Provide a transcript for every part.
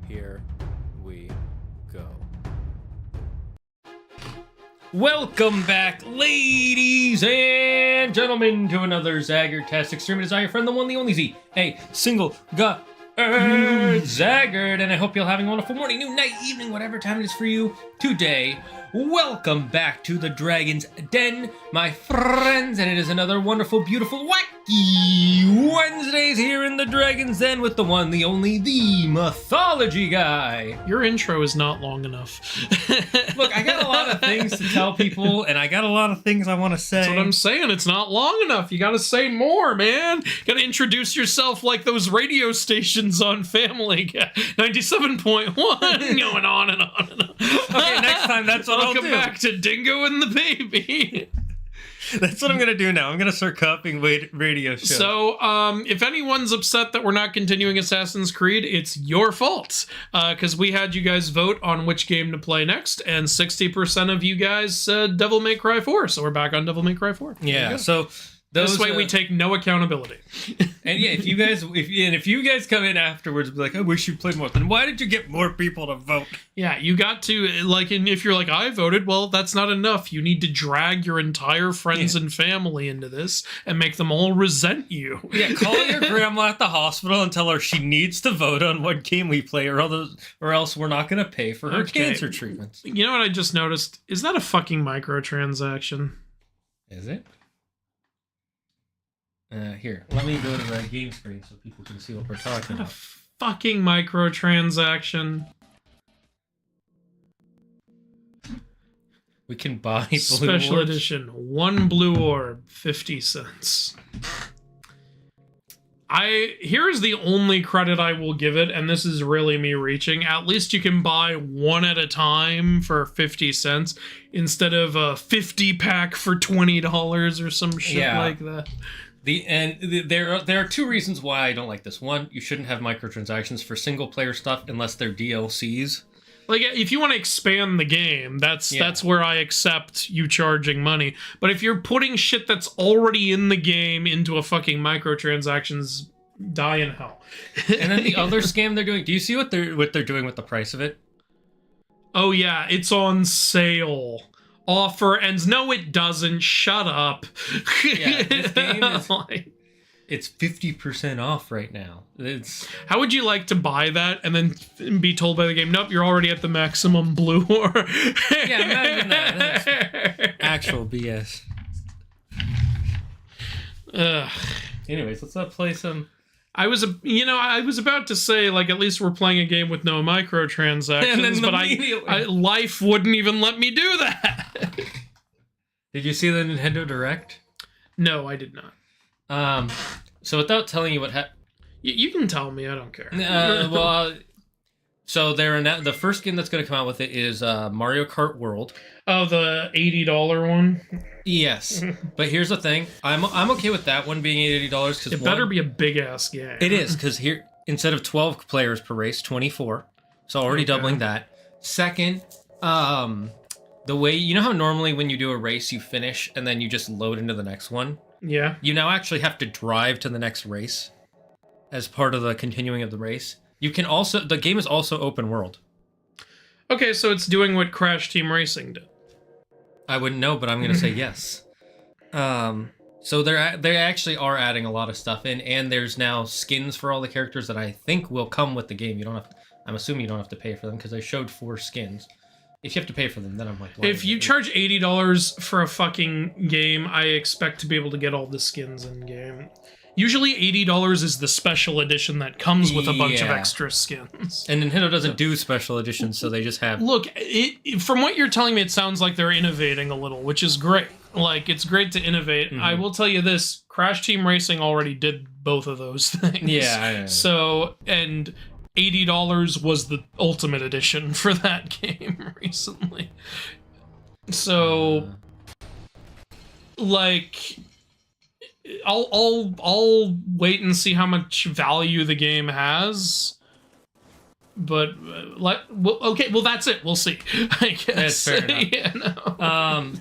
Here we go. Welcome back, ladies and gentlemen, to another Zagger-tastic stream. It is I, your friend, the one, the only Z, a single Zaggard, and I hope you're having a wonderful morning, noon, night, evening, whatever time it is for you today. Welcome back to the Dragon's Den, my friends, and it is another wonderful, beautiful, wacky Wednesdays here in the Dragon's Den with the one, the only, the Mythology Guy. Your intro is not long enough. Look, I got a lot of things to tell people, and I got a lot of things I want to say. That's what I'm saying. It's not long enough. You gotta say more, man. Gotta introduce yourself like those radio stations on Family Guy. 97.1, going on and on and on. Okay, next time, that's what I'll do. Welcome back to Dingo and the Baby. That's what I'm going to do now. I'm going to start copying radio shows. So, if anyone's upset that we're not continuing Assassin's Creed, it's your fault. Because we had you guys vote on which game to play next, and 60% of you guys said Devil May Cry 4. So we're back on Devil May Cry 4. Yeah, so... This way we take no accountability. And yeah, if you guys come in afterwards and be like, I wish you played more, then why did you get more people to vote? Yeah, you got to, like, and if you're like, I voted, well, that's not enough. You need to drag your entire friends and family into this and make them all resent you. Yeah, call your grandma at the hospital and tell her she needs to vote on what game we play, or else we're not going to pay for her cancer treatments. You know what I just noticed? Is that a fucking microtransaction? Is it? Here, let me go to the game screen so people can see what we're talking about. A fucking microtransaction. We can buy blue Special orbs. edition, 1 blue orb, 50 cents. Here's the only credit I will give it, and this is really me reaching. At least you can buy one at a time for 50 cents instead of a 50 pack for $20 or some shit like that. There are two reasons why I don't like this. One, you shouldn't have microtransactions for single player stuff unless they're DLCs. Like, if you want to expand the game, that's where I accept you charging money. But if you're putting shit that's already in the game into a fucking microtransactions, die in hell. And then the other scam they're doing, do you see what they're doing with the price of it? Oh yeah, it's on sale. Offer ends. No, it doesn't. Shut up. Yeah, this game is it's 50% off right now. How would you like to buy that and then be told by the game, nope, you're already at the maximum blue or yeah, not even that. That's actual BS. Anyways, let's play some. I was about to say, like, at least we're playing a game with no microtransactions, but life wouldn't even let me do that. Did you see the Nintendo Direct? No, I did not. So without telling you what happened... You can tell me, I don't care. So the first game that's going to come out with it is Mario Kart World. Oh, the $80 one? Yes, but here's the thing. I'm okay with that one being $80 because it better be a big-ass game. It is, because here, instead of 12 players per race, 24. So already doubling that. Second, the way... You know how normally when you do a race, you finish and then you just load into the next one? Yeah. You now actually have to drive to the next race as part of the continuing of the race. You can also... The game is also open world. Okay, so it's doing what Crash Team Racing did. I wouldn't know, but I'm going to say yes. So they actually are adding a lot of stuff in, and there's now skins for all the characters that I think will come with the game. You don't have. I'm assuming you don't have to pay for them because they showed 4 skins. If you have to pay for them, then I'm like... If you charge $80 for a fucking game, I expect to be able to get all the skins in game. Usually $80 is the special edition that comes with a bunch of extra skins. And Nintendo doesn't do special editions, so they just have... Look, from what you're telling me, it sounds like they're innovating a little, which is great. Like, it's great to innovate. Mm-hmm. I will tell you this, Crash Team Racing already did both of those things. Yeah, I know. So, and $80 was the ultimate edition for that game recently. So, like... I'll wait and see how much value the game has, but that's it. We'll see. I guess that's fair enough. Yeah, no.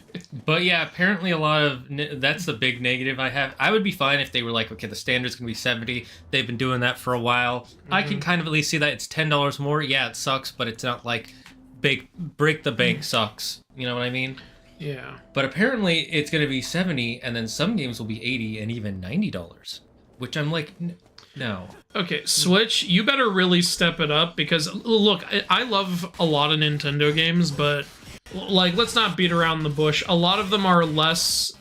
But yeah, apparently a lot of that's the big negative I have. I would be fine if they were like, okay, the standard's gonna be $70. They've been doing that for a while. Mm-hmm. I can kind of at least see that it's $10 more. Yeah, it sucks, but it's not like break the bank sucks. You know what I mean? Yeah. But apparently it's going to be $70, and then some games will be $80 and even $90, which I'm like, no. Okay, Switch, you better really step it up, because, look, I love a lot of Nintendo games, but, like, let's not beat around the bush. A lot of them are less...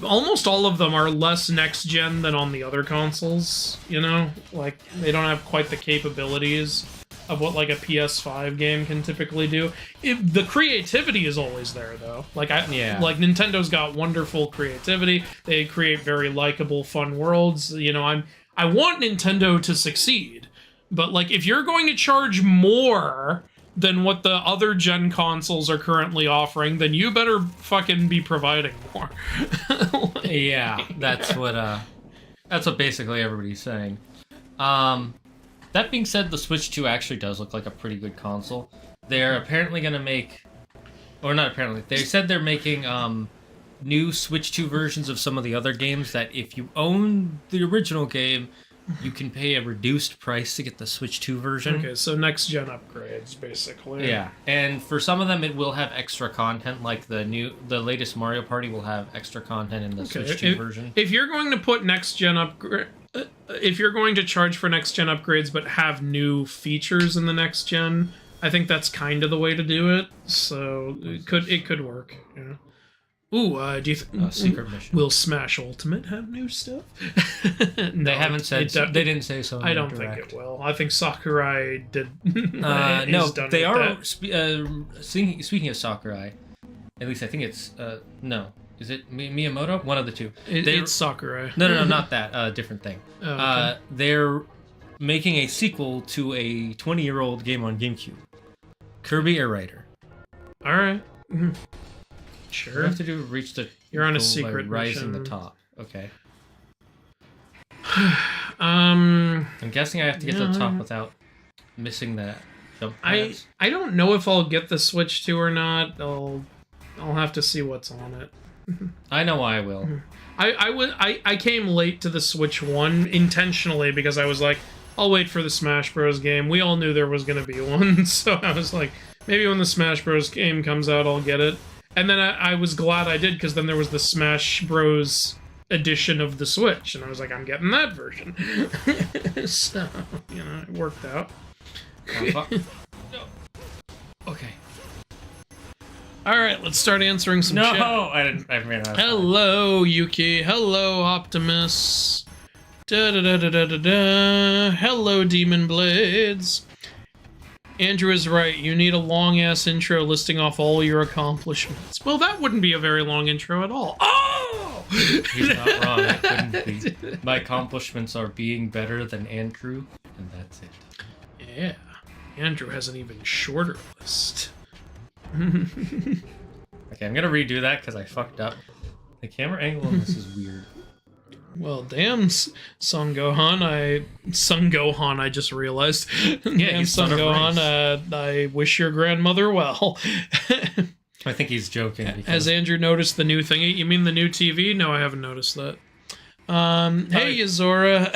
Almost all of them are less next-gen than on the other consoles, you know? Like, they don't have quite the capabilities. of what like a PS5 game can typically do. The creativity is always there though. Like Nintendo's got wonderful creativity. They create very likable, fun worlds. You know, I want Nintendo to succeed, but like if you're going to charge more than what the other gen consoles are currently offering, then you better fucking be providing more. Yeah, that's what basically everybody's saying. That being said, the Switch 2 actually does look like a pretty good console. They're apparently going to make, or not apparently, they said they're making new Switch 2 versions of some of the other games that if you own the original game, you can pay a reduced price to get the Switch 2 version. Okay, so next gen upgrades, basically. Yeah, and for some of them, it will have extra content, like the latest Mario Party will have extra content in the Switch 2 version. If you're going to put next gen upgrade, if you're going to charge for next gen upgrades but have new features in the next gen, I think that's kind of the way to do it. So it could work. Yeah. Ooh, do you secret mission? Will Smash Ultimate have new stuff? No, they haven't said. They didn't say so. I don't think it will. I think Sakurai did. No, they are. Speaking of Sakurai, at least I think it's no. Is it Miyamoto? One of the two. It's Sakurai. No, not that. Different thing. Oh, okay. They're making a sequel to a 20-year-old game on GameCube. Kirby Air Raider. All right. Sure. You have to reach the. You're on a goal secret by rising mission. the top. Okay. I'm guessing I have to get to the top without missing that jump pads. I don't know if I'll get the Switch 2 or not. I'll have to see what's on it. I know I will. I came late to the Switch 1 intentionally because I was like, I'll wait for the Smash Bros. Game. We all knew there was going to be one, so I was like, maybe when the Smash Bros. Game comes out, I'll get it. And then I was glad I did, because then there was the Smash Bros. Edition of the Switch, and I was like, I'm getting that version. So, you know, it worked out. Okay. Alright, let's start answering some chat. I didn't. I mean, Hello, Yuki. Hello, Optimus. Da-da-da-da-da-da. Hello, Demon Blades. Andrew is right. You need a long-ass intro listing off all your accomplishments. Well, that wouldn't be a very long intro at all. Oh! He's not wrong. It couldn't be. My accomplishments are being better than Andrew, and that's it. Yeah. Andrew has an even shorter list. Okay, I'm gonna redo that because I fucked up. The camera angle on this is weird. Well, damn, Son Gohan, I just realized. Yeah, he's Son Gohan, I wish your grandmother well. I think he's joking. Has Andrew noticed the new thingy? You mean the new TV? No, I haven't noticed that. Hey, Yazora.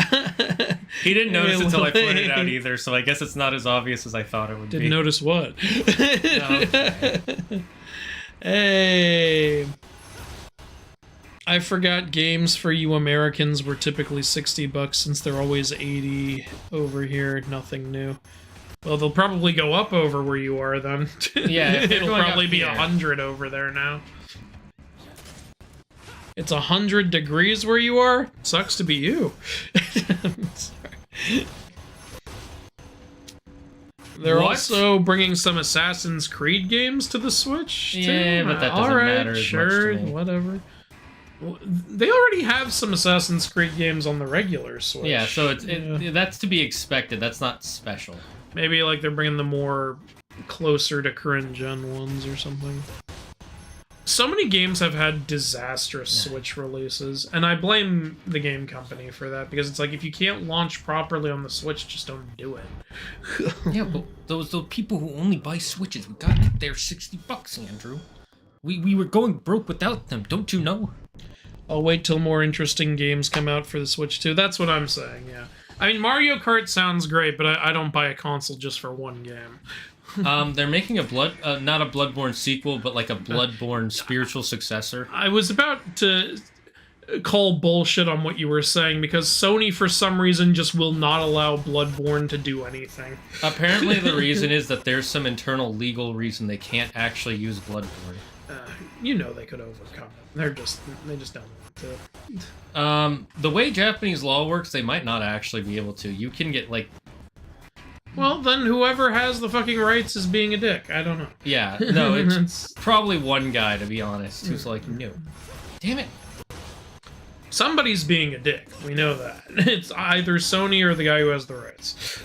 He didn't notice until I pointed it out either, so I guess it's not as obvious as I thought it would be. Didn't notice what? Okay. Hey. I forgot games for you Americans were typically $60 since they're always 80 over here. Nothing new. Well, they'll probably go up over where you are then. Yeah, it'll probably be 100 over there now. It's 100 degrees where you are? Sucks to be you. Sorry. They're also bringing some Assassin's Creed games to the Switch, too. Yeah, but that doesn't matter as much to me. Whatever. They already have some Assassin's Creed games on the regular Switch. Yeah, so that's to be expected. That's not special. Maybe like they're bringing the more closer to current gen ones or something. So many games have had disastrous Switch releases, and I blame the game company for that, because it's like, if you can't launch properly on the Switch, just don't do it. Yeah, but those people who only buy Switches, we gotta get their $60, Andrew. We were going broke without them, don't you know? I'll wait till more interesting games come out for the Switch too. That's what I'm saying, yeah. I mean, Mario Kart sounds great, but I don't buy a console just for one game. They're making not a Bloodborne sequel, but like a Bloodborne spiritual successor. I was about to call bullshit on what you were saying, because Sony, for some reason, just will not allow Bloodborne to do anything. Apparently the reason is that there's some internal legal reason they can't actually use Bloodborne. You know they could overcome it. They just don't want to. The way Japanese law works, they might not actually be able to. You can get, like... Well, then whoever has the fucking rights is being a dick. I don't know. Yeah, no, it's probably one guy, to be honest, who's like, no. Damn it. Somebody's being a dick. We know that. It's either Sony or the guy who has the rights.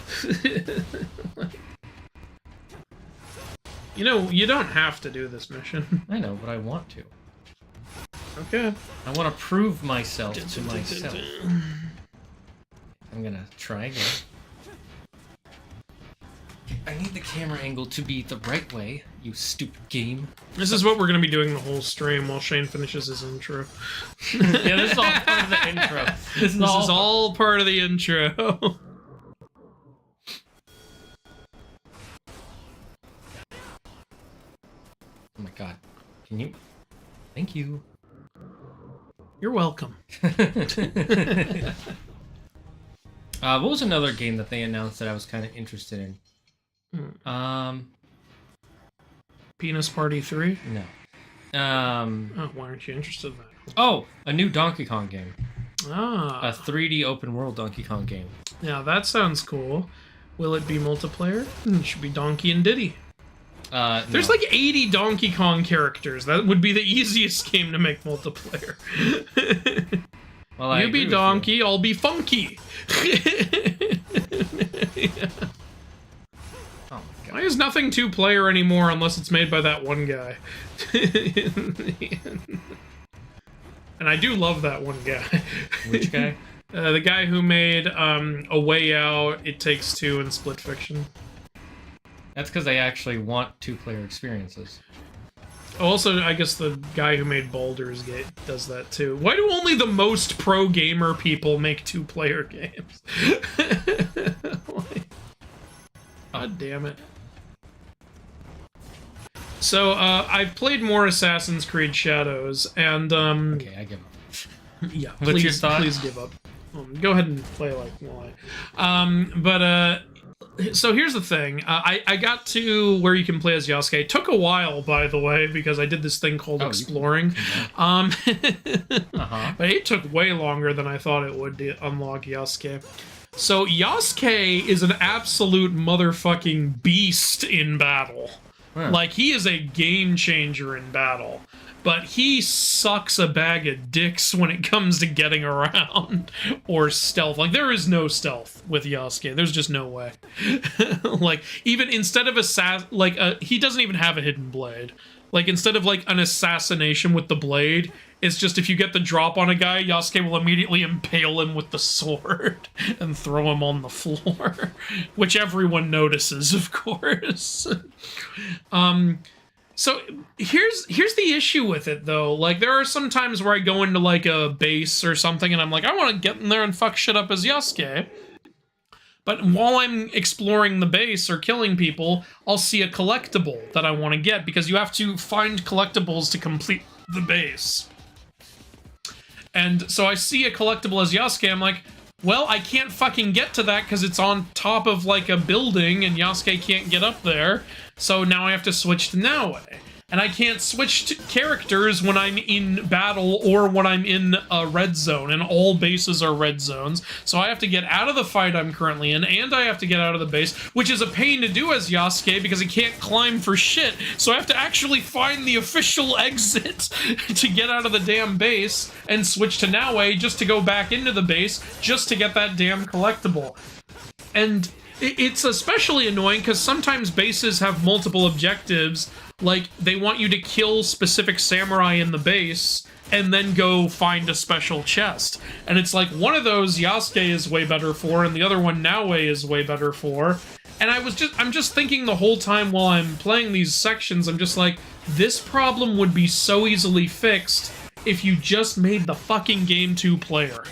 You know, you don't have to do this mission. I know, but I want to. Okay. I want to prove myself to myself. I'm gonna try again. I need the camera angle to be the right way, you stupid game. This is what we're going to be doing the whole stream while Shane finishes his intro. Yeah, this is all part of the intro. This is all part of the intro. Oh my god. Can you... Thank you. You're welcome. What was another game that they announced that I was kind of interested in? Penis Party 3? No. Oh, why aren't you interested in that? Oh, a new Donkey Kong game. Ah. A 3D open world Donkey Kong game. Yeah, that sounds cool. Will it be multiplayer? It should be Donkey and Diddy. There's no. like 80 Donkey Kong characters. That would be the easiest game to make multiplayer. Well, you be Donkey, I'll be Funky. Yeah. Oh my god. Why is nothing two-player anymore unless it's made by that one guy? And I do love that one guy. Which guy? The guy who made A Way Out, It Takes Two, and Split Fiction. That's because they actually want two-player experiences. Also, I guess the guy who made Baldur's Gate does that too. Why do only the most pro gamer people make two-player games? God damn it. So, I've played more Assassin's Creed Shadows, and, Okay, I give up. yeah, What's your thought? Please give up. Go ahead and play like while so here's the thing. I got to where you can play as Yasuke. It took a while, by the way, because I did this thing called exploring. But it took way longer than I thought it would to unlock Yasuke. So Yasuke is an absolute motherfucking beast in battle. Huh. Like, he is a game changer in battle. But he sucks a bag of dicks when it comes to getting around or stealth. Like, there is no stealth with Yasuke. There's just no way. Like, even instead of he doesn't even have a hidden blade. Like, instead of, like, an assassination with the blade, it's just if you get the drop on a guy, Yasuke will immediately impale him with the sword and throw him on the floor. Which everyone notices, of course. So here's the issue with it, though. Like, there are some times where I go into, like, a base or something, and I'm like, I want to get in there and fuck shit up as Yasuke. But while I'm exploring the base or killing people, I'll see a collectible that I want to get, because you have to find collectibles to complete the base. And so I see a collectible as Yasuke, I'm like, well, I can't fucking get to that because it's on top of, like, a building, and Yasuke can't get up there. So now I have to switch to Naue. And I can't switch to characters when I'm in battle or when I'm in a red zone, and all bases are red zones. So I have to get out of the fight I'm currently in, and I have to get out of the base, which is a pain to do as Yasuke because he can't climb for shit. So I have to actually find the official exit to get out of the damn base and switch to Naue just to go back into the base just to get that damn collectible. And it's especially annoying because sometimes bases have multiple objectives. Like, they want you to kill specific samurai in the base and then go find a special chest. And it's like, one of those Yasuke is way better for, and the other one Naue is way better for. And I'm just thinking the whole time while I'm playing these sections, I'm just like, this problem would be so easily fixed if you just made the fucking game two-player.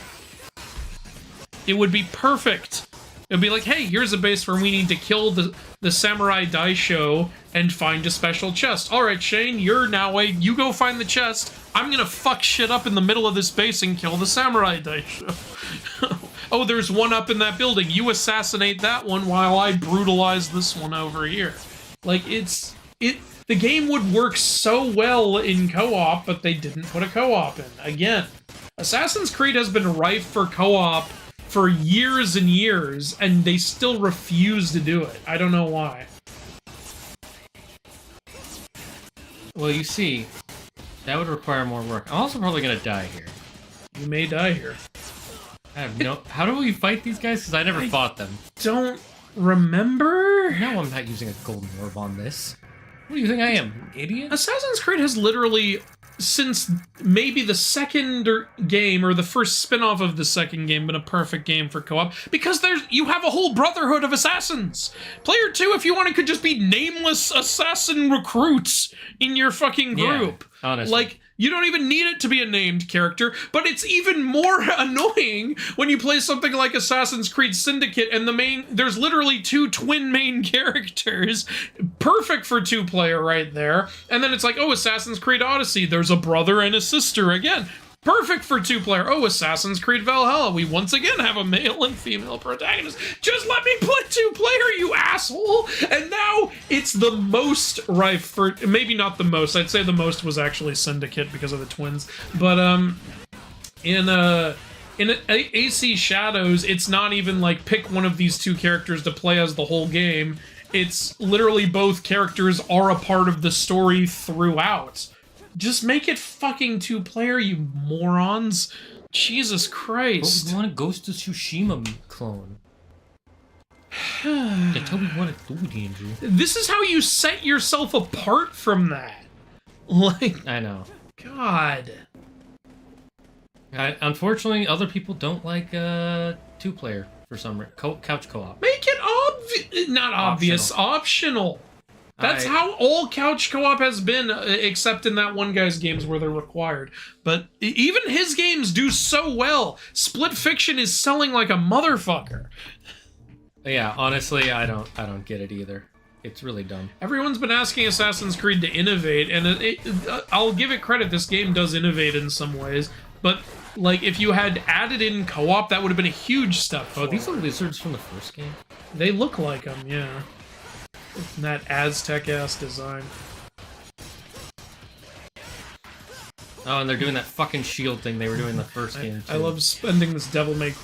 It would be perfect. It'd be like, hey, here's a base where we need to kill the Samurai Daisho and find a special chest. Alright, Shane, you're Naue, you go find the chest. I'm gonna fuck shit up in the middle of this base and kill the Samurai Daisho. Oh, there's one up in that building. You assassinate that one while I brutalize this one over here. Like, the game would work so well in co-op, but they didn't put a co-op in. Again, Assassin's Creed has been rife for co-op for years and years, and they still refuse to do it. I don't know why. Well, you see, that would require more work. I'm also probably gonna die here. You may die here. I have no... How do we fight these guys? Because I never fought them. Don't remember? No, I'm not using a golden orb on this. What do you think I am, an idiot? Assassin's Creed has literally, since maybe the second game, or the first spin-off of the second game, been a perfect game for co-op, because you have a whole brotherhood of assassins. Player 2, if you wanted, could just be nameless assassin recruits in your fucking group. Yeah, honestly. Like, you don't even need it to be a named character, but it's even more annoying when you play something like Assassin's Creed Syndicate and there's literally 2 twin main characters. Perfect for 2-player right there. And then it's like, oh, Assassin's Creed Odyssey, there's a brother and a sister again. Perfect for 2-player. Oh, Assassin's Creed Valhalla, we once again have a male and female protagonist. Just let me play 2-player, you asshole! And now it's the most rife for, maybe not the most, I'd say the most was actually Syndicate because of the twins. But in AC Shadows, it's not even like pick one of these 2 characters to play as the whole game. It's literally both characters are a part of the story throughout. Just make it fucking 2-player, you morons. Jesus Christ. Oh, you want a Ghost of Tsushima clone? Yeah, tell me what to do, Andrew. This is how you set yourself apart from that. Like, I know. God. Unfortunately, other people don't like 2-player for some reason. Couch co-op. Make it not obvious, optional. That's how all couch co-op has been, except in that one guy's games where they're required. But even his games do so well. Split Fiction is selling like a motherfucker. Yeah, honestly, I don't get it either. It's really dumb. Everyone's been asking Assassin's Creed to innovate, and I'll give it credit, this game does innovate in some ways, but like if you had added in co-op, that would have been a huge step forward. Oh, these are lizards from the first game? They look like them, yeah. That Aztec-ass design. Oh, and they're doing that fucking shield thing they were doing in the first game, too. I love spending this Devil May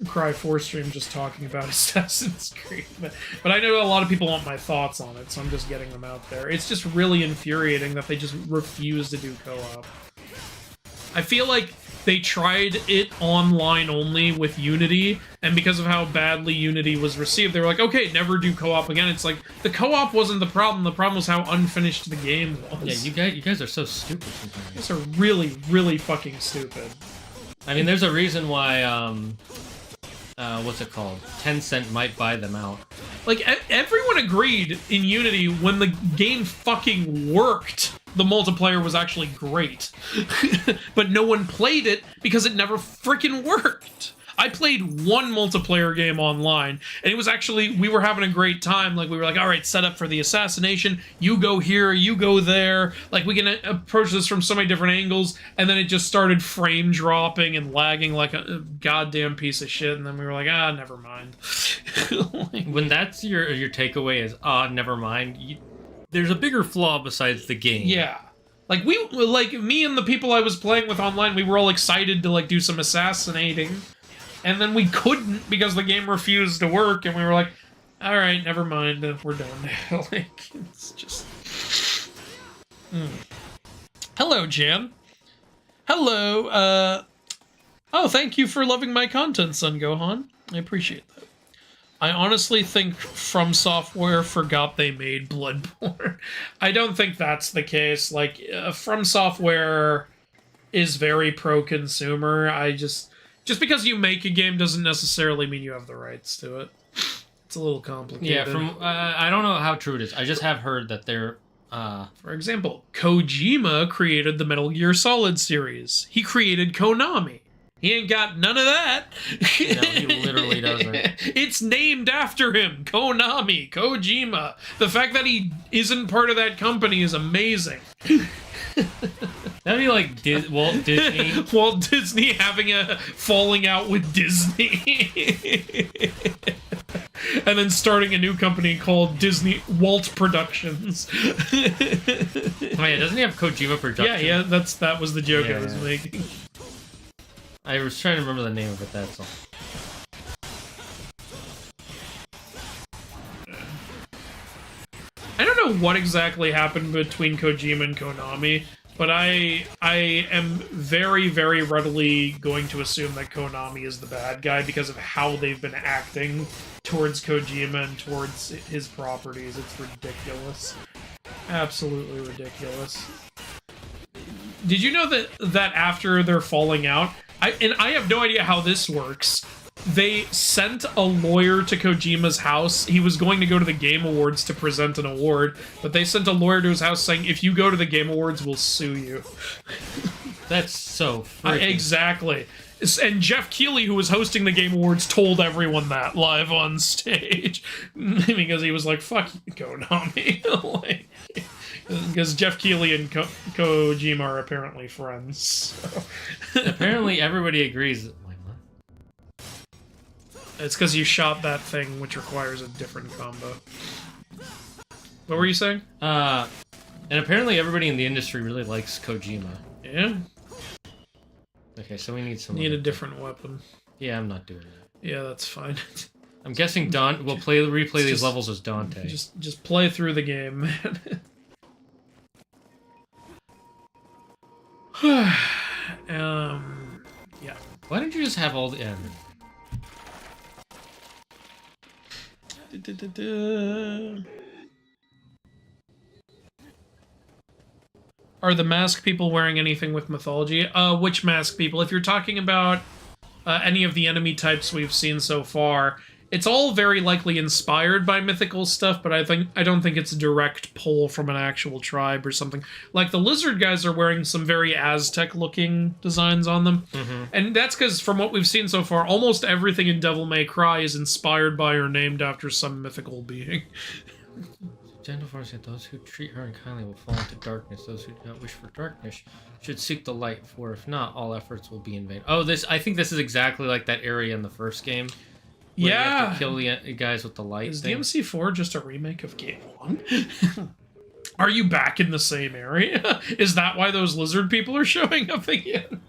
Cry 4 stream just talking about Assassin's Creed. But I know a lot of people want my thoughts on it, so I'm just getting them out there. It's just really infuriating that they just refuse to do co-op. I feel like they tried it online only with Unity, and because of how badly Unity was received, they were like, okay, never do co-op again. It's like, the co-op wasn't the problem was how unfinished the game was. Yeah, you guys are so stupid sometimes. You guys are really, really fucking stupid. I mean, there's a reason why, what's it called? Tencent might buy them out. Like, everyone agreed in Unity when the game fucking worked, the multiplayer was actually great. But no one played it because it never freaking worked. I played one multiplayer game online, and it was actually, we were having a great time. Like, we were like, all right, set up for the assassination. You go here, you go there. Like, we can approach this from so many different angles. And then it just started frame dropping and lagging like a goddamn piece of shit. And then we were like, never mind. Like, when that's your takeaway is, never mind, there's a bigger flaw besides the game. Yeah. Like, me and the people I was playing with online, we were all excited to, like, do some assassinating. And then we couldn't because the game refused to work, and we were like, all right, never mind, we're done. Like, it's just... Hello, Jan. Hello, oh, thank you for loving my content, Sun Gohan. I appreciate that. I honestly think From Software forgot they made Bloodborne. I don't think that's the case. Like, From Software is very pro-consumer. Just because you make a game doesn't necessarily mean you have the rights to it. It's a little complicated. Yeah, I don't know how true it is. I just have heard that they're... For example, Kojima created the Metal Gear Solid series. He created Konami. He ain't got none of that. No, he literally doesn't. It's named after him. Konami, Kojima. The fact that he isn't part of that company is amazing. That'd be like Walt Disney. Walt Disney having a falling out with Disney. And then starting a new company called Walt Productions. Oh yeah, doesn't he have Kojima Productions? Yeah, that was the joke I was making. I was trying to remember the name of it, that's all. I don't know what exactly happened between Kojima and Konami, but I am very, very readily going to assume that Konami is the bad guy because of how they've been acting towards Kojima and towards his properties. It's ridiculous. Absolutely ridiculous. Did you know that after they're falling out, I have no idea how this works, they sent a lawyer to Kojima's house. He was going to go to the Game Awards to present an award, but they sent a lawyer to his house saying, if you go to the Game Awards, we'll sue you. That's so freaking... Exactly. And Jeff Keighley, who was hosting the Game Awards, told everyone that live on stage. Because he was like, fuck you, Konami. Because Jeff Keighley and Kojima are apparently friends. So. Apparently everybody agrees. It's because you shot that thing, which requires a different combo. What were you saying? And apparently everybody in the industry really likes Kojima. Yeah? Okay, so we need some... Need a different weapon. Yeah, I'm not doing that. Yeah, that's fine. I'm guessing we'll replay these levels as Dante. Just play through the game, man. Yeah. Why didn't you just have all the... Are the mask people wearing anything with mythology? Which mask people? If you're talking about any of the enemy types we've seen so far, it's all very likely inspired by mythical stuff, but I don't think it's a direct pull from an actual tribe or something. Like the lizard guys are wearing some very Aztec-looking designs on them, and that's because from what we've seen so far, almost everything in Devil May Cry is inspired by or named after some mythical being. Gentle Force said, those who treat her unkindly will fall into darkness. Those who do not wish for darkness should seek the light, for if not, all efforts will be in vain. Oh, I think this is exactly like that area in the first game. Where you have to kill the guys with the light. Is DMC4 just a remake of Game 1? Are you back in the same area? Is that why those lizard people are showing up again?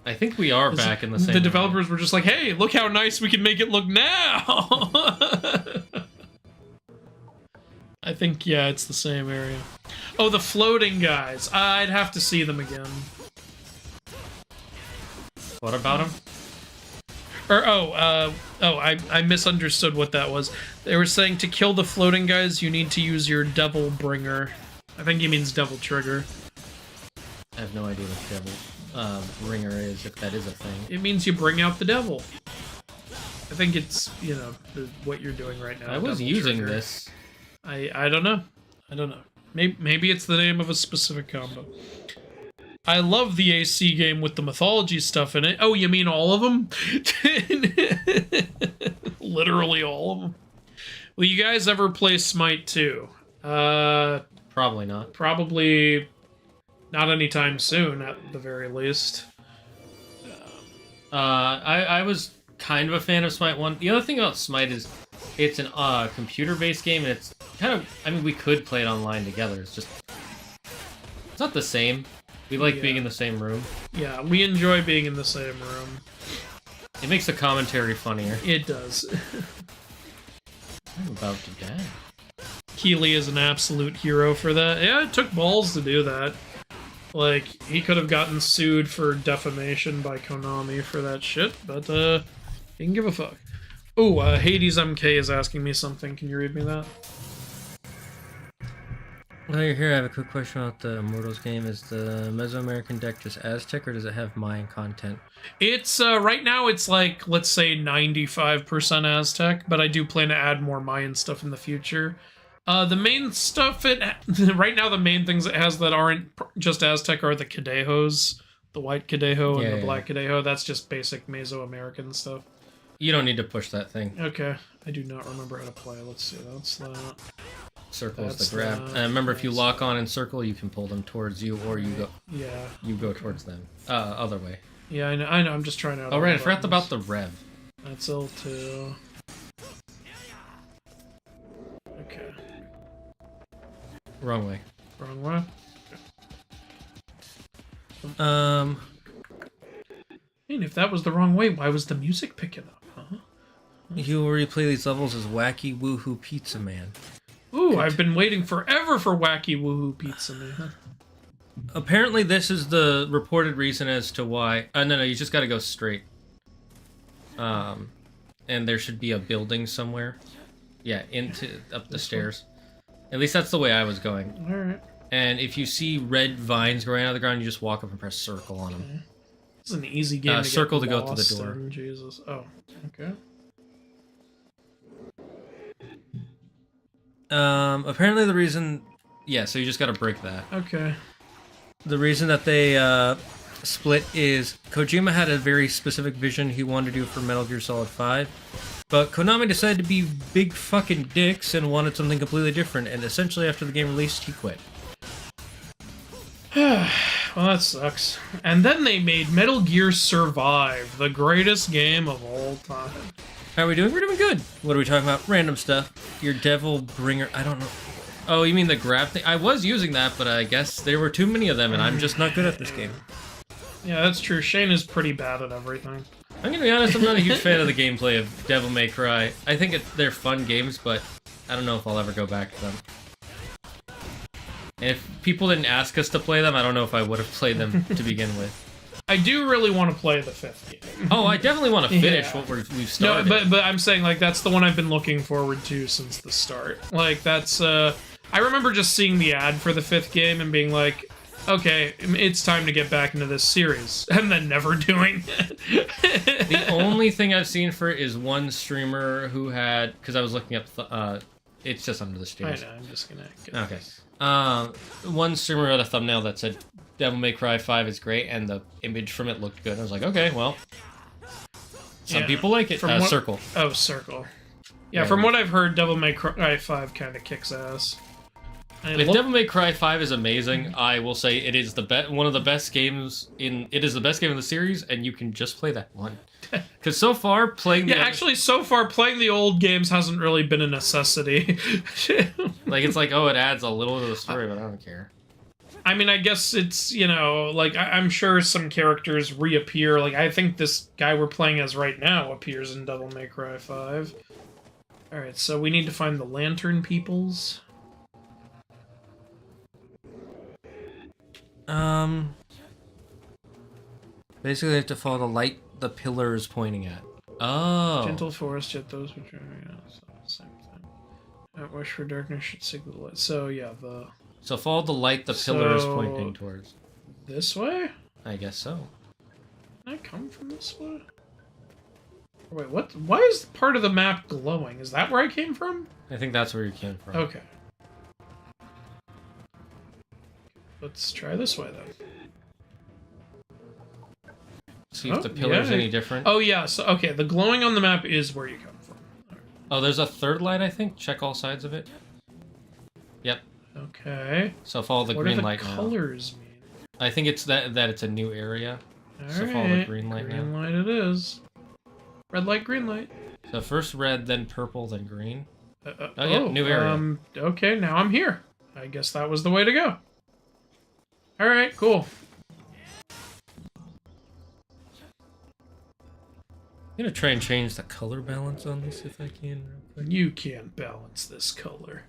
I think we are back in the same area. The developers were just like, hey, look how nice we can make it look now! I think, yeah, it's the same area. Oh, the floating guys. I'd have to see them again. What about them? Or, I misunderstood what that was. They were saying to kill the floating guys, you need to use your devil bringer. I think he means devil trigger. I have no idea what devil bringer is, if that is a thing. It means you bring out the devil. I think it's, what you're doing right now. I was using this. I don't know. I don't know. Maybe it's the name of a specific combo. I love the AC game with the mythology stuff in it. Oh, you mean all of them? Literally all of them. Will you guys ever play Smite 2? Probably not. Probably not anytime soon, at the very least. I was kind of a fan of Smite 1. The other thing about Smite is it's an computer-based game, and it's kind of... I mean, we could play it online together. It's just... It's not the same. We like being in the same room. Yeah, we enjoy being in the same room. It makes the commentary funnier. It does. I'm about to die. Keighley is an absolute hero for that. Yeah, it took balls to do that. Like, he could have gotten sued for defamation by Konami for that shit, but, he can give a fuck. Ooh, Hades MK is asking me something. Can you read me that? While you're here, I have a quick question about the Immortals game. Is the Mesoamerican deck just Aztec, or does it have Mayan content? It's, right now it's like, let's say 95% Aztec, but I do plan to add more Mayan stuff in the future. The main stuff, right now the main things it has that aren't just Aztec are the Cadejos, the white Cadejo and the black Cadejo. That's just basic Mesoamerican stuff. You don't need to push that thing. Okay, I do not remember how to play. Let's see, that's that. Circle is the grab. Remember, if you lock on and circle, you can pull them towards you, or you go. Yeah. You go towards them. Other way. Yeah, I know. I'm just trying out. Oh right, I forgot about the rev. That's L2. Okay. Wrong way. Wrong way. Okay. And if that was the wrong way, why was the music picking up? Huh? You will replay these levels as Wacky Woohoo Pizza Man. Ooh, I've been waiting forever for wacky woohoo pizza, man. Apparently, this is the reported reason as to why. No, you just got to go straight. And there should be a building somewhere. Yeah, up the stairs. At least that's the way I was going. All right. And if you see red vines growing out of the ground, you just walk up and press circle on them. Okay. This is an easy game. Circle to go to the door. Jesus. Oh, okay. Apparently the reason... Yeah, so you just gotta break that. Okay. The reason that they split is Kojima had a very specific vision he wanted to do for Metal Gear Solid 5, but Konami decided to be big fucking dicks and wanted something completely different, and essentially after the game released, he quit. Well, that sucks. And then they made Metal Gear Survive, the greatest game of all time. How are we doing? We're doing good. What are we talking about? Random stuff. Your devil bringer... I don't know. Oh, you mean the grab thing? I was using that, but I guess there were too many of them, and I'm just not good at this game. Yeah, that's true. Shane is pretty bad at everything. I'm gonna be honest, I'm not a huge fan of the gameplay of Devil May Cry. I think they're fun games, but I don't know if I'll ever go back to them. And if people didn't ask us to play them, I don't know if I would have played them to begin with. I do really want to play the 5th game. Oh, I definitely want to finish what we've started. No, but I'm saying, like, that's the one I've been looking forward to since the start. Like, that's, I remember just seeing the ad for the 5th game and being like, okay, it's time to get back into this series, and then never doing it. The only thing I've seen for it is one streamer who had, because I was looking up, it's just under the stairs. I know, I'm just gonna get Okay. One streamer had a thumbnail that said, Devil May Cry 5 is great, and the image from it looked good. I was like, okay, well, some people like it. Circle. Oh, Circle. Yeah, from what I've heard, Devil May Cry 5 kind of kicks ass. If Devil May Cry 5 is amazing, I will say it is one of the best games it is the best game in the series, and you can just play that one. Because so far, playing so far, playing the old games hasn't really been a necessity. Like, it's like, oh, it adds a little to the story, but I don't care. I mean, I guess it's, you know, like, I'm sure some characters reappear. Like, I think this guy we're playing as right now appears in Devil May Cry 5. Alright, so we need to find the lantern peoples. Basically, they have to follow the light the pillar is pointing at. Oh. Gentle forest, yet those which are, same thing. Not wish for darkness should seek the light. So, yeah, So follow the light the pillar is pointing towards. This way? I guess so. Can I come from this way? Wait, what? Why is part of the map glowing? Is that where I came from? I think that's where you came from. Okay. Let's try this way, then. See if the pillar's any different. Oh, yeah. So, okay, the glowing on the map is where you come from. Right. Oh, there's a third light, I think. Check all sides of it. Yep. Okay. So follow the green light now. What do the colors mean? I think it's that it's a new area. All so follow the green light now. Green light it is. Red light, green light. So first red, then purple, then green. Oh, yeah, new area. Okay, now I'm here. I guess that was the way to go. All right, cool. I'm gonna try and change the color balance on this if I can. Real quick. You can't balance this color.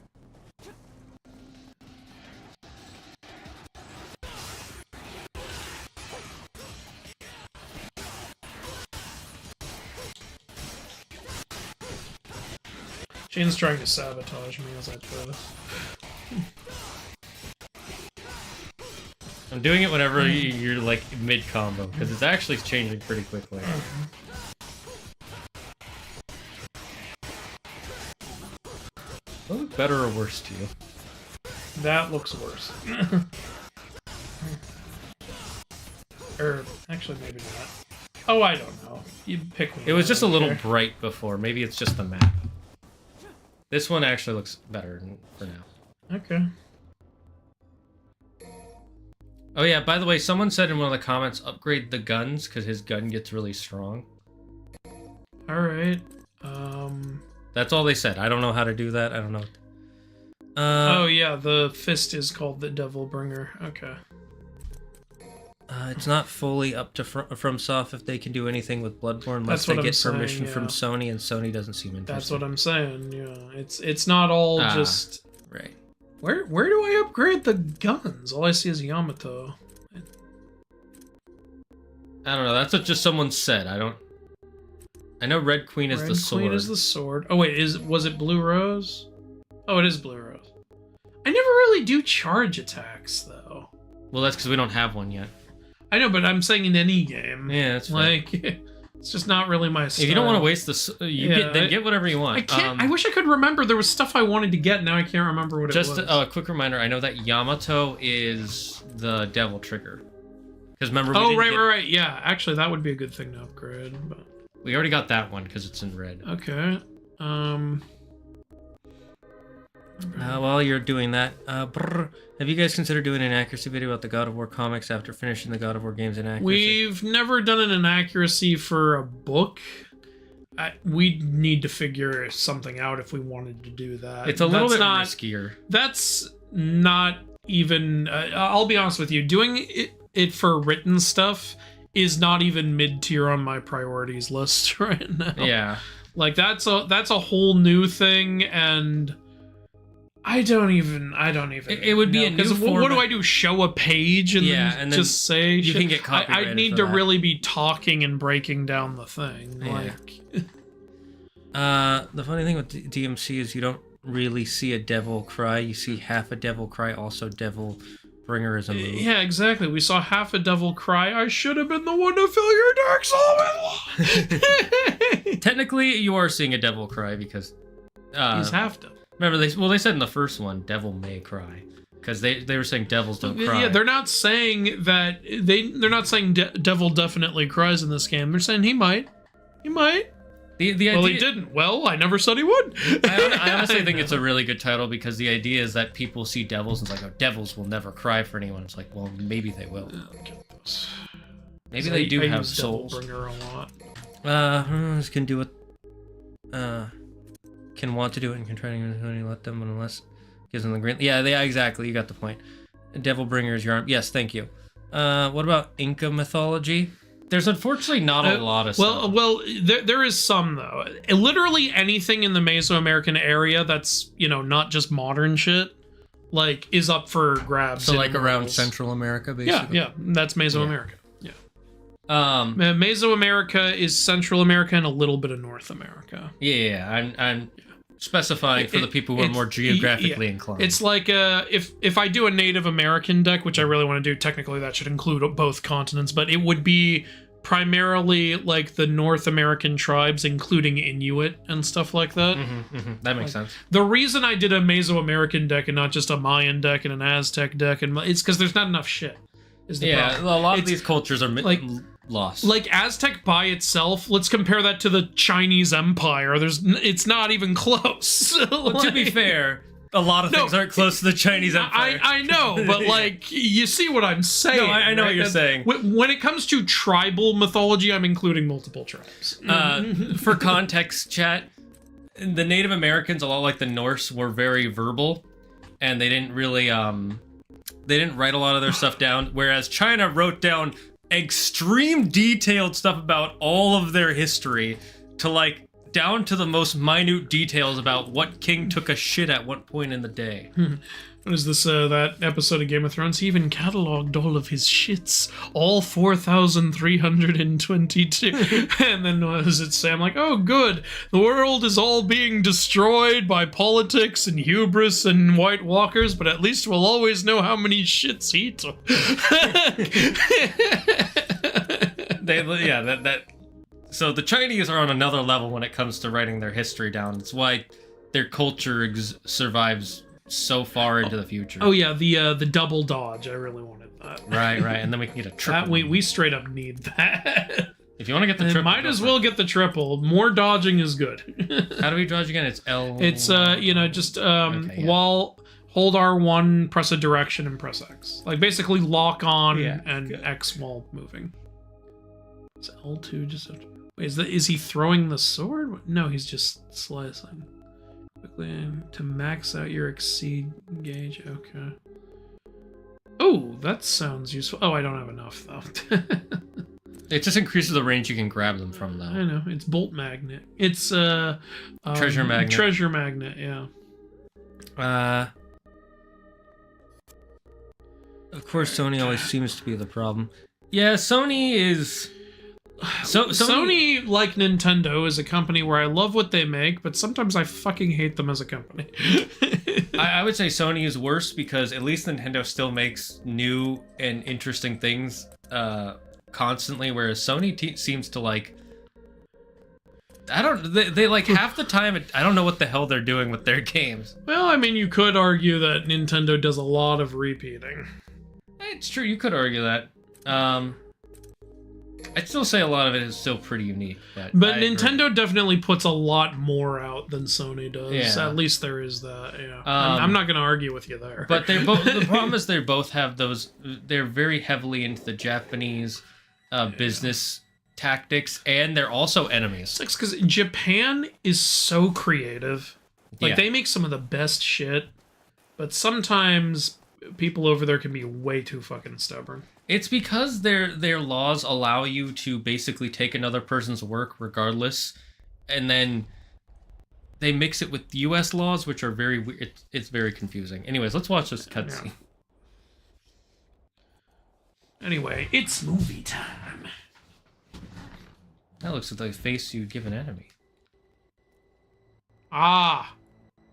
Shane's trying to sabotage me as I play this. I'm doing it whenever you're like mid-combo, because it's actually changing pretty quickly. Does that look better or worse to you? That looks worse. Or, actually, maybe not. Oh, I don't know. You pick one. It was just a little bright before. Maybe it's just the map. This one actually looks better for now. Okay. Oh yeah, by the way, someone said in one of the comments, upgrade the guns, because his gun gets really strong. Alright. That's all they said. I don't know how to do that. I don't know. Oh yeah, the fist is called the Devil Bringer. Okay. It's not fully up to FromSoft if they can do anything with Bloodborne unless they get permission from Sony, and Sony doesn't seem interested. That's what I'm saying. Yeah, it's not all just Right. Where do I upgrade the guns? All I see is Yamato. I don't know. That's what just someone said. I know Red Queen is the sword. Red Queen is the sword. Oh wait, was it Blue Rose? Oh, it is Blue Rose. I never really do charge attacks though. Well, that's because we don't have one yet. I know, but I'm saying in any game. Yeah, that's like it's just not really my style. If you don't want to waste the, get whatever you want. I can't. I wish I could remember. There was stuff I wanted to get. Now I can't remember what it was. Just a quick reminder. I know that Yamato is the devil trigger. Because remember. Right. Yeah, actually, that would be a good thing to upgrade. But we already got that one because it's in red. Okay. While you're doing that, have you guys considered doing an accuracy video about the God of War comics after finishing the God of War games in accuracy? We've never done an inaccuracy for a book. We need to figure something out if we wanted to do that. It's a little bit riskier. That's not even... I'll be honest with you. Doing it for written stuff is not even mid-tier on my priorities list right now. Yeah. Like, that's a whole new thing, and... I don't even. It would be a new format. What do I do? Show a page and then just say you can get copyrighted. I need to really be talking and breaking down the thing. Yeah. Like, the funny thing with DMC is you don't really see a devil cry. You see half a devil cry. Also, devil bringer is a move. Yeah, exactly. We saw half a devil cry. I should have been the one to fill your dark soul with. Technically, you are seeing a devil cry because he's half devil. Remember, they said in the first one, devil may cry. Because they were saying devils don't cry. Yeah, they're not saying that... They're not saying devil definitely cries in this game. They're saying he might. He might. The idea, well, he didn't. Well, I never said he would. I honestly think it's a really good title because the idea is that people see devils and it's like, oh, devils will never cry for anyone. It's like, well, maybe they will. Maybe they do have souls. Devilbringer a lot. Can do it. Can want to do it and can try to let them, but unless gives them the green. Yeah, exactly. You got the point. Devilbringer is your arm. Yes, thank you. What about Inca mythology? There's unfortunately not a lot of stuff. Well, there is some though. Literally anything in the Mesoamerican area that's not just modern shit, like is up for grabs. So like around Central America, basically. Yeah, that's Mesoamerica. Yeah. Mesoamerica is Central America and a little bit of North America. Yeah, I'm specifying for the people who are more geographically inclined. It's like if I do a Native American deck, which I really want to do, technically that should include both continents, but it would be primarily like the North American tribes, including Inuit and stuff like that. That makes sense. The reason I did a Mesoamerican deck and not just a Mayan deck and an Aztec deck, it's because there's not enough shit. A lot of these cultures are lost. Like Aztec by itself, let's compare that to the Chinese Empire. It's not even close. Well, to be fair, a lot of things aren't close to the Chinese Empire. I know, but like, you see what I'm saying. No, I know what you're saying. When it comes to tribal mythology, I'm including multiple tribes. For context, chat, the Native Americans, a lot like the Norse, were very verbal, and they didn't really they didn't write a lot of their stuff down, whereas China wrote down extreme detailed stuff about all of their history to like down to the most minute details about what king took a shit at what point in the day. What is this, that episode of Game of Thrones? He even cataloged all of his shits, all 4,322. And then what does it say? I'm like, oh, good. The world is all being destroyed by politics and hubris and White Walkers, but at least we'll always know how many shits he took. So the Chinese are on another level when it comes to writing their history down. It's why their culture survives so far into the future. Oh yeah, the double dodge. I really wanted that. Right, and then we can get a triple. We straight up need that. If you want to get the triple, might as well get the triple. More dodging is good. How do we dodge again? It's L. It's just while hold R1, press a direction, and press X. Like basically lock on and good. X while moving. It's L2 just. Wait, is he throwing the sword? No, he's just slicing. Quickly to max out your exceed gauge. Okay. Oh, that sounds useful. Oh, I don't have enough though. It just increases the range you can grab them from, though. I know. It's bolt magnet. It's treasure magnet. Treasure magnet. Yeah. Of course, Sony always seems to be the problem. Yeah, Sony is... Sony, like Nintendo, is a company where I love what they make, but sometimes I fucking hate them as a company. I would say Sony is worse because at least Nintendo still makes new and interesting things constantly, whereas Sony seems to like... They like half the time, I don't know what the hell they're doing with their games. Well, I mean, you could argue that Nintendo does a lot of repeating. It's true, you could argue that. I'd still say a lot of it is still pretty unique. But Nintendo definitely puts a lot more out than Sony does. Yeah. At least there is that. Yeah, I'm not going to argue with you there. But they're both. The problem is they both have those. They're very heavily into the Japanese business tactics, and they're also enemies. It's because Japan is so creative. Like Yeah. they make some of the best shit, but sometimes people over there can be way too fucking stubborn. It's because their laws allow you to basically take another person's work regardless, and then they mix it with U.S. laws, which are very weird. It's very confusing. Anyways, let's watch this cutscene. Yeah. Anyway, it's movie time. That looks like the face you'd give an enemy. Ah,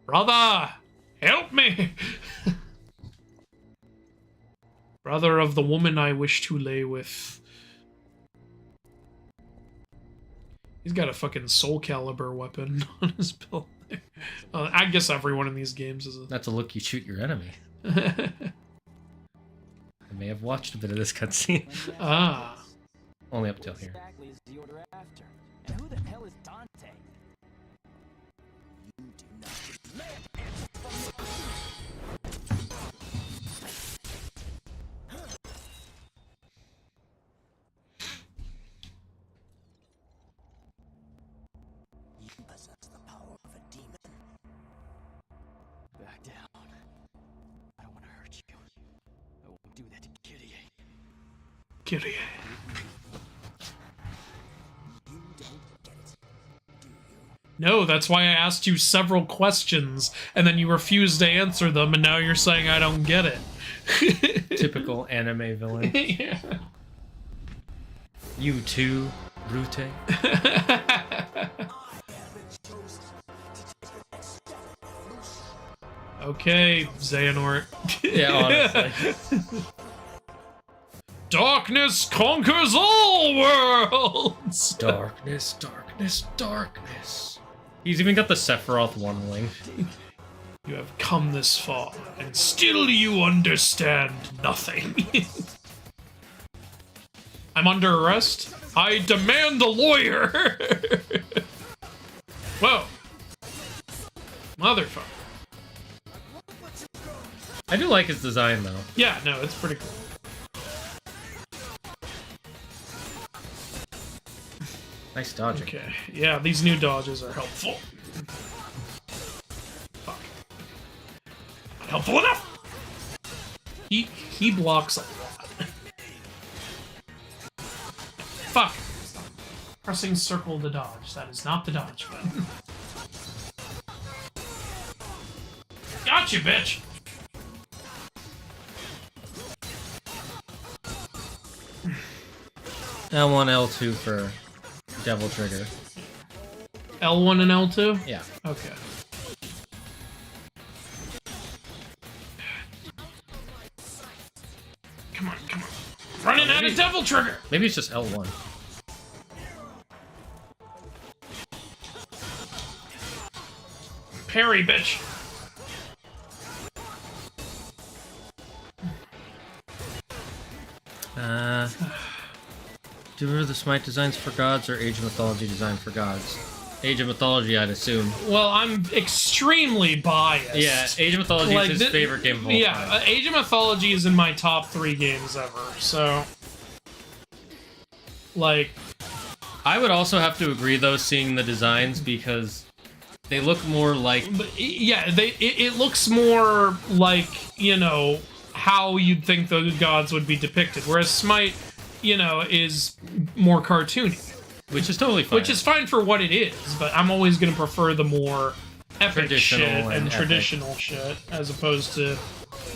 brother, help me. Brother of the woman I wish to lay with. He's got a fucking Soul Calibur weapon on his belt. I guess everyone in these games is a... That's a look you shoot your enemy. I may have watched a bit of this cutscene. Ah. Only up till here. Exactly is the order after. And who the hell is Dante? You do not You possess the power of a demon. Back down. I don't want to hurt you. I won't do that to Kyrie. Kyrie. You don't get it, do you? No, that's why I asked you several questions, and then you refused to answer them, and now you're saying I don't get it. Typical anime villain. Yeah. You too, Brute. Okay, Xehanort. Yeah, honestly. Darkness conquers all worlds! Darkness, darkness, darkness. He's even got the Sephiroth one wing. You have come this far, and still you understand nothing. I'm under arrest. I demand a lawyer! Whoa. Motherfucker. I do like his design though. Yeah, no, it's pretty cool. Nice dodging. Okay, yeah, these new dodges are helpful. Fuck. Not helpful enough! He blocks a lot. Fuck. Pressing circle to dodge. That is not the dodge button. Gotcha, bitch! L1, L2 for Devil Trigger. L1 and L2? Yeah. Okay. Come on, come on. Running out of Devil Trigger! Maybe it's just L1. Parry, bitch! Do you remember the Smite Designs for Gods or Age of Mythology Design for Gods? Age of Mythology, I'd assume. Well, I'm extremely biased. Yeah, Age of Mythology is his favorite game of all time. Yeah, Age of Mythology is in my top 3 games ever, so... Like... I would also have to agree, though, seeing the designs, because they look more like... Yeah, it looks more like, you know, how you'd think the gods would be depicted, whereas Smite, you know, is more cartoony. Which is totally fine. Which is fine for what it is, but I'm always going to prefer the more epic shit and epic. traditional shit, as opposed to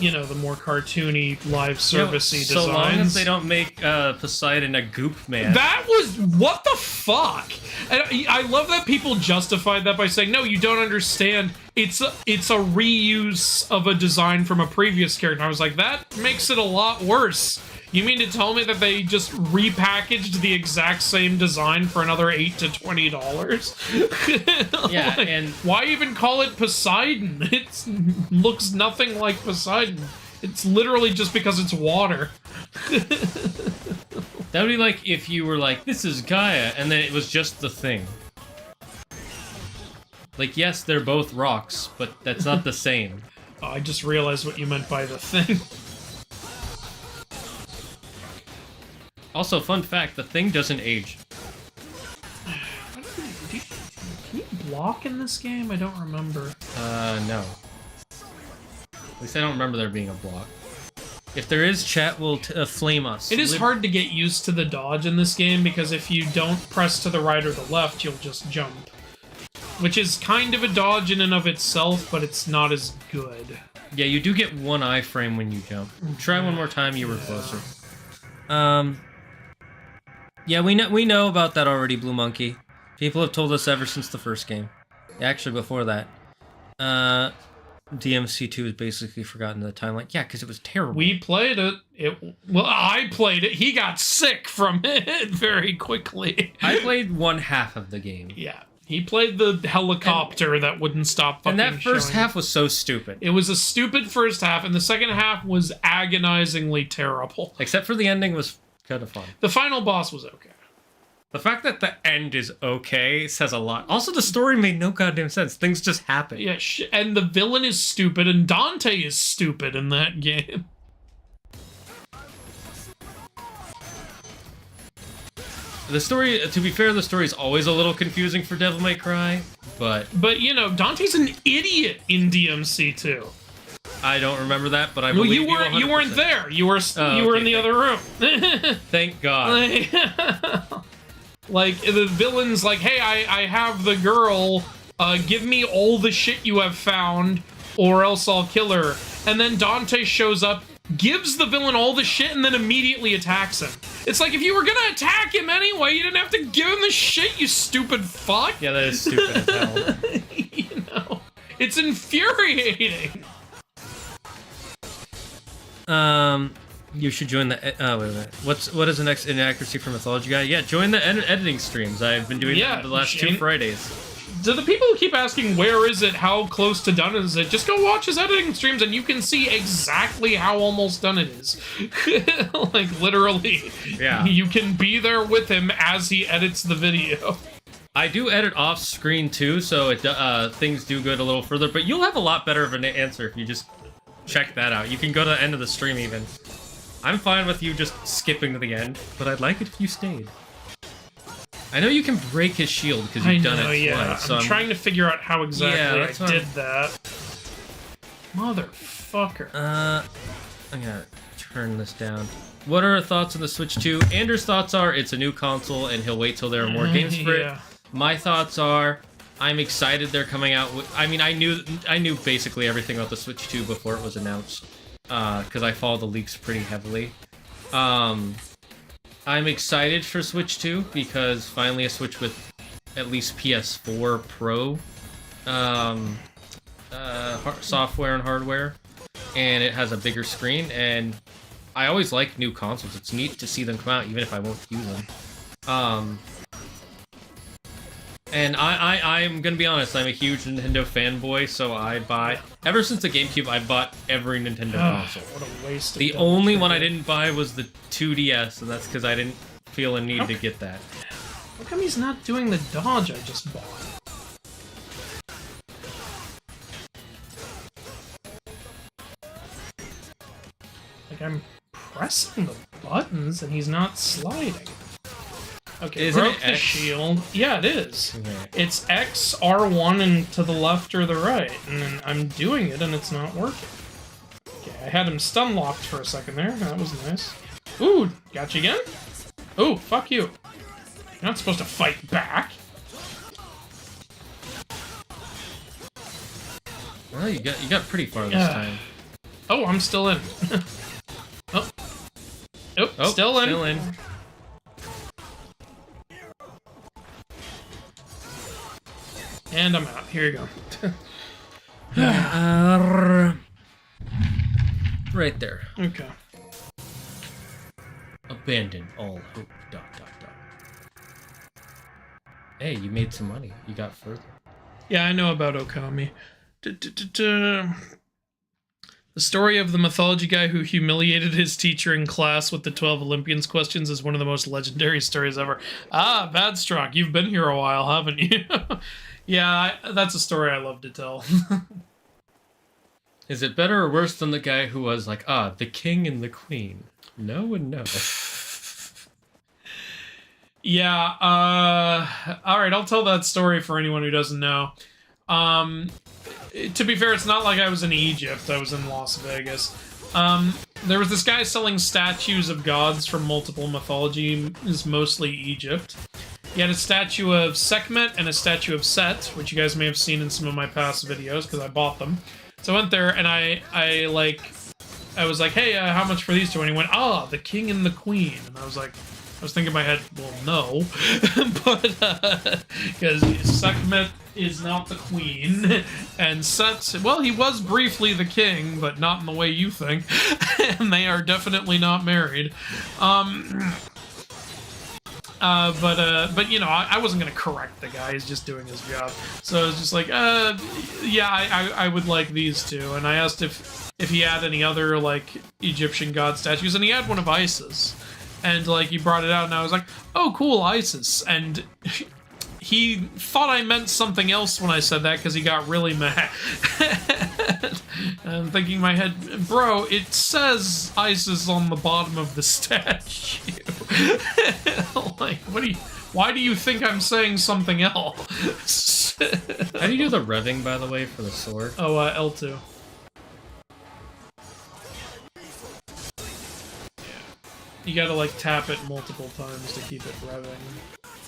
you know, the more cartoony, live servicey designs. So long as they don't make Poseidon a goop man. That was... What the fuck? And I love that people justified that by saying, no, you don't understand. It's a reuse of a design from a previous character. And I was like, that makes it a lot worse. You mean to tell me that they just repackaged the exact same design for another $8 to $20? Yeah, like, and why even call it Poseidon? It looks nothing like Poseidon. It's literally just because it's water. That would be like if you were like, this is Gaia, and then it was just the thing. Like, yes, they're both rocks, but that's not the same. Oh, I just realized what you meant by the thing. Also, fun fact, the thing doesn't age. Can you block in this game? I don't remember. No. At least I don't remember there being a block. If there is, chat will flame us. It is hard to get used to the dodge in this game, because if you don't press to the right or the left, you'll just jump. Which is kind of a dodge in and of itself, but it's not as good. Yeah, you do get one iframe when you jump. Try one more time, you were closer. Yeah, we know about that already, Blue Monkey. People have told us ever since the first game. Actually, before that. DMC2 is basically forgotten the timeline. Yeah, because it was terrible. We played it. Well, I played it. He got sick from it very quickly. I played one half of the game. Yeah. He played the helicopter that wouldn't stop fucking And that first showing. half was so stupid. It was a stupid first half, and the second half was agonizingly terrible. Except for the ending was kind of fun. The final boss was okay. The fact that the end is okay says a lot. Also, the story made no goddamn sense. Things just happen. Yeah, and the villain is stupid, and Dante is stupid in that game. The story, to be fair, the story is always a little confusing for Devil May Cry, but... But, you know, Dante's an idiot in DMC too. I don't remember that, but I Well, believe you weren't there. You were in the other room. Thank God. Like, the villain's like, hey, I have the girl, give me all the shit you have found, or else I'll kill her. And then Dante shows up, gives the villain all the shit, and then immediately attacks him. It's like, if you were gonna attack him anyway, you didn't have to give him the shit, you stupid fuck! Yeah, that is stupid as hell. You know? It's infuriating! You should join the... wait a minute. What is the next inaccuracy for Mythology Guy? Yeah, join the editing streams. I've been doing that the last 2 Fridays. To the people who keep asking, where is it, how close to done is it, just go watch his editing streams and you can see exactly how almost done it is. Like, literally. Yeah. You can be there with him as he edits the video. I do edit off screen too, so it things do go a little further, but you'll have a lot better of an answer if you just check that out. You can go to the end of the stream even. I'm fine with you just skipping to the end, but I'd like it if you stayed. I know you can break his shield because you've done it twice. So I'm trying to figure out how exactly I did I'm... that. Motherfucker. I'm gonna turn this down. What are our thoughts on the Switch 2? Andrew's thoughts are it's a new console and he'll wait till there are more games for it. My thoughts are I'm excited they're coming out with... I mean, I knew basically everything about the Switch 2 before it was announced. Because I follow the leaks pretty heavily. I'm excited for Switch 2 because finally a Switch with at least PS4 Pro software and hardware, and it has a bigger screen, and I always like new consoles. It's neat to see them come out even if I won't use them. And I'm gonna be honest, I'm a huge Nintendo fanboy, so I buy... Ever since the GameCube, I bought every Nintendo console. What a waste of The only one I didn't buy was the 2DS, and that's because I didn't feel a need to get that. How come he's not doing the dodge I just bought? Like, I'm pressing the buttons, and he's not sliding. Okay, Isn't broke it the X? shield. Yeah, it is. Okay. It's X, R1, and to the left or the right. And then I'm doing it, and it's not working. Okay, I had him stun locked for a second there. That was nice. Ooh, got you again? Ooh, fuck you. You're not supposed to fight back. Well, you got pretty far this time. Oh, I'm still in. Oh. Oh, still in. Still in. And I'm out. Here you go. Right there. Okay. Abandon all hope. ... Hey, you made some money. You got further. Yeah, I know about Okami. The story of the mythology guy who humiliated his teacher in class with the 12 Olympians questions is one of the most legendary stories ever. Ah, Badstruck, you've been here a while, haven't you? Yeah, that's a story I love to tell. Is it better or worse than the guy who was like, the king and the queen? No and no. Yeah, alright, I'll tell that story for anyone who doesn't know. To be fair, it's not like I was in Egypt, I was in Las Vegas. There was this guy selling statues of gods from multiple mythologies, mostly Egypt. He had a statue of Sekhmet and a statue of Set, which you guys may have seen in some of my past videos, because I bought them. So I went there, and I was like, hey, how much for these two? And he went, the king and the queen. And I was thinking in my head, well, no. But, because Sekhmet is not the queen, and Set, well, he was briefly the king, but not in the way you think. And they are definitely not married. But you know, I wasn't gonna correct the guy. He's just doing his job. So I was just like, yeah, I would like these two. And I asked if he had any other like Egyptian god statues, and he had one of Isis. And like he brought it out, and I was like, oh, cool, Isis. And he thought I meant something else when I said that because he got really mad. And I'm thinking in my head, bro, it says Isis on the bottom of the statue. Like, why do you think I'm saying something else? How do you do the revving, by the way, for the sword? Oh, L2. You gotta like tap it multiple times to keep it revving.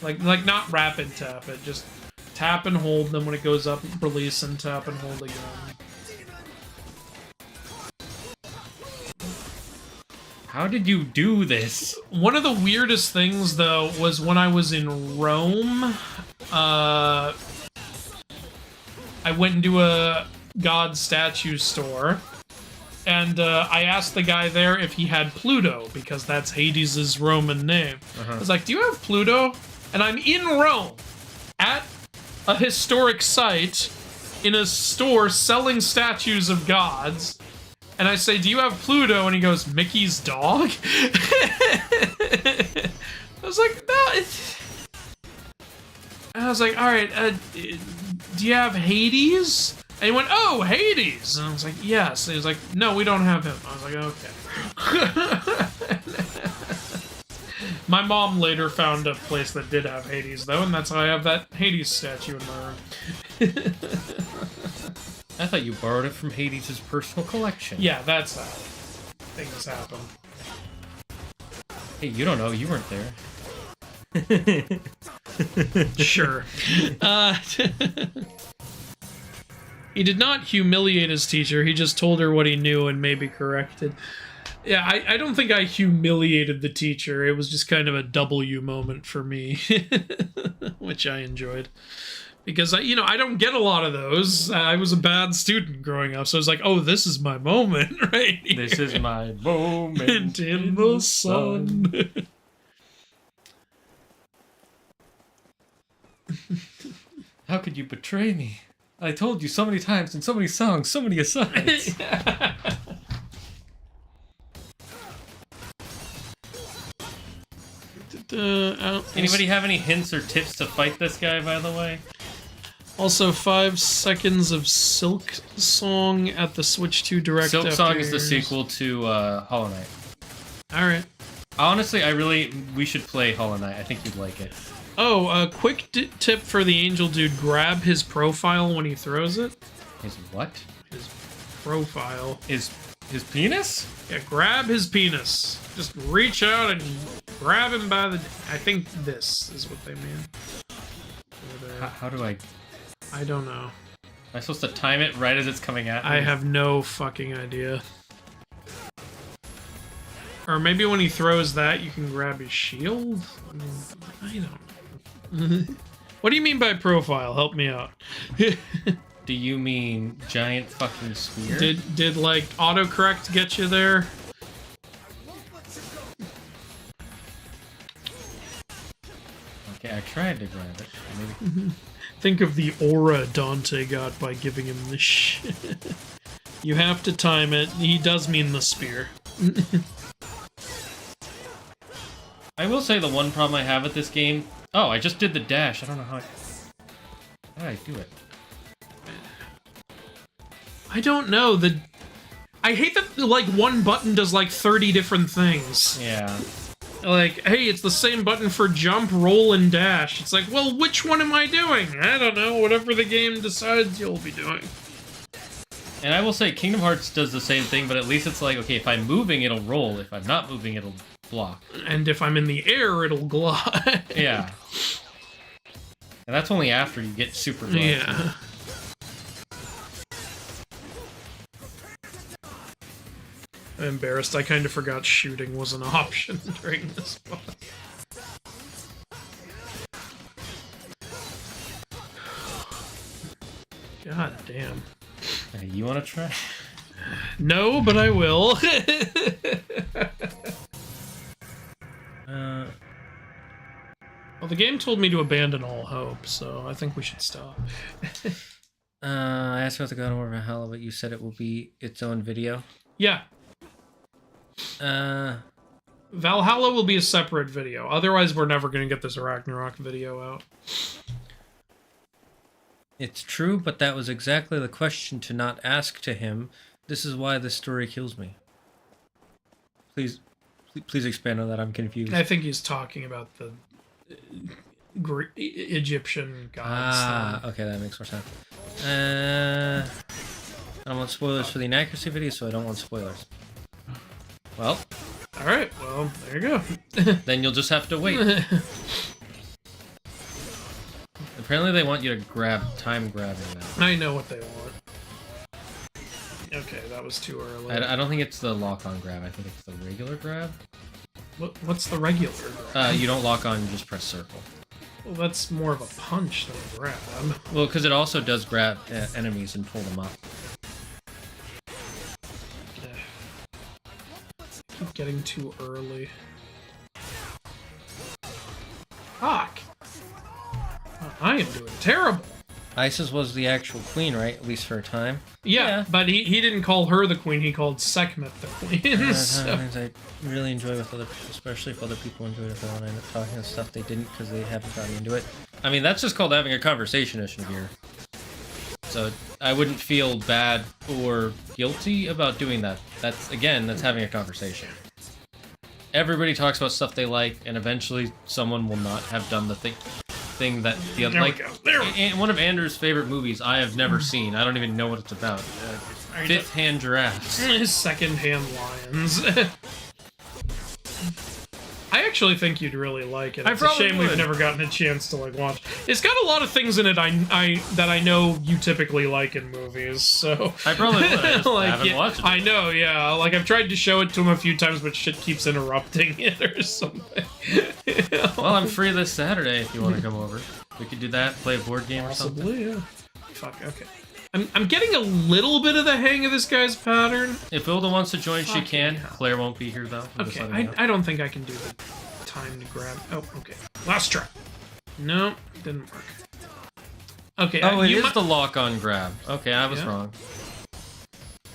Like not rapid tap it, just tap and hold, then when it goes up, release and tap and hold again. How did you do this? One of the weirdest things, though, was when I was in Rome. I went into a god statue store, and I asked the guy there if he had Pluto, because that's Hades' Roman name. I was like, do you have Pluto? And I'm in Rome, at a historic site, in a store selling statues of gods, and I say, do you have Pluto? And he goes, Mickey's dog? I was like, no. And I was like, all right, do you have Hades? And he went, oh, Hades. And I was like, yes. And he was like, no, we don't have him. I was like, okay. My mom later found a place that did have Hades, though, and that's how I have that Hades statue in my room. I thought you borrowed it from Hades' personal collection. Yeah, that's how things happen. Hey, you don't know. You weren't there. Sure. He did not humiliate his teacher. He just told her what he knew and maybe corrected. Yeah, I don't think I humiliated the teacher. It was just kind of a W moment for me, which I enjoyed. Because, I don't get a lot of those. I was a bad student growing up, so I was like, oh, this is my moment right here. This is my moment in the sun. How could you betray me? I told you so many times in so many songs, so many asides. Anybody have any hints or tips to fight this guy, by the way? Also, 5 seconds of Silk Song at the Switch 2 Direct. Silk Song is the sequel to Hollow Knight. Alright. Honestly, we should play Hollow Knight. I think you'd like it. Oh, a quick tip for the angel dude, grab his profile when he throws it. His what? His profile. His penis? Yeah, grab his penis. Just reach out and grab him by the... I think this is what they mean. How do I... I don't know. Am I supposed to time it right as it's coming at me? I have no fucking idea. Or maybe when he throws that, you can grab his shield? I don't know. What do you mean by profile? Help me out. Do you mean giant fucking spear? Did like autocorrect get you there? Okay, I tried to grab it. Maybe. Think of the aura Dante got by giving him the shit. You have to time it. He does mean the spear. I will say the one problem I have with this game... Oh, I just did the dash. I don't know how did I do it? I don't know. I hate that, like, one button does, like, 30 different things. Yeah. Like, hey, it's the same button for jump, roll, and dash. It's like, well, which one am I doing? I don't know. Whatever the game decides you'll be doing. And I will say, Kingdom Hearts does the same thing, but at least it's like, okay, if I'm moving, it'll roll. If I'm not moving, it'll block. And if I'm in the air, it'll glide. Yeah. And that's only after you get super glide. Yeah. I'm embarrassed. I kind of forgot shooting was an option during this boss. God damn. Hey, you want to try? No, but I will. Well, the game told me to abandon all hope, so I think we should stop. I asked about the God of War Valhalla, but you said it will be its own video. Yeah. Valhalla will be a separate video. Otherwise, we're never going to get this Ragnarok video out. It's true, but that was exactly the question to not ask to him. This is why this story kills me. Please expand on that. I'm confused. I think he's talking about the Egyptian gods. Okay, that makes more sense. I don't want spoilers for the inaccuracy video, so I don't want spoilers. Well. Alright, well, there you go. Then you'll just have to wait. Apparently they want you to time grabbing now. I know what they want. Okay, that was too early. I don't think it's the lock-on grab. I think it's the regular grab. What's the regular grab? You don't lock on, you just press circle. Well, that's more of a punch than a grab. Well, because it also does grab enemies and pull them up. Keep getting too early. Fuck! I am doing terrible. Isis was the actual queen, right? At least for a time. Yeah. But he didn't call her the queen, he called Sekhmet the queen. So. Things I really enjoy with other people, especially if other people enjoy it, and I end up talking about stuff they didn't because they haven't gotten into it. I mean, that's just called having a conversation issue here. So I wouldn't feel bad or guilty about doing that. That's having a conversation. Everybody talks about stuff they like, and eventually someone will not have done the thing that the other, like, one of Andrew's favorite movies I have never seen. I don't even know what it's about. Fifth Hand Giraffes. Second-hand lions. I actually think you'd really like it. It's a shame we've never gotten a chance to like watch. It's got a lot of things in it that I know you typically like in movies. So I probably would. I just haven't watched it. I know, yeah. Like I've tried to show it to him a few times, but shit keeps interrupting it or something. Well, I'm free this Saturday if you want to come over. We could do that, play a board game or something. Possibly, yeah. Fuck. Okay. I'm getting a little bit of the hang of this guy's pattern. If Ilda wants to join, she can. Yeah. Claire won't be here, though. Okay, I don't think I can do the time to grab... Oh, okay. Last try. No, didn't work. Okay, oh, it is the lock-on grab. Okay, I was wrong.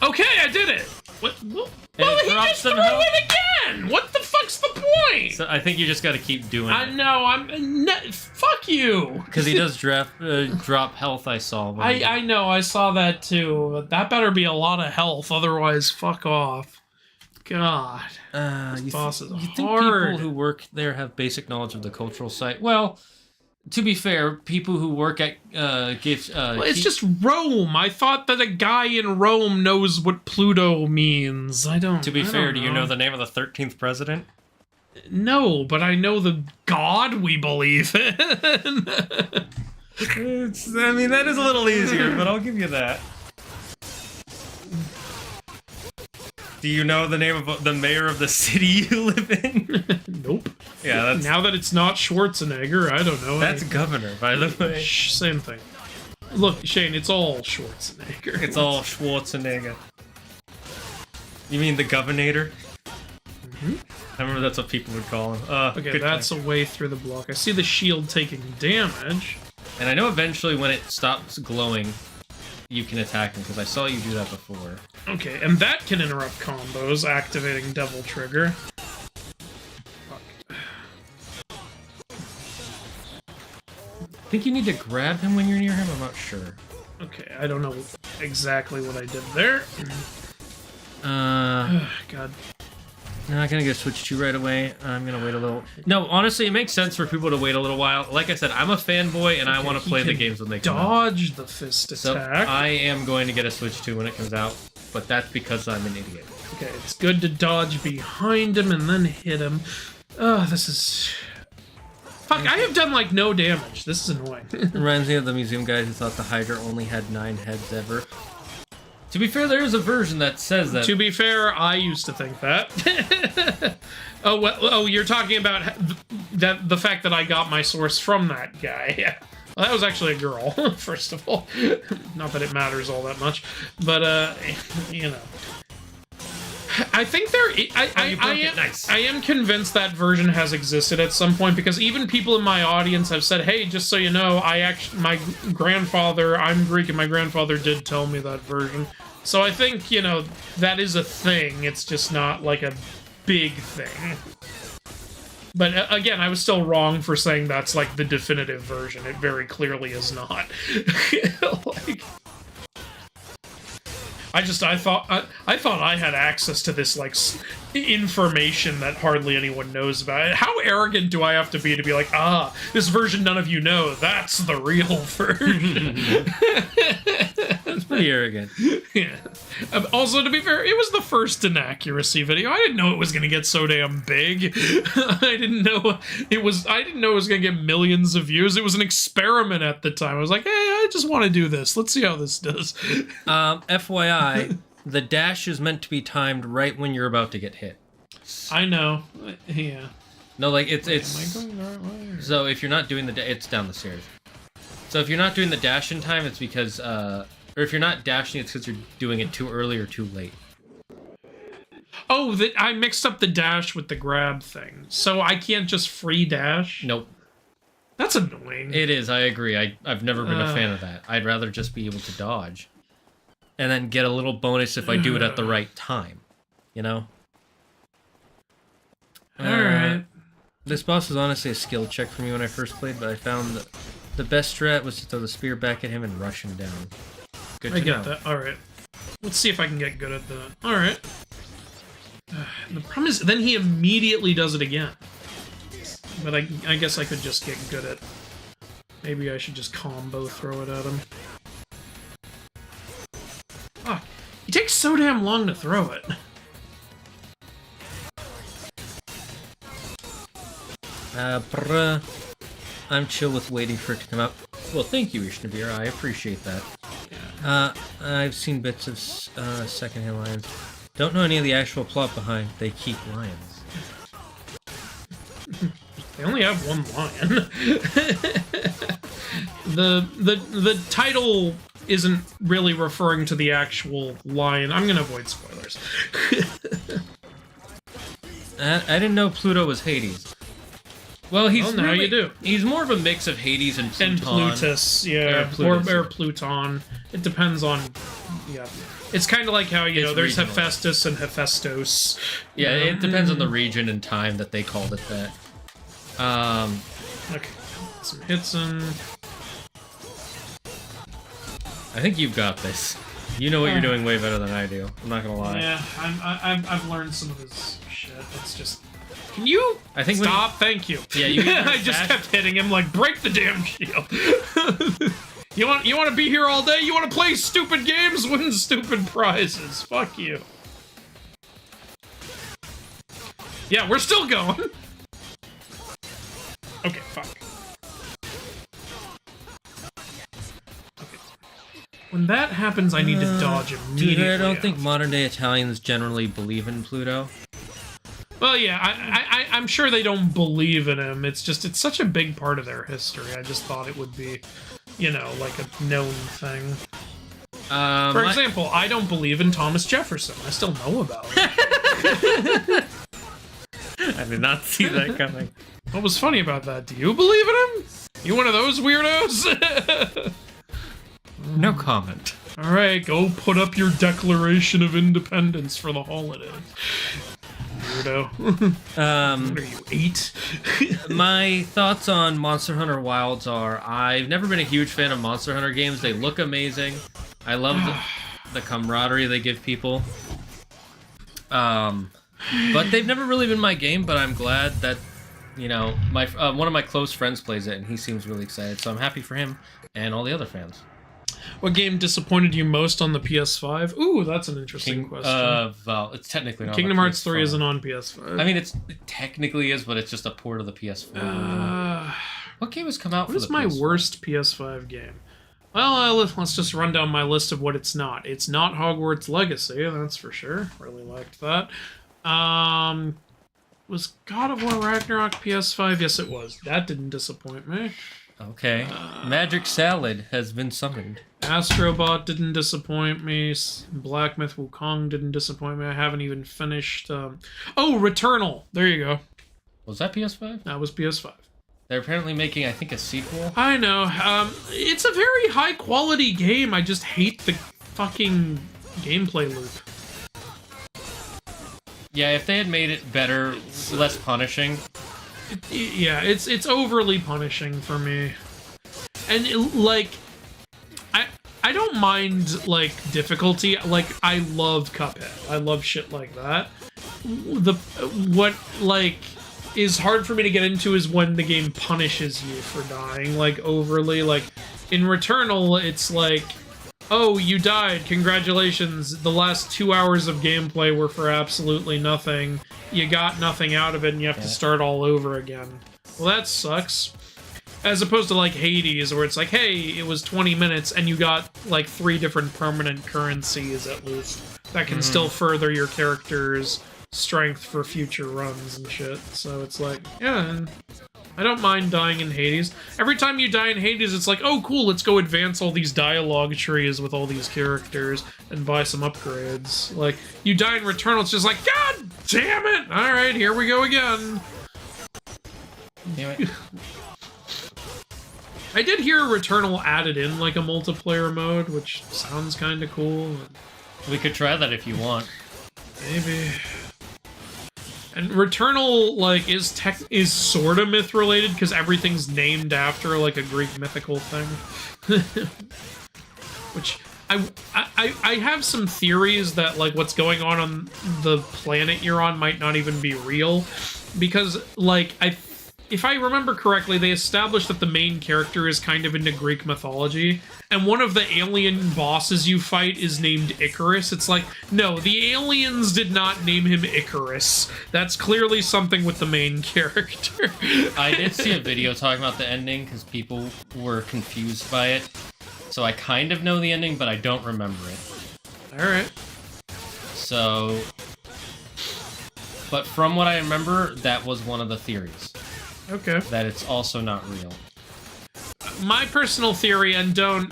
Okay, I did it! What? Well, he just threw it again! What the fuck's the point? So I think you just gotta keep doing it. No, fuck you! Because he does drop health, I saw. I know, I saw that too. That better be a lot of health, otherwise fuck off. God. This boss is hard. You think people who work there have basic knowledge of the cultural site? Well, to be fair, people who work at it's just Rome. I thought that a guy in Rome knows what Pluto means. I don't. To be fair, do you know the name of the 13th president? No, but I know the god we believe in. I mean, that is a little easier, but I'll give you that. Do you know the name of the mayor of the city you live in? Nope. Yeah, that's Now that it's not Schwarzenegger, I don't know. that's governor, by the way. Same thing. Look, Shane, it's all Schwarzenegger. It's all Schwarzenegger. You mean the governator? I remember that's what people would call him. Okay, that's a way through the block. I see the shield taking damage. And I know eventually when it stops glowing, you can attack him, because I saw you do that before. Okay, and that can interrupt combos, activating Devil Trigger. Fuck. I think you need to grab him when you're near him, I'm not sure. Okay, I don't know exactly what I did there. God. I'm not gonna get switched to right away. I'm gonna wait a little. No, honestly, it makes sense for people to wait a little while. Like I said, I'm a fanboy, and I want to play the games when they come out. Dodge the fist attack. So I am going to get a Switch 2 when it comes out, but that's because I'm an idiot. Okay, it's good to dodge behind him and then hit him. Oh, this is... Fuck, I have done, like, no damage. This is annoying. Reminds me of the museum guys who thought the Hydra only had 9 heads ever. To be fair, there is a version that says that. To be fair, I used to think that. Oh, well, oh, you're talking about the fact that I got my source from that guy. Yeah. Well, that was actually a girl, first of all. Not that it matters all that much, but, you know. I think I am convinced that version has existed at some point, because even people in my audience have said, hey, just so you know, my grandfather, I'm Greek, and my grandfather did tell me that version. So I think, you know, that is a thing. It's just not like a big thing. But again, I was still wrong for saying that's like the definitive version. It very clearly is not. Like, I thought I had access to this like information that hardly anyone knows about. How arrogant do I have to be like, this version none of you know, that's the real version? It's pretty arrogant. Yeah. Also, to be fair, it was the first inaccuracy video. I didn't know it was gonna get so damn big. I didn't know it was gonna get millions of views. It was an experiment at the time. I was like, hey, I just want to do this. Let's see how this does. FYI, the dash is meant to be timed right when you're about to get hit. I know. Yeah. No, like it's. Am I going the right way? So if you're not doing it's down the stairs. So if you're not doing the dash in time, it's because or if you're not dashing, it's because you're doing it too early or too late. Oh, I mixed up the dash with the grab thing. So I can't just free dash? Nope. That's annoying. It is, I agree. I've never been a fan of that. I'd rather just be able to dodge. And then get a little bonus if I do it at the right time. You know? Alright. This boss was honestly a skill check for me when I first played, but I found that the best strat was to throw the spear back at him and rush him down. Good to know. I get that. Alright. Let's see if I can get good at that. Alright. The problem is, then he immediately does it again. But I guess I could just get good at... Maybe I should just combo throw it at him. Fuck. He takes so damn long to throw it. I'm chill with waiting for it to come out. Well, thank you, Ishnabir. I appreciate that. I've seen bits of secondhand lions. Don't know any of the actual plot behind They Keep Lions. They only have one lion. The title isn't really referring to the actual lion. I'm gonna avoid spoilers. I didn't know Pluto was Hades. Well, now you do. He's more of a mix of Hades and Pluton. And Plutus, yeah. Or Pluton. It depends on... Yeah. It's kind of like how, you know, there's regional. Hephaestus and Hephaestos. Yeah, it depends on the region and time that they called it that. Okay. Some hits in... I think you've got this. You know what you're doing way better than I do. I'm not gonna lie. Yeah, I've learned some of his shit. It's just... Can you stop? Thank you. Yeah, you. I just kept hitting him like, break the damn shield. You want to be here all day? You want to play stupid games, win stupid prizes? Fuck you. Yeah, we're still going. Okay, fuck. Okay. When that happens, I need to dodge immediately. Dude, I don't think modern-day Italians generally believe in Pluto. Well, yeah, I'm sure they don't believe in him. It's just, it's such a big part of their history. I just thought it would be, you know, like a known thing. For example, I don't believe in Thomas Jefferson. I still know about it. I did not see that coming. What was funny about that? Do you believe in him? You one of those weirdos? No comment. All right, go put up your Declaration of Independence for the holiday. Weirdo. What are you, 8? My thoughts on Monster Hunter Wilds are, I've never been a huge fan of Monster Hunter games. They look amazing. I love the camaraderie they give people. But they've never really been my game, but I'm glad that, you know, my one of my close friends plays it, and he seems really excited, so I'm happy for him and all the other fans. What game disappointed you most on the PS5? Ooh, that's an interesting question. Well, it's technically not Kingdom on Hearts 3 isn't on PS5. I mean, it technically is, but it's just a port of the PS4. What game has come out for the PS5? What is my worst PS5 game? Well, let's just run down my list of what it's not. It's not Hogwarts Legacy, that's for sure. Really liked that. Was God of War Ragnarok PS5? Yes, it was. That didn't disappoint me. Okay. Magic Salad has been summoned. Astrobot didn't disappoint me. Black Myth Wukong didn't disappoint me. I haven't even finished. Oh, Returnal. There you go. Was that PS5? That was PS5. They're apparently making, I think, a sequel. I know. It's a very high quality game. I just hate the fucking gameplay loop. Yeah, if they had made it better, less punishing. Yeah, it's overly punishing for me. And like, I don't mind like difficulty. Like, I love Cuphead. I love shit like that. What like is hard for me to get into is when the game punishes you for dying, like overly. Like in Returnal, it's like, oh, you died, congratulations, the last 2 hours of gameplay were for absolutely nothing. You got nothing out of it and you have to start all over again. Well, that sucks. As opposed to like Hades, where it's like, hey, it was 20 minutes and you got like 3 different permanent currencies at least that can still further your character's strength for future runs and shit. So it's like, yeah, I don't mind dying in Hades. Every time you die in Hades, it's like, oh cool, let's go advance all these dialogue trees with all these characters and buy some upgrades. Like, you die in Returnal, it's just like, god damn it! Alright, here we go again. Damn it. I did hear Returnal added in, like, a multiplayer mode, which sounds kinda cool. We could try that if you want. Maybe. And Returnal, like, is sort of myth-related, because everything's named after, like, a Greek mythical thing. Which, I have some theories that, like, what's going on the planet you're on might not even be real. Because, like, if I remember correctly, they established that the main character is kind of into Greek mythology, and one of the alien bosses you fight is named Icarus. It's like, no, the aliens did not name him Icarus. That's clearly something with the main character. I did see a video talking about the ending, because people were confused by it. So I kind of know the ending, but I don't remember it. Alright. So... But from what I remember, that was one of the theories. Okay. That it's also not real. My personal theory, and don't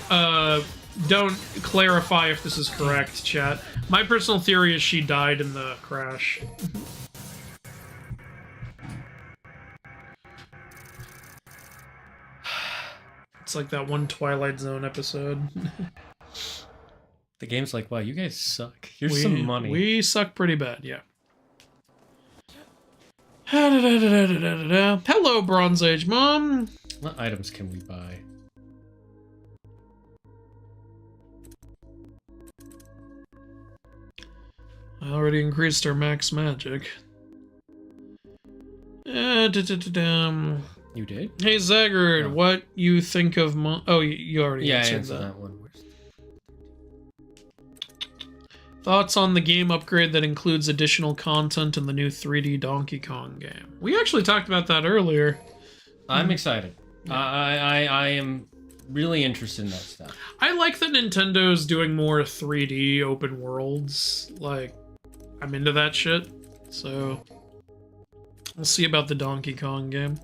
clarify if this is correct, chat. My personal theory is she died in the crash. It's like that one Twilight Zone episode. The game's like, wow, you guys suck. Here's some money. We suck pretty bad, yeah. Hello, Bronze Age Mom. What items can we buy? I already increased our max magic. You did? Hey, Zaggard, what you think of Oh, you already answered I answered that one. Thoughts on the game upgrade that includes additional content in the new 3D Donkey Kong game? We actually talked about that earlier. I'm excited. I am really interested in that stuff. I like that Nintendo's doing more 3D open worlds. Like, I'm into that shit. So, we'll see about the Donkey Kong game.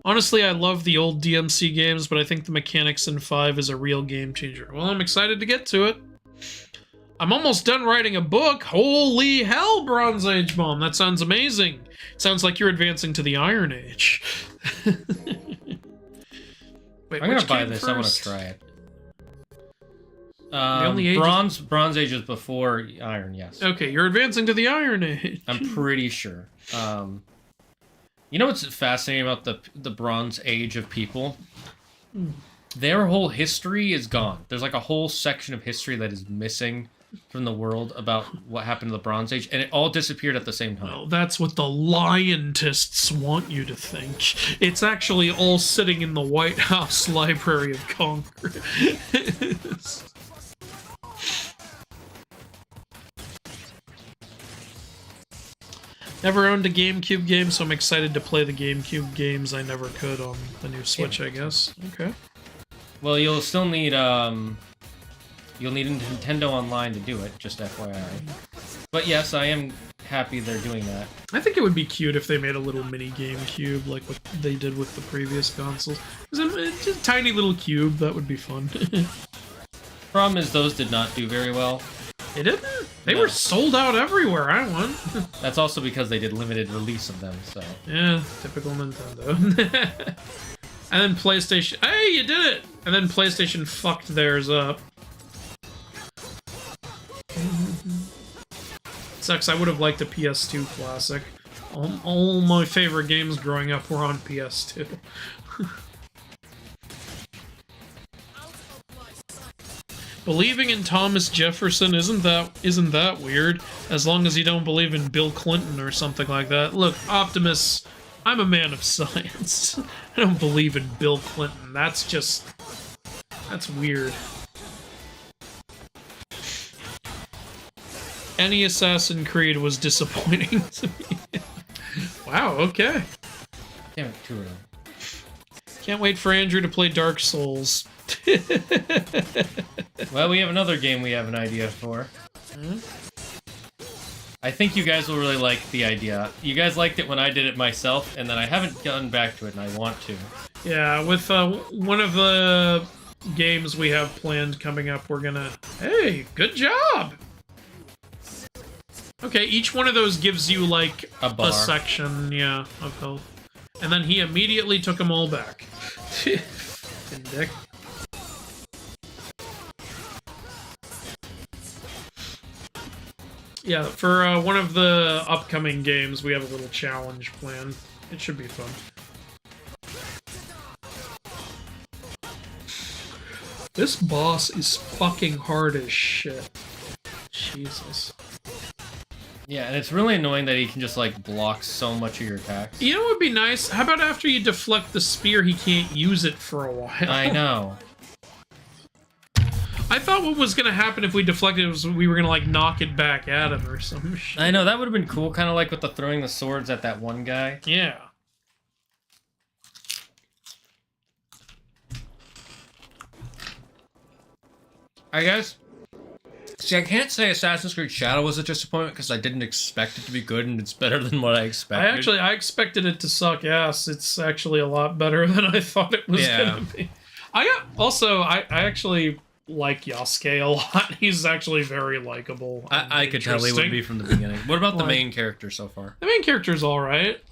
Honestly, I love the old DMC games, but I think the mechanics in 5 is a real game changer. Well, I'm excited to get to it. I'm almost done writing a book. Holy hell, Bronze Age Mom. That sounds amazing. Sounds like you're advancing to the Iron Age. Wait, I'm gonna buy this. I want to try it. only Bronze Age is before Iron, yes. Okay, you're advancing to the Iron Age. I'm pretty sure. You know what's fascinating about the Bronze Age of people? Their whole history is gone. There's like a whole section of history that is missing from the world about what happened to the Bronze Age, and it all disappeared at the same time. Well, that's what the lionists want you to think. It's actually all sitting in the White House Library of Congress. Never owned a GameCube game, so I'm excited to play the GameCube games I never could on the new Switch, I guess. Okay. Well, you'll still need you'll need Nintendo Online to do it, just FYI. But yes, I am happy they're doing that. I think it would be cute if they made a little mini GameCube like what they did with the previous consoles. Just a tiny little cube, that would be fun. Problem is, those did not do very well. They didn't? They No. were sold out everywhere, I won. That's also because they did limited release of them, so... Yeah, typical Nintendo. And then PlayStation... Hey, you did it! And then PlayStation fucked theirs up. Sucks, I would have liked a PS2 classic. All my favorite games growing up were on PS2. Believing in Thomas Jefferson isn't that weird, as long as you don't believe in Bill Clinton or something like that. Look, Optimus, I'm a man of science. I don't believe in Bill Clinton. That's weird. Any Assassin's Creed was disappointing to me. Wow, okay. Damn it, too early. Can't wait for Andrew to play Dark Souls. Well, we have another game we have an idea for. I think you guys will really like the idea. You guys liked it when I did it myself, and then I haven't gotten back to it, and I want to. Yeah, with one of the games we have planned coming up, we're gonna... Hey, good job! Okay, each one of those gives you, like, A bar. a section, yeah, of health. And then he immediately took them all back. Fucking dick. Yeah, for one of the upcoming games, we have a little challenge planned. It should be fun. This boss is fucking hard as shit. Jesus. Yeah, and it's really annoying that he can just, like, block so much of your attacks. You know what would be nice? How about after you deflect the spear, he can't use it for a while? I know. I thought what was gonna happen if we deflected was we were gonna, like, knock it back at him or some shit. I know, that would have been cool, kind of like with the throwing the swords at that one guy. Yeah. I guess. See, I can't say Assassin's Creed Shadow was a disappointment because I didn't expect it to be good, and it's better than what I expected. I expected it to suck ass. It's actually a lot better than I thought it was gonna be. I actually like Yasuke a lot. He's actually very likable. I could tell he would be from the beginning. What about the main character so far? The main character's alright.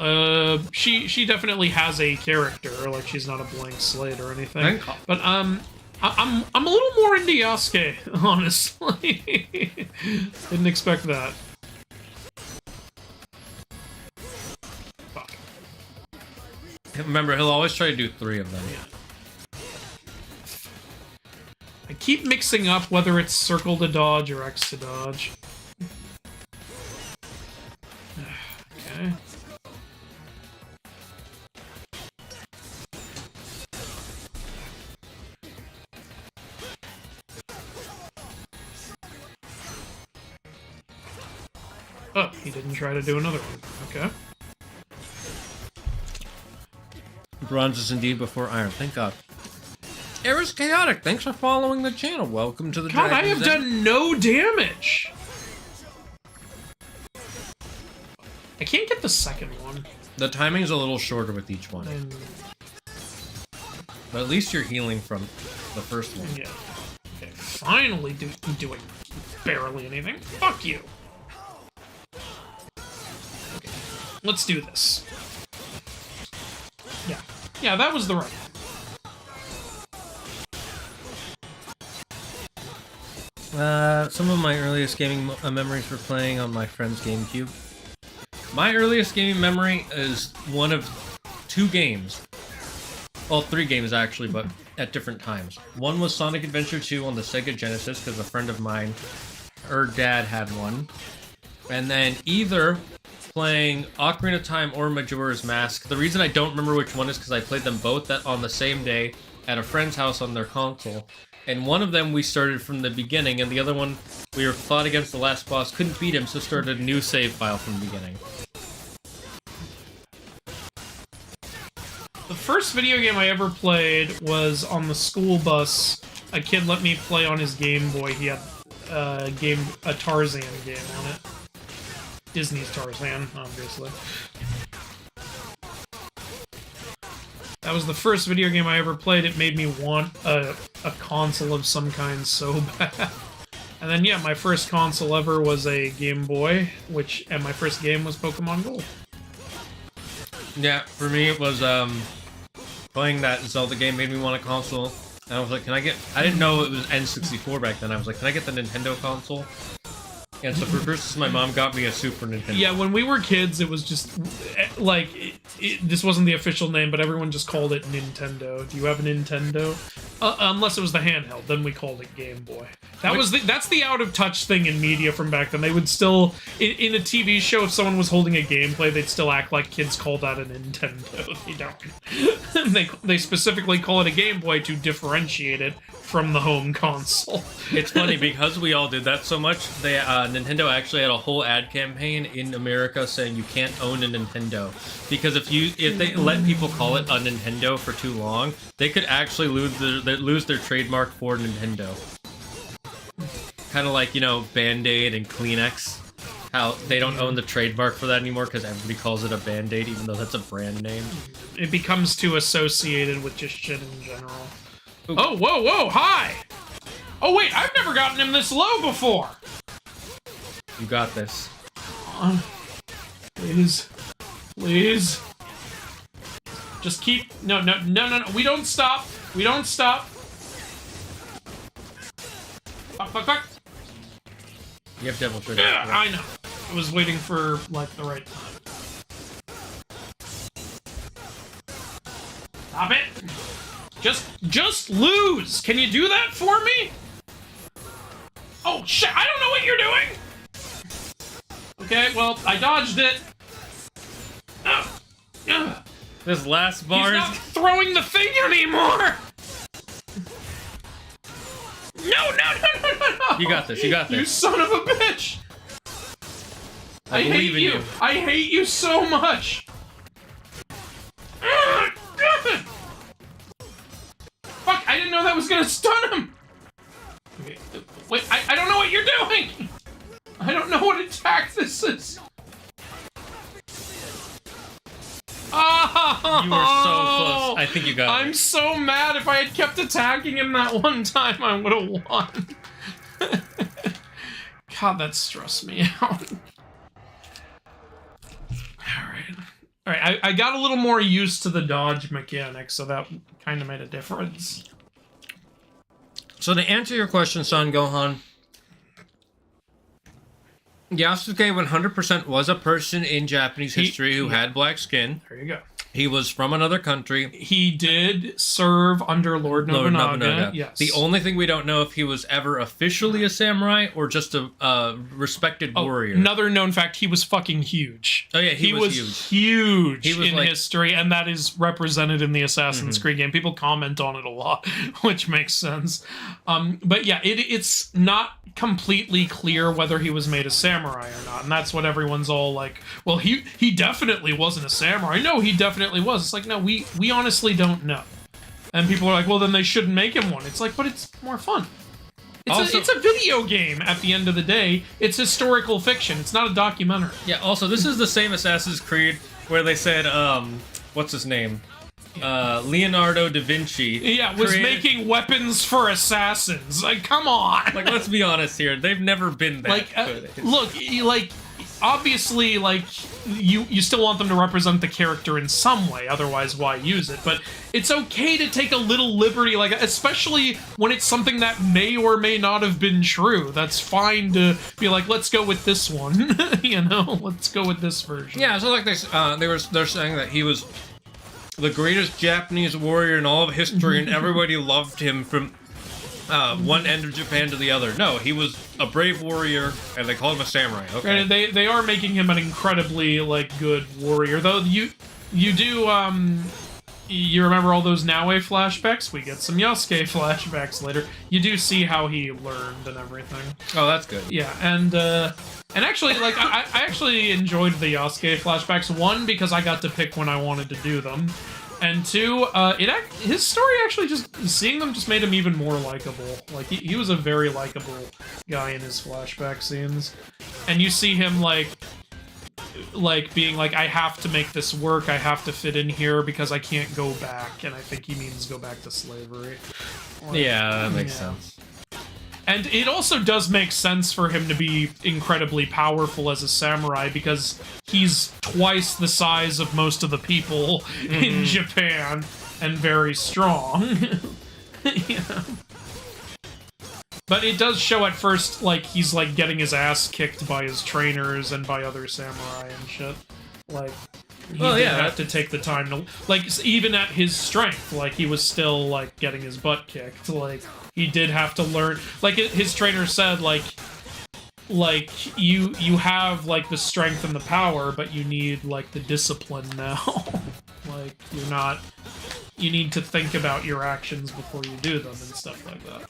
She definitely has a character. Like, she's not a blank slate or anything. But, I'm a little more into Yasuke, honestly. Didn't expect that. Fuck. Remember, he'll always try to do 3 of them. Yeah. I keep mixing up whether it's circle to dodge or X to dodge. Okay. Oh, he didn't try to do another one. Okay. Bronze is indeed before Iron. Thank God. Eris Chaotic, thanks for following the channel. Welcome to the God, I have done no damage. I can't get the second one. The timing's a little shorter with each one. But at least you're healing from the first one. Yeah. Okay, finally doing barely anything. Fuck you. Okay, let's do this. Yeah. Yeah, that was the right one. Some of my earliest gaming memories were playing on my friend's GameCube. My earliest gaming memory is one of 2 games. Well, 3 games actually, but at different times. One was Sonic Adventure 2 on the Sega Genesis, because a friend of mine, her dad had one. And then either playing Ocarina of Time or Majora's Mask. The reason I don't remember which one is because I played them both on the same day at a friend's house on their console. And one of them we started from the beginning, and the other one we were fought against the last boss, couldn't beat him, so started a new save file from the beginning. The first video game I ever played was on the school bus. A kid let me play on his Game Boy. He had a Tarzan game on it. Disney's Tarzan, obviously. That was the first video game I ever played. It made me want a console of some kind so bad. And then, yeah, my first console ever was a Game Boy, and my first game was Pokemon Gold. Yeah, for me it was, playing that Zelda game made me want a console. And I was like, I didn't know it was N64 back then. I was like, can I get the Nintendo console? And so for Christmas, my mom got me a Super Nintendo. Yeah, when we were kids, it was just, like, this wasn't the official name, but everyone just called it Nintendo. Do you have a Nintendo? Unless it was the handheld, then we called it Game Boy. That's the out-of-touch thing in media from back then. They would still, in a TV show, if someone was holding a gameplay, they'd still act like kids call that a Nintendo. They don't. They specifically call it a Game Boy to differentiate it from the home console. It's funny, because we all did that so much, Nintendo actually had a whole ad campaign in America saying you can't own a Nintendo. Because if they let people call it a Nintendo for too long, they could actually lose their trademark for Nintendo. Kind of like, Band-Aid and Kleenex. How they don't own the trademark for that anymore because everybody calls it a Band-Aid, even though that's a brand name. It becomes too associated with just shit in general. Ooh. Oh, whoa, hi! Oh, wait, I've never gotten him this low before! You got this. Please. Please. Just keep... No. We don't stop. We don't stop. Fuck. You have Devil Trigger. Yeah, I know. I was waiting for, like, the right time. Stop it! Just lose! Can you do that for me? Oh, shit! I don't know what you're doing! Okay, well, I dodged it. This last bar He's not throwing the thing anymore! No! You got this, you got this. You son of a bitch! I hate you! I hate you so much! Fuck, I didn't know that was gonna stun him! Okay, wait, I don't know what you're doing! I don't know what attack this is! Oh! You were so close. I think you got it. I'm so mad. If I had kept attacking him that one time, I would have won. God, that stressed me out. Alright, I got a little more used to the dodge mechanic, so that kind of made a difference. So to answer your question, Son Gohan, Yasuke 100% was a person in Japanese history who had black skin. There you go. He was from another country. He did serve under Lord Nobunaga. Yes. The only thing we don't know if he was ever officially a samurai or just a respected warrior. Another known fact, he was fucking huge. Oh yeah, he was huge he was in history, and that is represented in the Assassin's Creed game. People comment on it a lot, which makes sense. But yeah, it's not completely clear whether he was made a samurai or not, and that's what everyone's all like, well, he definitely wasn't a samurai. No, he definitely was. It's like, no, we honestly don't know. And people are like, well, then they shouldn't make him one. It's like, but it's more fun. It's a video game at the end of the day. It's historical fiction. It's not a documentary. Yeah, also, this is the same Assassin's Creed where they said, what's his name? Leonardo da Vinci. Yeah, was making weapons for assassins. Like, come on. Like, let's be honest here. They've never been that good. Look, like, obviously, like, you still want them to represent the character in some way, otherwise why use it? But it's okay to take a little liberty, like, especially when it's something that may or may not have been true. That's fine to be like, let's go with this one, you know? Let's go with this version. Yeah, so like they're saying that he was the greatest Japanese warrior in all of history, and everybody loved him from one end of Japan to the other. No, he was a brave warrior, and they call him a samurai. Okay. And they are making him an incredibly, like, good warrior. Though you do, you remember all those Naue flashbacks? We get some Yasuke flashbacks later. You do see how he learned and everything. Oh, that's good. Yeah, and actually, like, I actually enjoyed the Yasuke flashbacks. One, because I got to pick when I wanted to do them. And two, his story actually seeing them just made him even more likable. Like, he was a very likable guy in his flashback scenes. And you see him, like being like, I have to make this work, I have to fit in here because I can't go back. And I think he means go back to slavery. Like, yeah, that makes sense. And it also does make sense for him to be incredibly powerful as a samurai because he's twice the size of most of the people in Japan and very strong. Yeah. But it does show at first, like, he's, like, getting his ass kicked by his trainers and by other samurai and shit. Like, he didn't have to take the time to... Like, even at his strength, like, he was still, like, getting his butt kicked. Like, he did have to learn... Like, his trainer said, like, you have, like, the strength and the power, but you need, like, the discipline now. Like, you're not... You need to think about your actions before you do them and stuff like that.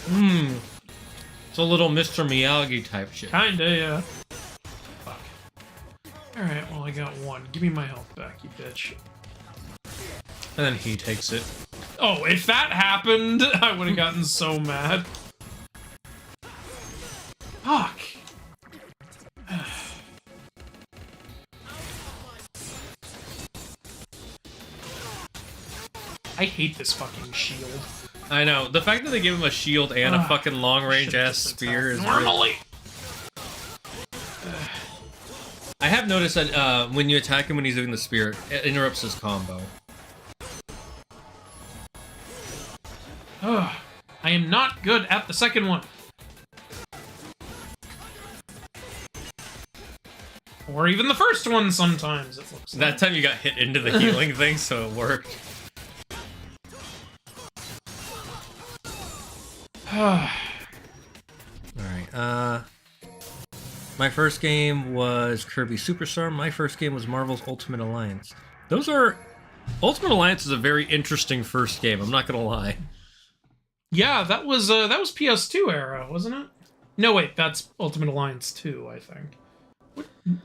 It's a little Mr. Miyagi type shit. Kinda, yeah. Fuck. Alright, well, I got one. Give me my health back, you bitch. And then he takes it. Oh, if that happened, I would have gotten so mad. Fuck. I hate this fucking shield. I know. The fact that they give him a shield and a fucking long-range ass spear is normally. I have noticed that when you attack him when he's doing the spear, it interrupts his combo. I am not good at the second one. Or even the first one sometimes, it looks like. That time you got hit into the healing thing, so it worked. Alright, my first game was Kirby Superstar. My first game was Marvel's Ultimate Alliance. Ultimate Alliance is a very interesting first game, I'm not gonna lie. Yeah, that was PS2 era, wasn't it? No, wait, that's Ultimate Alliance 2, I think.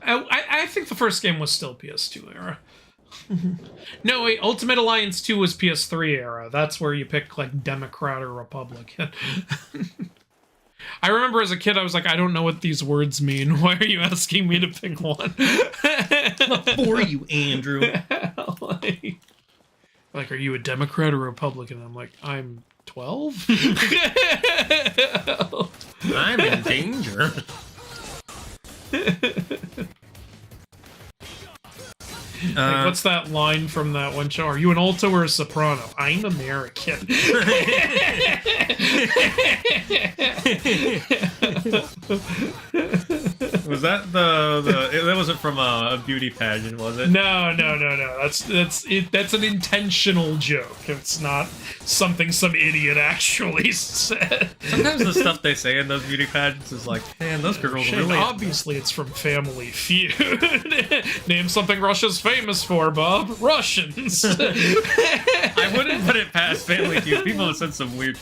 I think the first game was still PS2 era. No, wait, Ultimate Alliance 2 was PS3 era. That's where you pick, like, Democrat or Republican. I remember as a kid, I was like, I don't know what these words mean. Why are you asking me to pick one? For you, Andrew. Like, are you a Democrat or Republican? I'm like, I'm 12? I'm in danger. Like, what's that line from that one show? Are you an alto or a soprano? I'm American. Was that that wasn't from a beauty pageant, was it? No. That's an intentional joke. It's not something some idiot actually said. Sometimes the stuff they say in those beauty pageants is like, man, those girls Shane, really... Obviously it's from Family Feud. Name something Russia's famous for, Bob. Russians. I wouldn't put it past Family Feud. People have said some weird...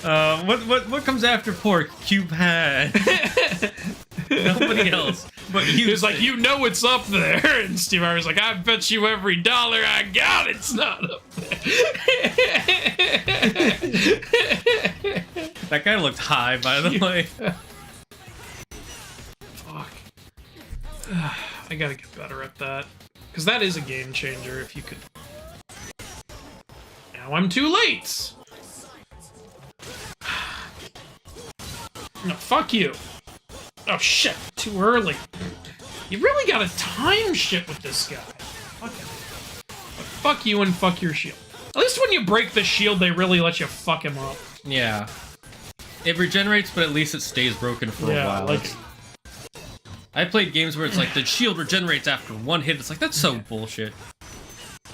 what comes after pork? Cupid. Nobody else. But he was like, you know it's up there. And Steve Harvey's like, I bet you every dollar I got it's not up there. That guy looked high, by the way. Fuck. I gotta get better at that. Because that is a game changer if you could... Now I'm too late! No, fuck you! Oh shit, too early. You really gotta time shit with this guy. Fuck him. Fuck you and fuck your shield. At least when you break the shield, they really let you fuck him up. Yeah. It regenerates, but at least it stays broken for a while. Like... I played games where it's like, the shield regenerates after one hit. It's like, that's so bullshit.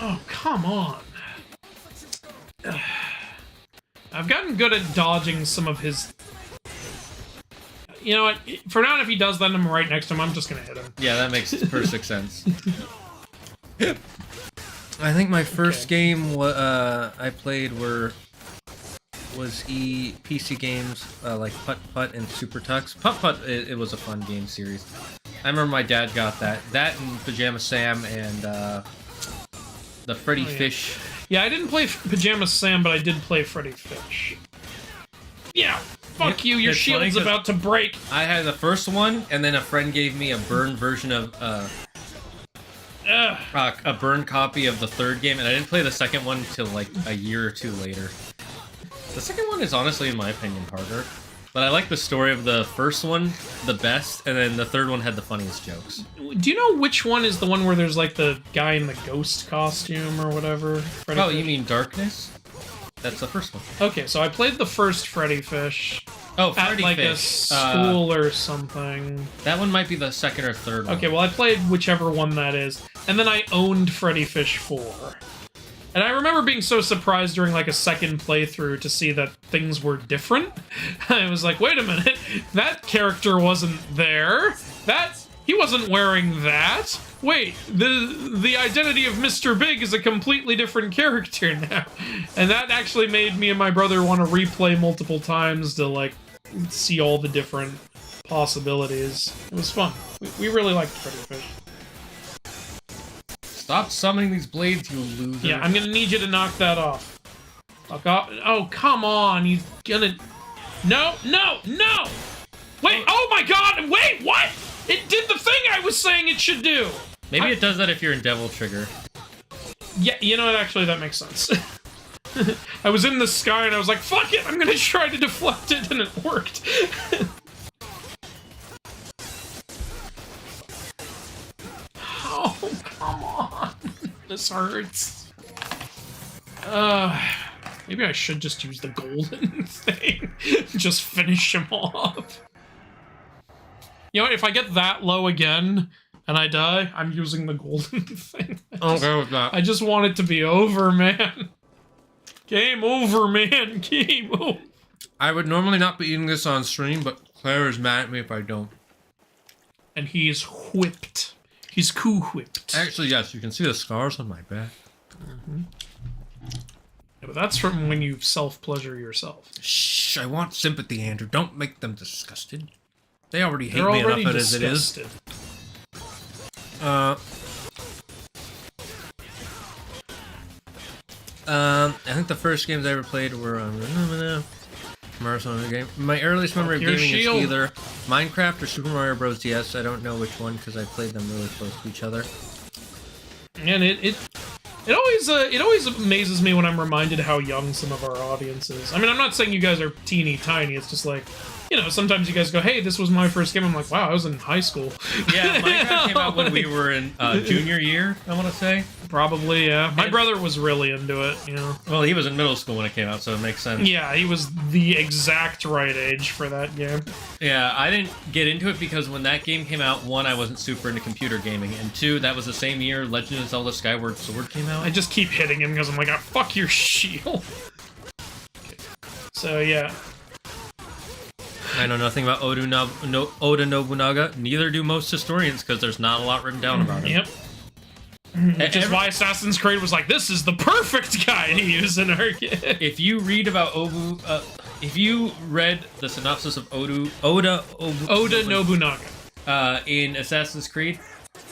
Oh, come on. I've gotten good at dodging some of his... You know what? For now, if he does that and I'm right next to him, I'm just gonna hit him. Yeah, that makes perfect sense. I think my first game I played was PC games like Putt Putt and Super Tux. Putt Putt, it was a fun game series. I remember my dad got that. That and Pajama Sam and the Freddy Fish. Yeah, I didn't play Pajama Sam, but I did play Freddy Fish. Yeah, fuck you, your shield's about to break. I had the first one, and then a friend gave me a burned version of a burned copy of the third game, and I didn't play the second one until like a year or two later. The second one is honestly, in my opinion, harder. But I like the story of the first one the best, and then the third one had the funniest jokes. Do you know which one is the one where there's like the guy in the ghost costume or whatever? Freddy Fish? You mean Darkness? That's the first one. Okay, so I played the first Freddy Fish. Oh, Freddy at like Fish. A school or something. That one might be the second or third one. Okay, well I played whichever one that is, and then I owned Freddy Fish 4. And I remember being so surprised during like a second playthrough to see that things were different. I was like, wait a minute, that character wasn't there. He wasn't wearing that. Wait, the identity of Mr. Big is a completely different character now. And that actually made me and my brother want to replay multiple times to like see all the different possibilities. It was fun. We really liked Freddy Fish. Stop summoning these blades, you loser. Yeah, I'm gonna need you to knock that off. Oh, come on, he's gonna... No! Wait, oh my god, wait, what? It did the thing I was saying it should do! Maybe it does that if you're in Devil Trigger. Yeah, you know what, actually, that makes sense. I was in the sky and I was like, fuck it, I'm gonna try to deflect it, and it worked. Oh, come on. This hurts. Maybe I should just use the golden thing. Just finish him off. You know what, if I get that low again and I die, I'm using the golden thing. Okay with that. I just want it to be over, man. Game over, man. Game over. I would normally not be eating this on stream, but Claire is mad at me if I don't. And he's whipped. He's whipped. Actually, yes, you can see the scars on my back. Mm-hmm. Yeah, but that's from when you self-pleasure yourself. Shh, I want sympathy, Andrew. Don't make them disgusted. They already hate me enough as it is. I think the first games I ever played were on game. My earliest memory of gaming is either Minecraft or Super Mario Bros. DS. I don't know which one because I played them really close to each other. And it always amazes me when I'm reminded how young some of our audience is. I mean, I'm not saying you guys are teeny tiny. It's just like, you know, sometimes you guys go, hey, this was my first game. I'm like, wow, I was in high school. Yeah, Minecraft came out when we were in junior year, I want to say. Probably, yeah. My brother was really into it, you know. Well, he was in middle school when it came out, so it makes sense. Yeah, he was the exact right age for that game. Yeah, I didn't get into it because when that game came out, one, I wasn't super into computer gaming, and two, that was the same year Legend of Zelda Skyward Sword came out. I just keep hitting him because I'm like, oh, fuck your shield. Okay. So, yeah. I know nothing about Oda Nobunaga. Neither do most historians, because there's not a lot written down about him. Yep. Which is why Assassin's Creed was like, this is the perfect guy to use in our game. If you read about if you read the synopsis of Oda Nobunaga. in Assassin's Creed,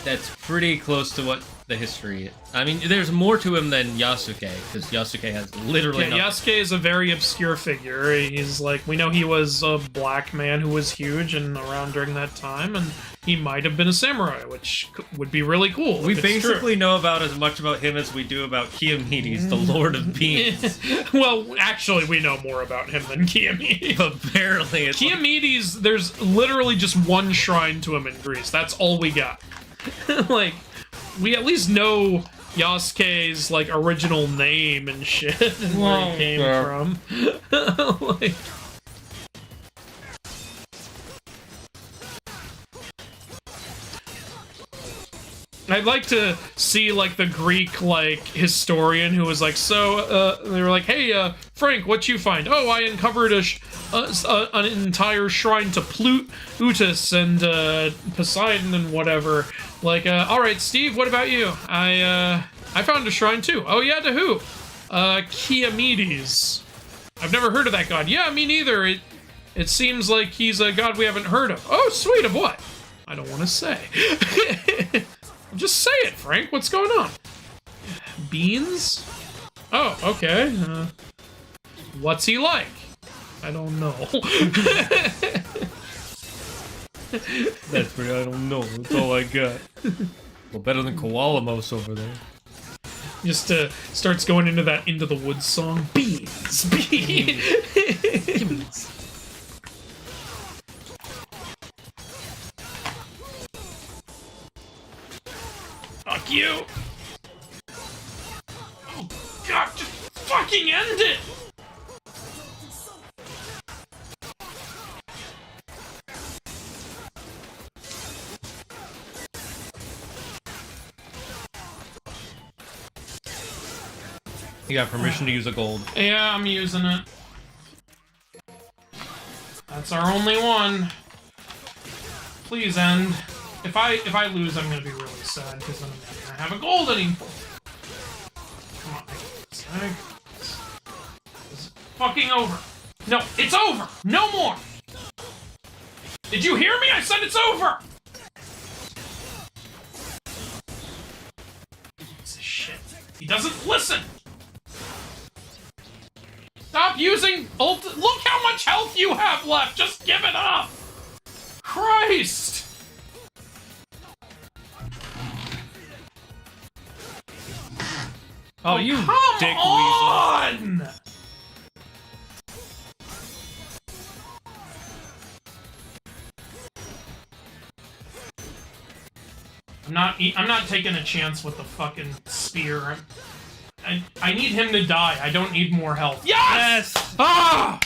that's pretty close to what the history is. I mean, there's more to him than Yasuke, because Yasuke has literally Yeah, nothing. Yasuke is a very obscure figure. He's like, we know he was a black man who was huge and around during that time, and he might have been a samurai, which would be really cool. We if it's basically know about as much about him as we do about Kiyomides, the Lord of Beans. true. Well, actually, we know more about him than Kiyomides. Apparently, it's Kiyomides, there's literally just one shrine to him in Greece. That's all we got. Like, we at least know Yasuke's like original name and shit and where he came from. Like, I'd like to see like the Greek like historian who was like, so they were like, hey Frank, what you find? Oh, I uncovered an entire shrine to Plutus and Poseidon and whatever. Like, all right, Steve, what about you? I found a shrine too. Oh yeah, to who? Kiyomides. I've never heard of that god. Yeah, me neither. It seems like he's a god we haven't heard of. Oh, sweet, of what? I don't want to say. Just say it, Frank. What's going on? Beans? Oh, okay. What's he like? I don't know. That's pretty. I don't know. That's all I got. Well, better than Koala Mouse over there. Just starts going into that Into the Woods song. Beans! Beans! Fuck you! Oh god, just fucking end it! You got permission to use a gold. Yeah, I'm using it. That's our only one. Please end. If I lose, I'm gonna be really sad because I'm not gonna have a gold anymore. Come on, it's fucking over. No, it's over. No more. Did you hear me? I said it's over. Piece of shit. He doesn't listen. Stop using ult. Look how much health you have left. Just give it up. Christ. Oh, you come dick on! weasel. I'm not taking a chance with the fucking spear. I need him to die. I don't need more health. Yes! Ah!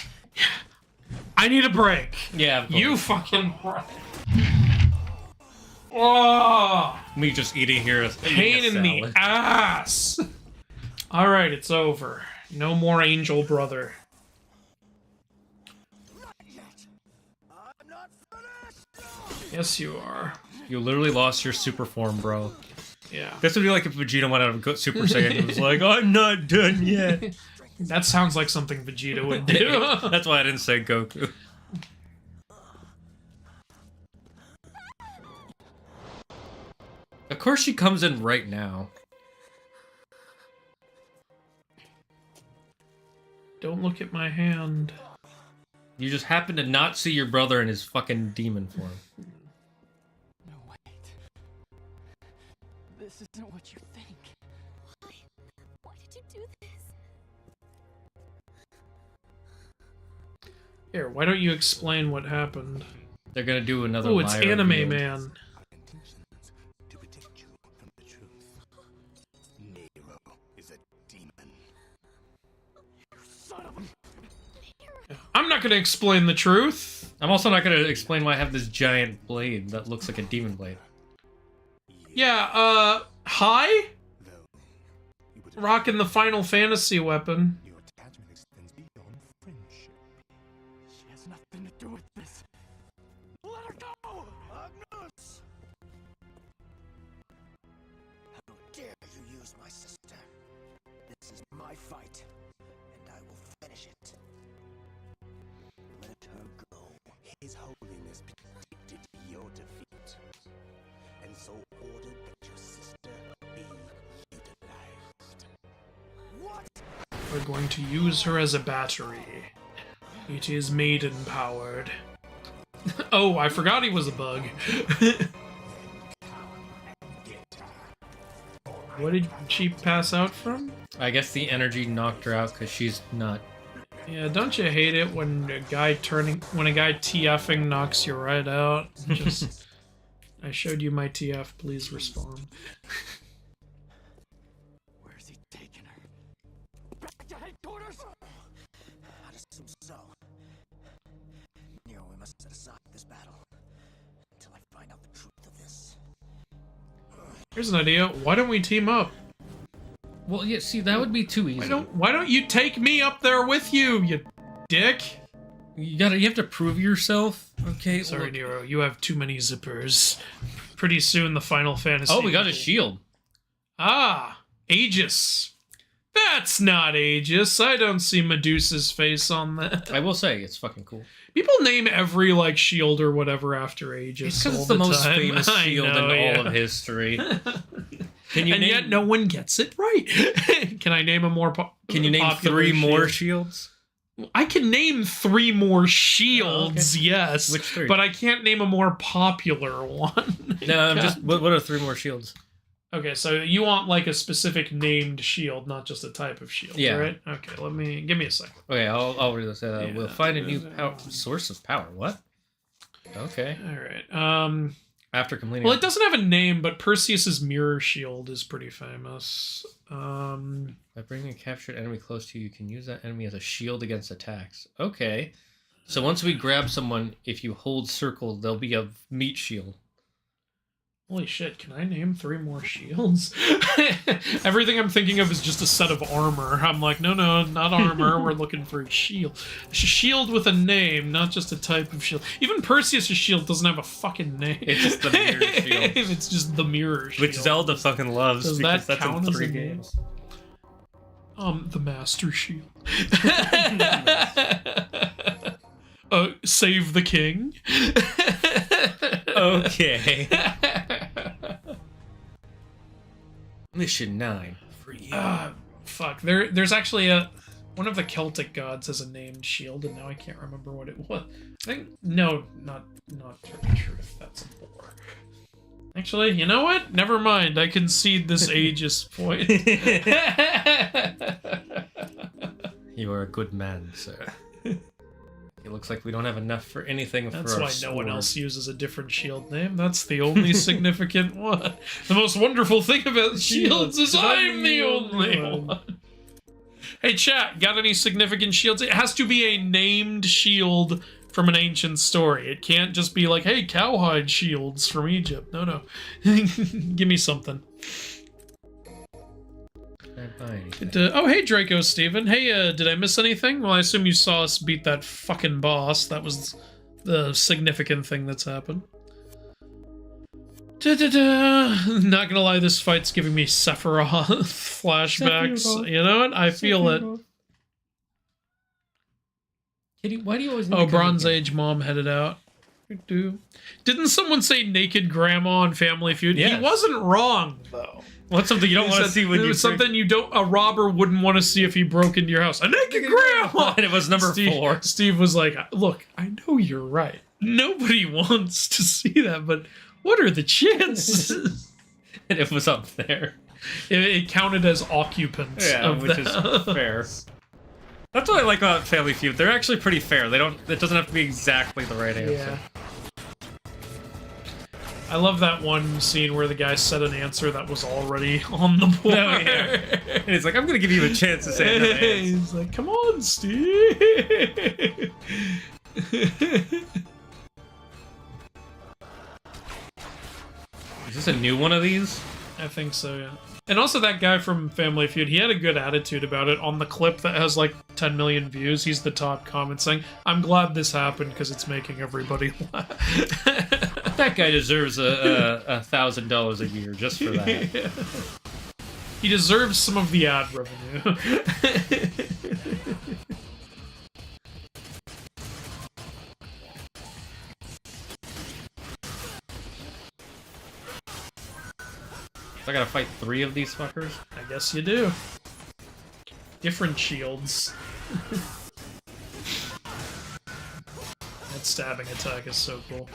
I need a break. Yeah, You fucking break. Oh! me just eating here is Pain in the ass. All right, it's over. No more angel brother. Yes, you are. You literally lost your super form, bro. Yeah. This would be like if Vegeta went out of Super Saiyan and was like, I'm not done yet. That sounds like something Vegeta would do. That's why I didn't say Goku. Of course she comes in right now. Don't look at my hand. You just happen to not see your brother in his fucking demon form. No, wait. This isn't what you think. Why did you do this? Here, why don't you explain what happened? They're gonna do another. Oh, it's lie Anime reveal. Man. Intentions to protect you from the truth. Nero is a demon. Son of a... I'm not gonna explain the truth. I'm also not gonna explain why I have this giant blade that looks like a demon blade. Yeah, hi? Though you would Rocking the Final Fantasy weapon. your attachment extends beyond friendship. She has nothing to do with this. Let her go! Agnes! How dare you use my sister? This is my fight, and I will finish it. Let her go. His holiness predicted your defeat. and so ordered that your sister be utilized. What? We're going to use her as a battery. It is maiden powered. Oh, I forgot he was a bug. What did she pass out from? I guess the energy knocked her out because she's not. Yeah, don't you hate it when a guy TFing knocks you right out? Just, I showed you my TF, please respond. Where's he taking her? Back to headquarters? I'd assume so. Nero, we must set aside this battle until I find out the truth of this. Here's an idea. Why don't we team up? Well, yeah. See, that would be too easy. Why don't you take me up there with you, you dick? You have to prove yourself. Okay. Sorry, look. Nero. You have too many zippers. Pretty soon, the Final Fantasy. Oh, we got a people- shield. Ah, Aegis. That's not Aegis. I don't see Medusa's face on that. I will say it's fucking cool. People name every like shield or whatever after Aegis. It's because all it's the most time. famous I shield know, in all yeah. of history. Can you And yet no one gets it right. Can I name a more Can you name popular 3 more shield? shields? I can name 3 more shields, yes. Which 3? But I can't name a more popular one. No, I'm just. What are 3 more shields? Okay, so you want like a specific named shield, not just a type of shield, Yeah. right? Okay, give me a second. Okay, I'll read this. Yeah. We'll find a new source of power. What? Okay. All right. After completing. Well, it doesn't have a name, but Perseus's mirror shield is pretty famous. By bringing a captured enemy close to you, you can use that enemy as a shield against attacks. Okay. So once we grab someone, if you hold circle, there'll be a meat shield. Holy shit, can I name 3 more shields? Everything I'm thinking of is just a set of armor. I'm like, no, not armor. We're looking for a shield. A shield with a name, not just a type of shield. Even Perseus' shield doesn't have a fucking name. It's just the mirror shield. It's just the mirror shield. Which Zelda fucking loves. Does because that that's count in as 3 a name? games. The Master Shield. Save the King. Okay. Mission 9. For you. Fuck. There's actually one of the Celtic gods has a named shield, and now I can't remember what it was. I think no, not truth. That's a bore. Actually, you know what? Never mind. I concede this Aegis point. You are a good man, sir. It looks like we don't have enough for anything That's for our why no one sword. else uses a different shield name. That's the only significant one. The most wonderful thing about shields is I'm the only one. Hey, chat, got any significant shields? It has to be a named shield from an ancient story. It can't just be like, hey, cowhide shields from Egypt. No. Give me something. Can't buy anything. Oh, hey, Draco Steven. Hey, did I miss anything? Well, I assume you saw us beat that fucking boss. That was the significant thing that's happened. Not gonna lie, this fight's giving me Sephiroth flashbacks. Sephiroth. You know what? I feel it. Kitty, why do you always need Oh, to come Bronze again? Age mom headed out. Didn't someone say naked grandma on Family Feud? Yes. He wasn't wrong, though. What's something you don't want to see when it you was something you don't. A robber wouldn't want to see if he broke into your house. A naked grandma. And it was number 4. Steve was like, "Look, I know you're right. Nobody wants to see that, but what are the chances?" And it was up there. It counted as occupants. Yeah, of which the is house. fair. That's what I like about Family Feud. They're actually pretty fair. They don't. It doesn't have to be exactly the right answer. Yeah. I love that one scene where the guy said an answer that was already on the board. Oh, yeah. And he's like, I'm gonna give you a chance to say another answer. He's like, come on, Steve. Is this a new one of these? I think so, yeah. And also that guy from Family Feud, he had a good attitude about it. On the clip that has like 10 million views, he's the top comment saying, I'm glad this happened because it's making everybody laugh. That guy deserves $1,000 a year just for that. Yeah. He deserves some of the ad revenue. So I gotta fight 3 of these fuckers? I guess you do. Different shields. That stabbing attack is so cool.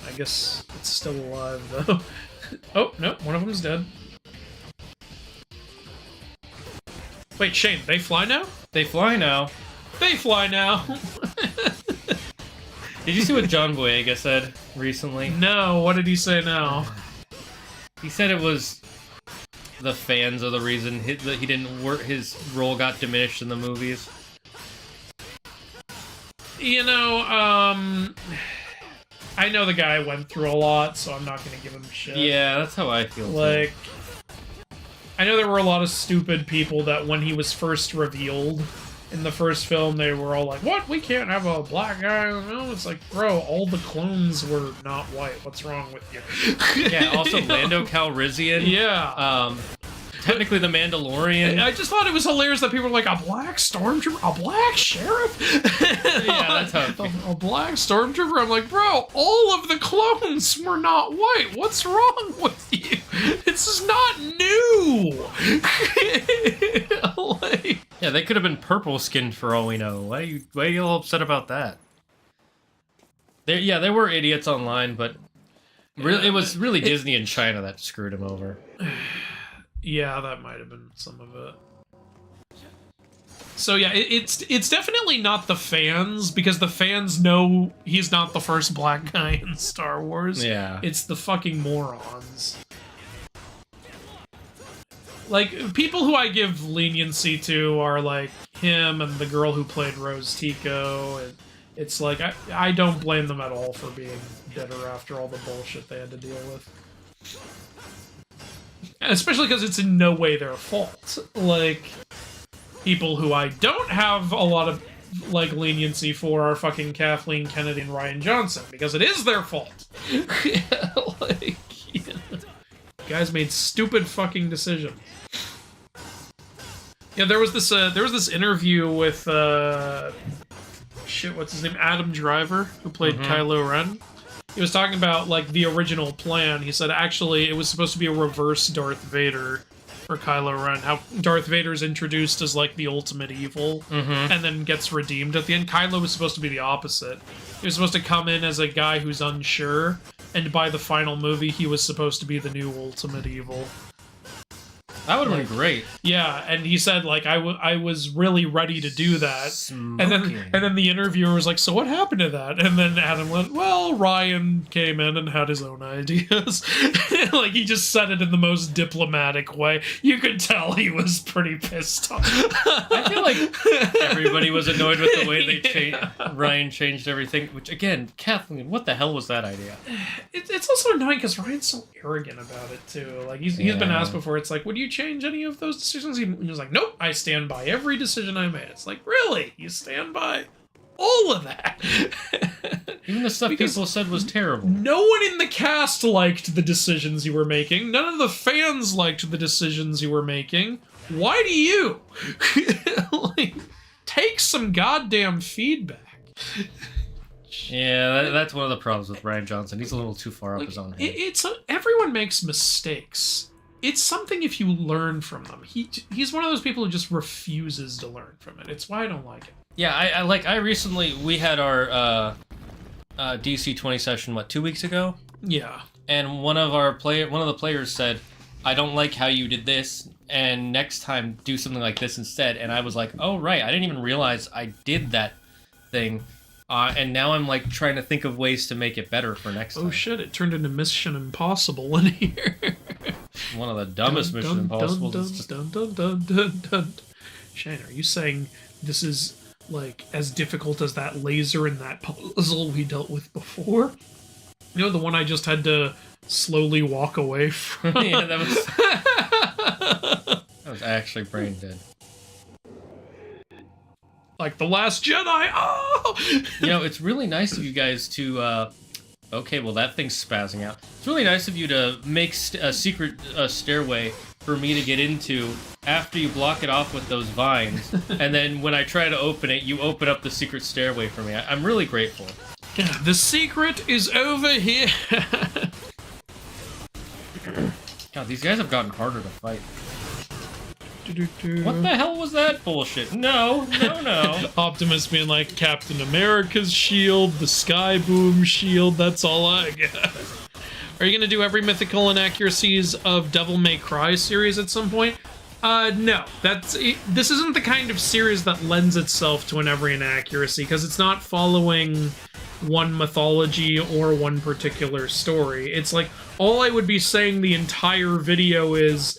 I guess it's still alive, though. Oh, no, one of them's dead. Wait, Shane, they fly now? They fly now. They fly now! Did you see what John Boyega said recently? No, what did he say now? He said it was the fans are the reason that he didn't work. His role got diminished in the movies. You know, I know the guy went through a lot, so I'm not gonna give him shit. Yeah, that's how I feel. Like, too. I know there were a lot of stupid people that when he was first revealed in the first film, they were all like, "What? We can't have a black guy?" No, it's like, bro, all the clones were not white. What's wrong with you? Yeah. Also, Lando Calrissian. Yeah. Technically, the Mandalorian. I just thought it was hilarious that people were like, a black stormtrooper? A black sheriff? Yeah, that's how it feels. A black stormtrooper? I'm like, bro, all of the clones were not white. What's wrong with you? This is not new. Like, Yeah, they could have been purple skinned for all we know. Why are you all upset about that? They were idiots online, but really, it was really Disney and China that screwed him over. yeah, that might have been some of it. So yeah, it's definitely not the fans, because the fans know he's not the first black guy in Star Wars. Yeah. It's the fucking morons. Like, people who I give leniency to are like him and the girl who played Rose Tico, and it's like, I don't blame them at all for being bitter after all the bullshit they had to deal with. And especially because it's in no way their fault. Like, people who I don't have a lot of, like, leniency for are fucking Kathleen Kennedy and Ryan Johnson, because it is their fault. Yeah, like, yeah. Guys made stupid fucking decisions. Yeah, there was this interview with what's his name? Adam Driver, who played Kylo Ren. He was talking about, like, the original plan. He said, actually, it was supposed to be a reverse Darth Vader for Kylo Ren. How Darth Vader's introduced as, like, the ultimate evil, and then gets redeemed at the end. Kylo was supposed to be the opposite. He was supposed to come in as a guy who's unsure, and by the final movie, he was supposed to be the new ultimate evil. That would have been great. Yeah, and he said, like, I was really ready to do that. And then the interviewer was like, so what happened to that? And then Adam went, well, Ryan came in and had his own ideas. Like, he just said it in the most diplomatic way. You could tell he was pretty pissed off. I feel like everybody was annoyed with the way Ryan changed everything. Which, again, Kathleen, what the hell was that idea? It's also annoying because Ryan's so arrogant about it, too. Like, he's been asked before, it's like, would you change any of those decisions? He was like, nope, I stand by every decision I made. It's like, really? You stand by all of that? Even the stuff people said was terrible. No one in the cast liked the decisions you were making. None of the fans liked the decisions you were making. Why do you? Like, take some goddamn feedback. Yeah, that's one of the problems with Ryan Johnson. He's a little too far up his own head. Everyone makes mistakes. It's something if you learn from them. He's one of those people who just refuses to learn from it. It's why I don't like it. Yeah, I recently, we had our DC 20 session, 2 weeks ago? Yeah. And one of the players said, I don't like how you did this, and next time do something like this instead. And I was like, oh right, I didn't even realize I did that thing. And now I'm like trying to think of ways to make it better for next time. Oh shit, it turned into Mission Impossible in here. One of the dumbest Mission Impossibles. Shane, are you saying this is like as difficult as that laser in that puzzle we dealt with before? You know, the one I just had to slowly walk away from? Yeah, that was actually brain dead. Like The Last Jedi. Oh! You know, it's really nice of you guys to, okay, well, that thing's spazzing out. It's really nice of you to make a secret stairway for me to get into after you block it off with those vines. And then when I try to open it, you open up the secret stairway for me. I'm really grateful. The secret is over here. God, these guys have gotten harder to fight. What the hell was that bullshit? No. Optimus being like, Captain America's shield, the Sky Boom shield, that's all I got. Are you gonna do every mythical inaccuracies of Devil May Cry series at some point? No. This isn't the kind of series that lends itself to an every inaccuracy, because it's not following one mythology or one particular story. It's like, all I would be saying the entire video is,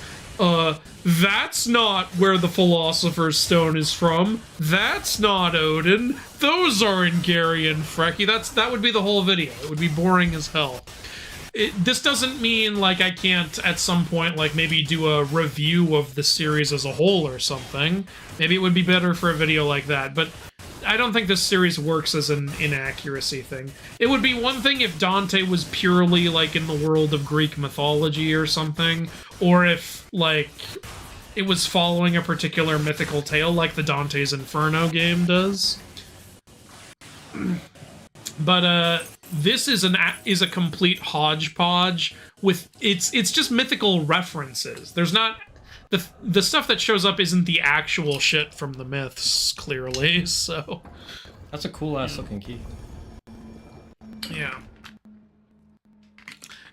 that's not where the Philosopher's Stone is from. That's not Odin. Those aren't Gary and Frecky. That would be the whole video. It would be boring as hell. This doesn't mean, like, I can't, at some point, like, maybe do a review of the series as a whole or something. Maybe it would be better for a video like that, but I don't think this series works as an inaccuracy thing. It would be one thing if Dante was purely, like, in the world of Greek mythology or something, or if, like, it was following a particular mythical tale like the Dante's Inferno game does. But, this is a complete hodgepodge with it's just mythical references. There's not the stuff that shows up isn't the actual shit from the myths, clearly. So That's a cool ass looking key. yeah.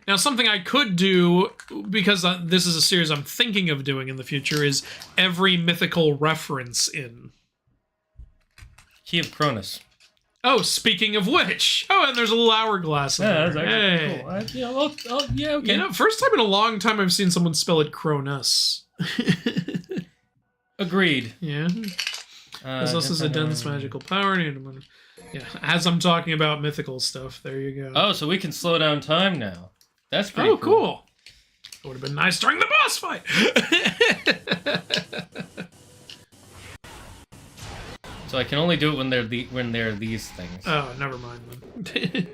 Now, something I could do, because this is a series I'm thinking of doing in the future, is every mythical reference in. Key of Cronus. Oh, speaking of which. Oh, and there's a little hourglass in there. That's actually Hey. cool. Yeah, okay. You know, first time in a long time I've seen someone spell it Cronus. Agreed. Yeah. This is a dense magical power. Yeah, as I'm talking about mythical stuff, there you go. Oh, so we can slow down time now. That's pretty cool. It would have been nice during the boss fight. So I can only do it when they're these things. Oh, never mind then.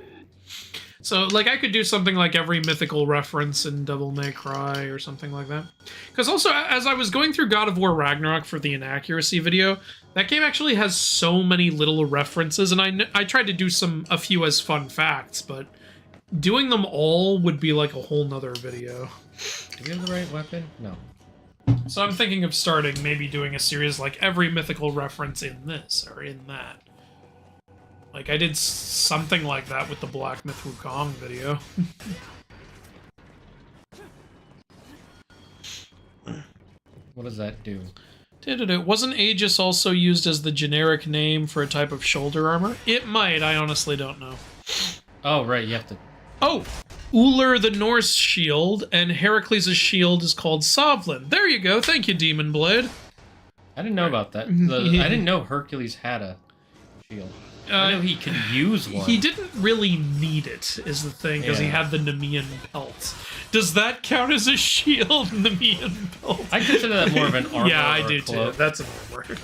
So, like, I could do something like every mythical reference in Devil May Cry or something like that. Because also, as I was going through God of War Ragnarok for the inaccuracy video, that game actually has so many little references, and I tried to do a few as fun facts, but doing them all would be like a whole nother video. Do we have the right weapon? No. So I'm thinking of starting, maybe doing a series like every mythical reference in this, or in that. Like, I did something like that with the Black Myth Wukong video. What does that do? Wasn't Aegis also used as the generic name for a type of shoulder armor? It might, I honestly don't know. Oh, right, you have to... Oh! Uller the Norse shield, and Heracles' shield is called Sovlin. There you go, thank you, Demon Blade. I didn't know about that. I didn't know Hercules had a shield. I know he could use one. He didn't really need it, is the thing, because he had the Nemean pelt. Does that count as a shield, Nemean pelt? I consider that more of an armor. Yeah, I or do cloak. too. That's an armor.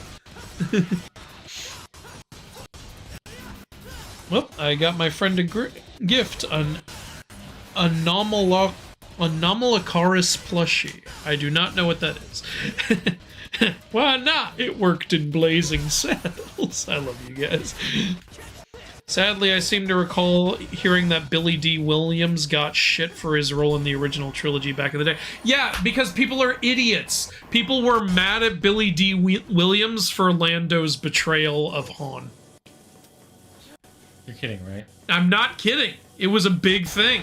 Well, I got my friend a gift, an Anomalocaris plushie. I do not know what that is. Why not? It worked in Blazing Saddles. I love you guys. Sadly, I seem to recall hearing that Billy D. Williams got shit for his role in the original trilogy back in the day. Yeah, because people are idiots. People were mad at Billy D. Williams for Lando's betrayal of Han. You're kidding, right? I'm not kidding. It was a big thing.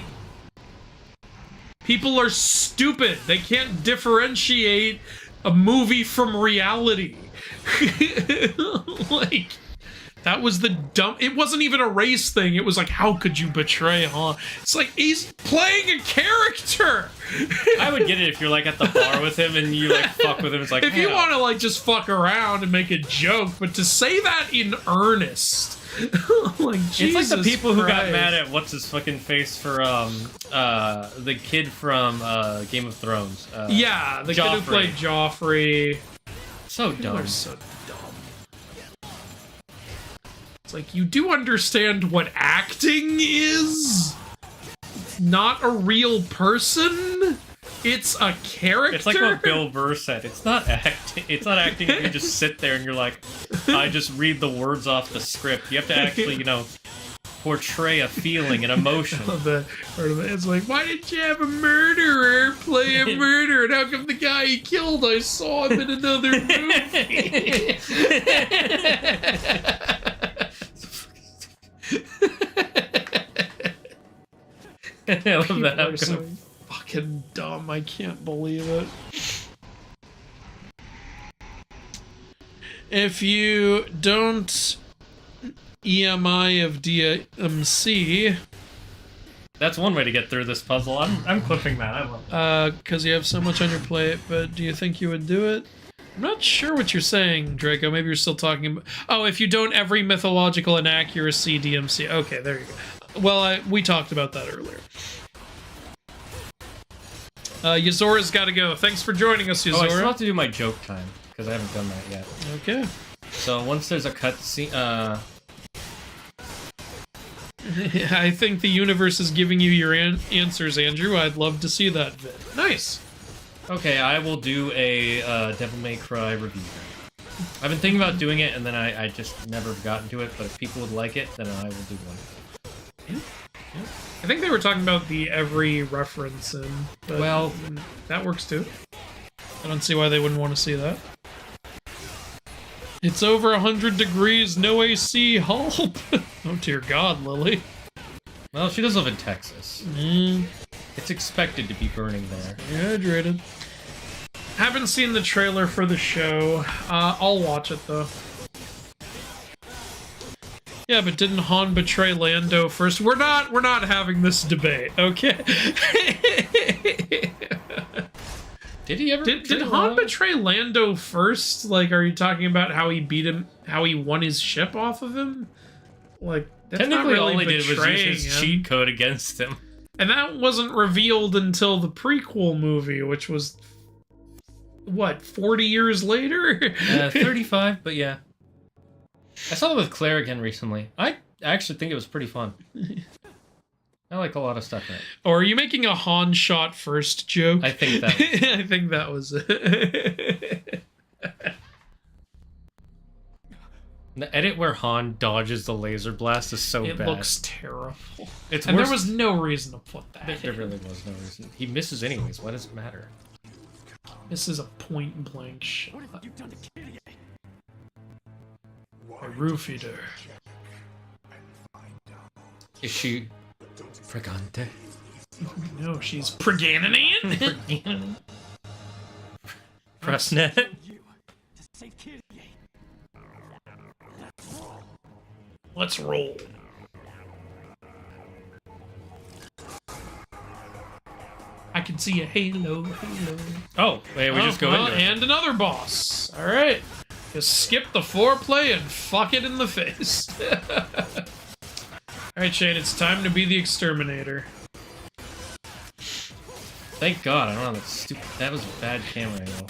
People are stupid. They can't differentiate a movie from reality. Like, that was the dumb... It wasn't even a race thing. It was like, how could you betray Han? It's like, he's playing a character! I would get it if you're, like, at the bar with him and you, like, fuck with him. It's like, if you want to, like, just fuck around and make a joke, but to say that in earnest... like, it's like the people who got Christ. mad at what's his fucking face for the kid from Game of Thrones. Yeah, the kid who played Joffrey. So People dumb. are so dumb. It's like, you do understand what acting is? It's not a real person. It's a character. It's like what Bill Burr said. It's not acting. It's not acting if you just sit there and you're like, I just read the words off the script. You have to actually, you know, portray a feeling, an emotion. It's like, why didn't you have a murderer play a murderer? And how come the guy he killed, I saw him in another movie? I love People that. are so fucking dumb. I can't believe it. If you don't EMI of DMC, That's one way to get through this puzzle. I'm clipping that. I love it. because you have so much on your plate, but do you think you would do it? I'm not sure what you're saying, Draco. Maybe you're still talking about... Oh, if you don't every mythological inaccuracy DMC. Okay, there you go. Well, we talked about that earlier. Yazora's got to go. Thanks for joining us, Yazora. Oh, I still have to do my joke time, because I haven't done that yet. Okay. So once there's a cutscene, I think the universe is giving you your answers, Andrew. I'd love to see that vid. Nice. okay, I will do a Devil May Cry review. I've been thinking about doing it, and then I just never gotten to it, but if people would like it, then I will do one. I think they were talking about the every reference in, but Well, that works too. I don't see why they wouldn't want to see that. It's over 100 degrees, no AC, help! Oh dear God, Lily. well, she does live in Texas. It's expected to be burning there. Hydrated. Haven't seen the trailer for the show. I'll watch it though. Yeah, but didn't Han betray Lando first? We're not having this debate, okay? Did he ever? Did Han betray Lando first? Like, are you talking about how he beat him, how he won his ship off of him? Like, that's Technically, not really all he did was betraying use his him. cheat code against him. And that wasn't revealed until the prequel movie, which was, what, 40 years later? 35, but yeah. I saw it with Claire again recently. I actually think it was pretty fun. I like a lot of stuff in it. Or are you making a Han shot first joke? I think that was I think that was it. The edit where Han dodges the laser blast is so It bad. looks terrible. It's And worse. there was no reason to put that. There really was no reason. He misses anyways. Why does it matter? This is a point blank shot. What have you done to Kitty? I roofied her. Is she Fragante? No, she's Pregananian. Pressnet? You to save Kitty. Let's roll. I can see a halo. Oh, wait, we just go well, into it. and another boss. All right, just skip the foreplay and fuck it in the face. All right, Shane, it's time to be the exterminator. Thank God, I don't know that stupid. That was a bad camera angle.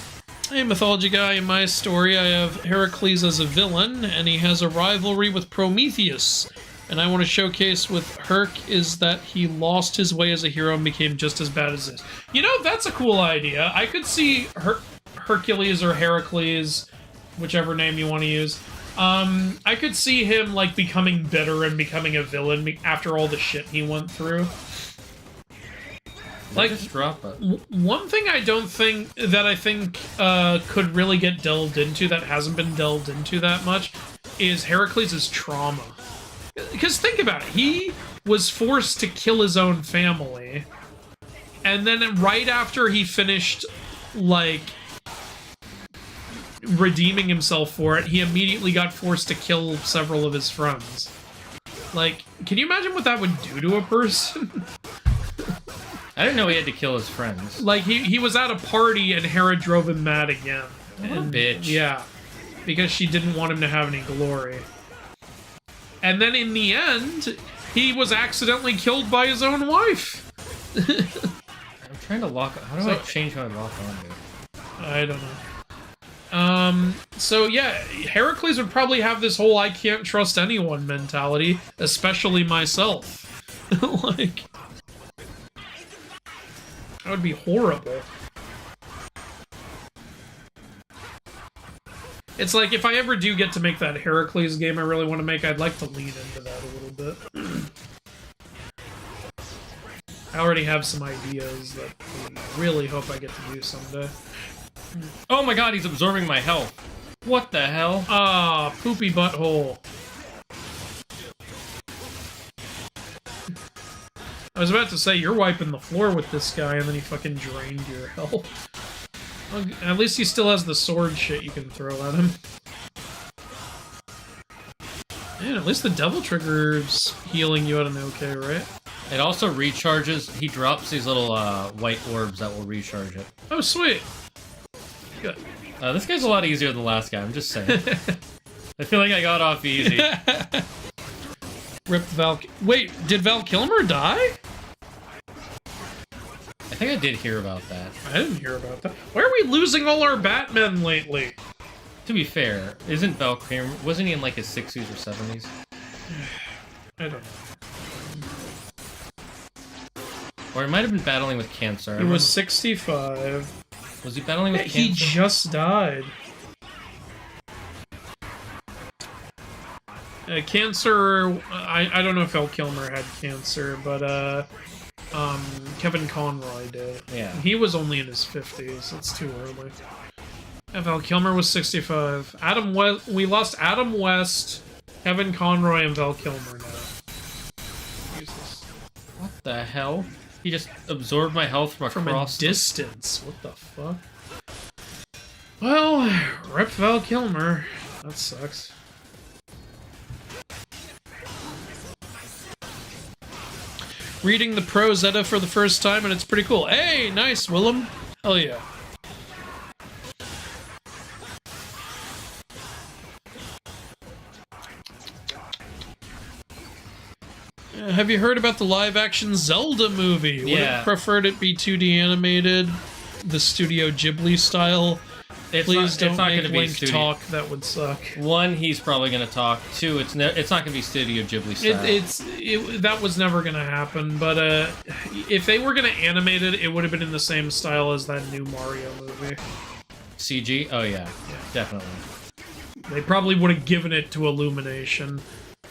Hey, Mythology Guy, in my story, I have Heracles as a villain, and he has a rivalry with Prometheus. And I want to showcase with Herc is that he lost his way as a hero and became just as bad as this. You know, that's a cool idea. I could see Hercules or Heracles, whichever name you want to use. I could see him, like, becoming bitter and becoming a villain after all the shit he went through. Like, just drop it. One thing I think could really get delved into that hasn't been delved into that much is Heracles' trauma. Because think about it, he was forced to kill his own family, and then right after he finished, like, redeeming himself for it, he immediately got forced to kill several of his friends. Like, can you imagine what that would do to a person? I didn't know he had to kill his friends. Like, he was at a party and Hera drove him mad again. And, bitch. Yeah, because she didn't want him to have any glory. And then in the end, he was accidentally killed by his own wife. I'm trying to lock. How do I change my lock on, dude? I don't know. So yeah, Heracles would probably have this whole I can't trust anyone mentality, especially myself. Like, that would be horrible. It's like, if I ever do get to make that Heracles game I really want to make, I'd like to lean into that a little bit. I already have some ideas that I really hope I get to do someday. Oh my god, he's absorbing my health. What the hell? Ah, poopy butthole. I was about to say, you're wiping the floor with this guy, and then he fucking drained your health. Well, at least he still has the sword shit you can throw at him. Man, at least the Devil Trigger's healing you at an okay, right? It also recharges. He drops these little white orbs that will recharge it. Oh, sweet. Good. This guy's a lot easier than the last guy, I'm just saying. I feel like I got off easy. Ripped Val... Wait, did Val Kilmer die? I think I did hear about that. I didn't hear about that. Why are we losing all our Batmen lately? To be fair, isn't Val Kilmer... Wasn't he in like his 60s or 70s? I don't know. Or he might have been battling with cancer. He was 65. Was he battling with cancer? He just died. Cancer... I don't know if Val Kilmer had cancer, but Kevin Conroy did. Yeah. He was only in his 50s. It's too early. Yeah, Val Kilmer was 65. Adam West... We lost Adam West, Kevin Conroy, and Val Kilmer now. Jesus. What the hell? He just absorbed my health from across... From a distance. What the fuck? Well, rip Val Kilmer. That sucks. Reading the Prose Edda for the first time, and it's pretty cool. Hey, nice, Willem. Hell yeah. Have you heard about the live-action Zelda movie? Yeah. Would have preferred it be 2D animated, the Studio Ghibli style. Please don't make Link talk. That would suck. One, he's probably going to talk. Two, it's not going to be Studio Ghibli style. That was never going to happen. But if they were going to animate it, it would have been in the same style as that new Mario movie. CG? Oh yeah, definitely. They probably would have given it to Illumination,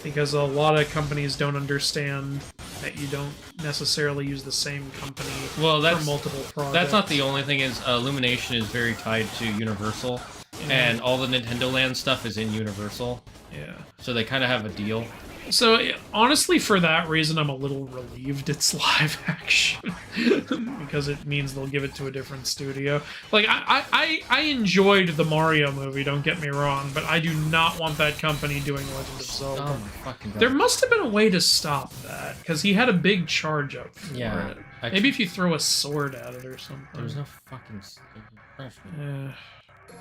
because a lot of companies don't understand that you don't necessarily use the same company for multiple products. That's not the only thing. Is Illumination is very tied to Universal, and all the Nintendo Land stuff is in Universal. Yeah. So they kind of have a deal. So, honestly, for that reason, I'm a little relieved it's live action. Because it means they'll give it to a different studio. Like, I enjoyed the Mario movie, don't get me wrong, but I do not want that company doing Legend of Zelda. Oh my fucking god. There must have been a way to stop that, because he had a big charge up for it. Maybe if you throw a sword at it or something. There's no fucking... Yeah.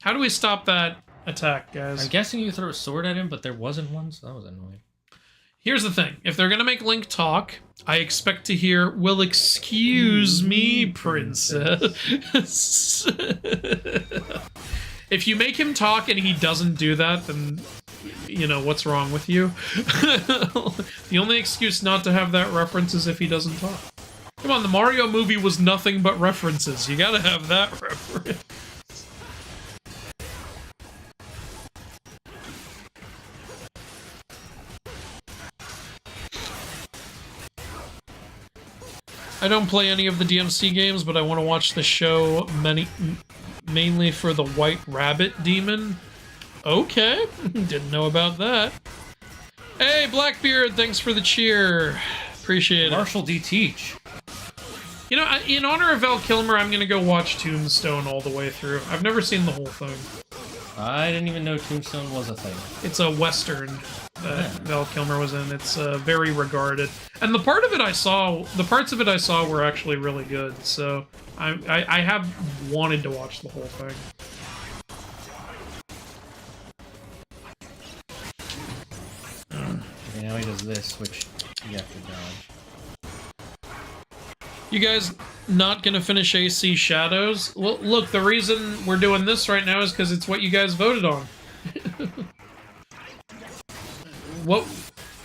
How do we stop that attack, guys? I'm guessing you throw a sword at him, but there wasn't one, so that was annoying. Here's the thing. If they're gonna make Link talk, I expect to hear, "Well, excuse me, princess." If you make him talk and he doesn't do that, then, you know, what's wrong with you? The only excuse not to have that reference is if he doesn't talk. Come on, the Mario movie was nothing but references. You gotta have that reference. I don't play any of the DMC games, but I want to watch the show mainly for the White Rabbit Demon. Okay, didn't know about that. Hey, Blackbeard, thanks for the cheer. Appreciate it. Marshall D. Teach. You know, in honor of Val Kilmer, I'm gonna go watch Tombstone all the way through. I've never seen the whole thing. I didn't even know Tombstone was a thing. It's a Western that Val Kilmer was in. It's very regarded. And the parts of it I saw were actually really good. So I have wanted to watch the whole thing. Okay, now he does this, which you have to dodge. You guys not gonna finish AC Shadows? Well, look, the reason we're doing this right now is because it's what you guys voted on. I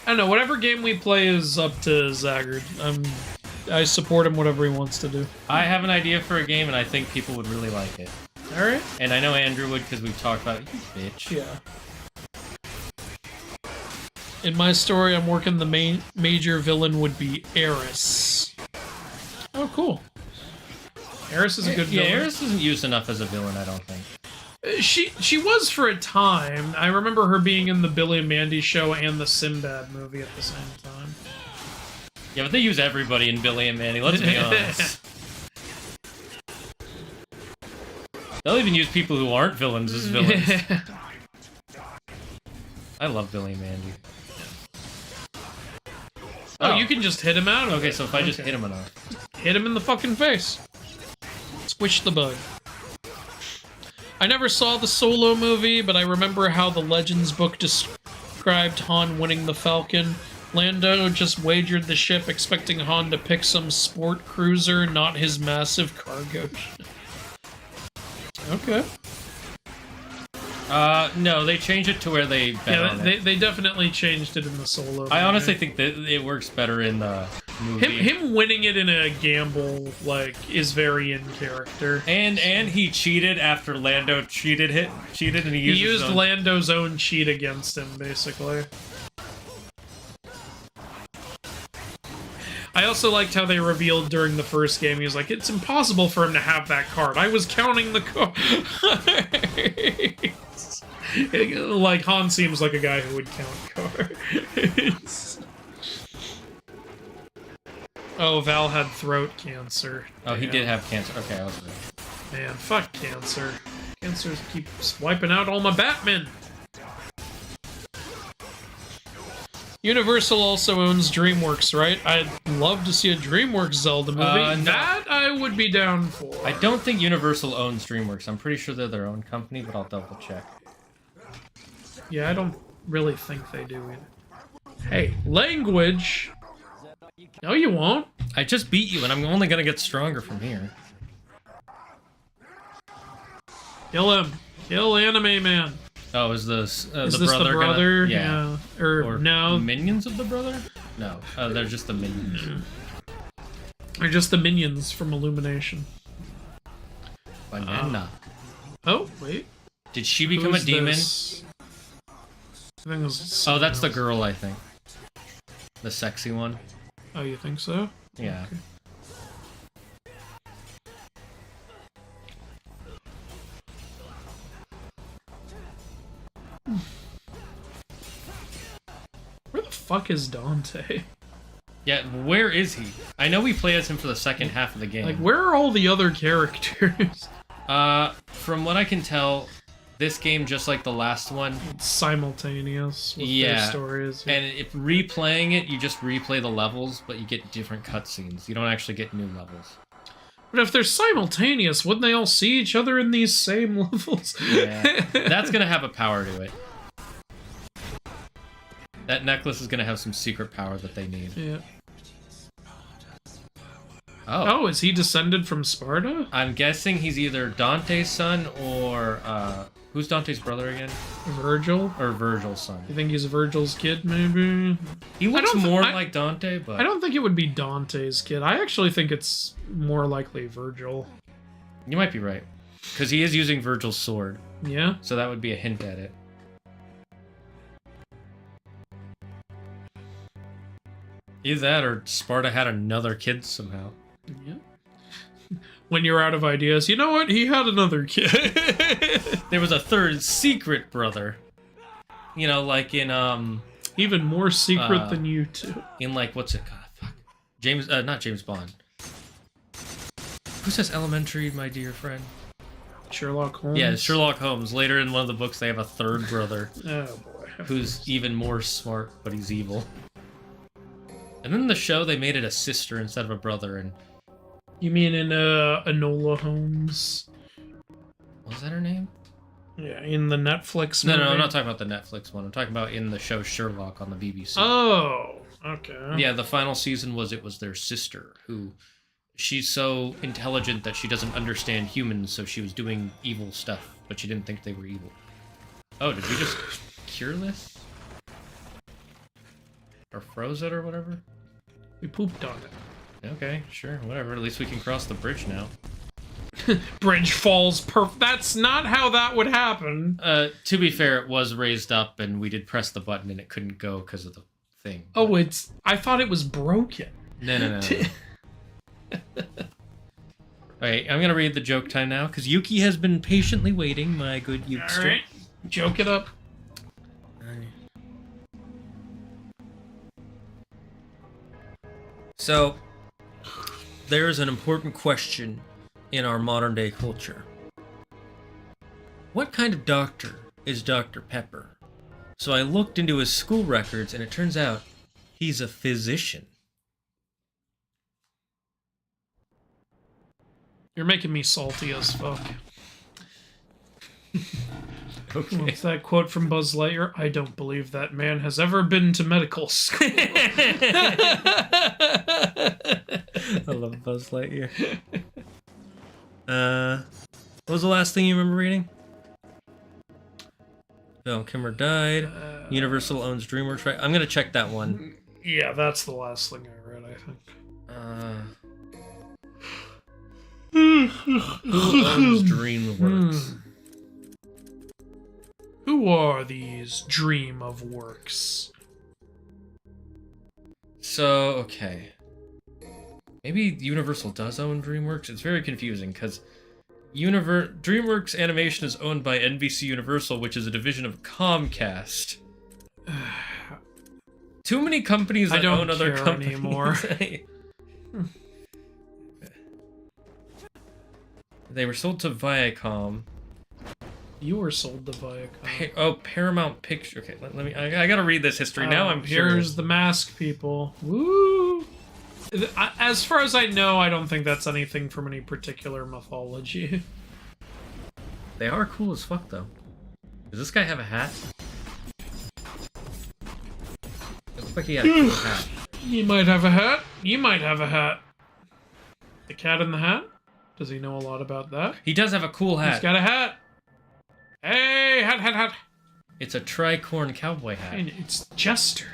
don't know, whatever game we play is up to Zaggard. I support him whatever he wants to do. I have an idea for a game, and I think people would really like it. Alright. And I know Andrew would, because we've talked about it. You bitch. Yeah. In my story, I'm working the major villain would be Eris. Oh, cool. Eris is a good villain. Eris isn't used enough as a villain, I don't think. She was for a time. I remember her being in the Billy and Mandy show and the Sinbad movie at the same time. Yeah, but they use everybody in Billy and Mandy, let's be honest. They'll even use people who aren't villains as villains. I love Billy and Mandy. Oh, you can just hit him out of Okay, it. so if I just hit him enough. Hit him in the fucking face. Squish the bug. I never saw the Solo movie, but I remember how the Legends book described Han winning the Falcon. Lando just wagered the ship, expecting Han to pick some sport cruiser, not his massive cargo ship. Okay. No, they changed it to where they bet on it. They definitely changed it in the Solo movie. I honestly think that it works better in the movie. Him winning it in a gamble, like, is very in character. And he cheated after Lando cheated and he used Lando's own cheat against him, basically. I also liked how they revealed during the first game, he was like, it's impossible for him to have that card. I was counting the cards. Like, Han seems like a guy who would count cards. Oh, Val had throat cancer. Oh, he did have cancer. Okay, I was right. Man, fuck cancer. Cancer keeps wiping out all my Batmen. Universal also owns DreamWorks, right? I'd love to see a DreamWorks Zelda movie. No. That I would be down for. I don't think Universal owns DreamWorks. I'm pretty sure they're their own company, but I'll double check. Yeah, I don't really think they do either. Hey, language! No, you won't. I just beat you, and I'm only gonna get stronger from here. Kill him. Kill Anime Man. Oh, is this Is the this brother? the brother? Yeah. Or no. Minions of the brother? No, they're just the minions. They're just the minions from Illumination. Banana. Oh, wait. Did she become Who's a demon? this? I think it was Oh, that's the else. girl, I think. The sexy one. Oh, you think so? Yeah. Okay. Where the fuck is Dante? Yeah, where is he? I know we play as him for the second half of the game. Like, where are all the other characters? From what I can tell, this game, just like the last one, It's simultaneous with their stories. and if replaying it, you just replay the levels, but you get different cutscenes. You don't actually get new levels. But if they're simultaneous, wouldn't they all see each other in these same levels? Yeah, that's gonna have a power to it. That necklace is gonna have some secret power that they need. Yeah. Oh. Oh, is he descended from Sparta? I'm guessing he's either Dante's son or, who's Dante's brother again? Virgil? Or Virgil's son. You think he's Virgil's kid, maybe? He looks don't thi- more I- like Dante, but... I don't think it would be Dante's kid. I actually think it's more likely Virgil. You might be right. Because he is using Virgil's sword, Yeah? so that would be a hint at it. Either that or Sparta had another kid somehow. Yeah. When you're out of ideas, you know what? He had another kid. There was a third secret brother. You know, like in, Even more secret than you two. in like, what's it? God, fuck. James, not James Bond. Who says elementary, my dear friend? Sherlock Holmes? Yeah, Sherlock Holmes. Later in one of the books, they have a third brother Oh, boy. who's even more smart, but he's evil. And then in the show, they made it a sister instead of a brother, and... You mean in Enola Holmes? Was that her name? Yeah, in the Netflix No, movie? I'm not talking about the Netflix one. I'm talking about in the show Sherlock on the BBC. Oh, okay. Yeah, the final season was their sister, who... She's so intelligent that she doesn't understand humans, so she was doing evil stuff, but she didn't think they were evil. Oh, did we just cure this? Or froze it or whatever? We pooped on it. Okay, sure, whatever. At least we can cross the bridge now. Bridge falls That's not how that would happen. To be fair, it was raised up, and we did press the button, and it couldn't go because of the thing. Oh, I thought it was broken. No. Wait, I'm gonna read the joke time now, because Yuki has been patiently waiting, my good Yukester. Alright, joke it up. So, there's an important question in our modern day culture. What kind of doctor is Dr. Pepper? So I looked into his school records, and it turns out he's a physician. You're making me salty as fuck. Okay. What's that quote from Buzz Lightyear? I don't believe that man has ever been to medical school. I love Buzz Lightyear. What was the last thing you remember reading? Val Kilmer died. Universal owns DreamWorks, right? I'm gonna check that one. Yeah, that's the last thing I read, I think. Who owns DreamWorks? Who are these dream of works? So, okay. Maybe Universal does own DreamWorks? It's very confusing, because DreamWorks Animation is owned by NBC Universal, which is a division of Comcast. Too many companies that own other companies anymore. They were sold to Viacom. You were sold to Viacom. Paramount Pictures. Okay, let me. I gotta read this history now. I'm Here's curious. the mask, people. Woo! As far as I know, I don't think that's anything from any particular mythology. They are cool as fuck, though. Does this guy have a hat? It looks like he had a cool hat. You might have a hat. You might have a hat. The cat in the hat? Does he know a lot about that? He does have a cool hat. He's got a hat. Hey, hat. It's a tricorn cowboy hat. And it's Jester.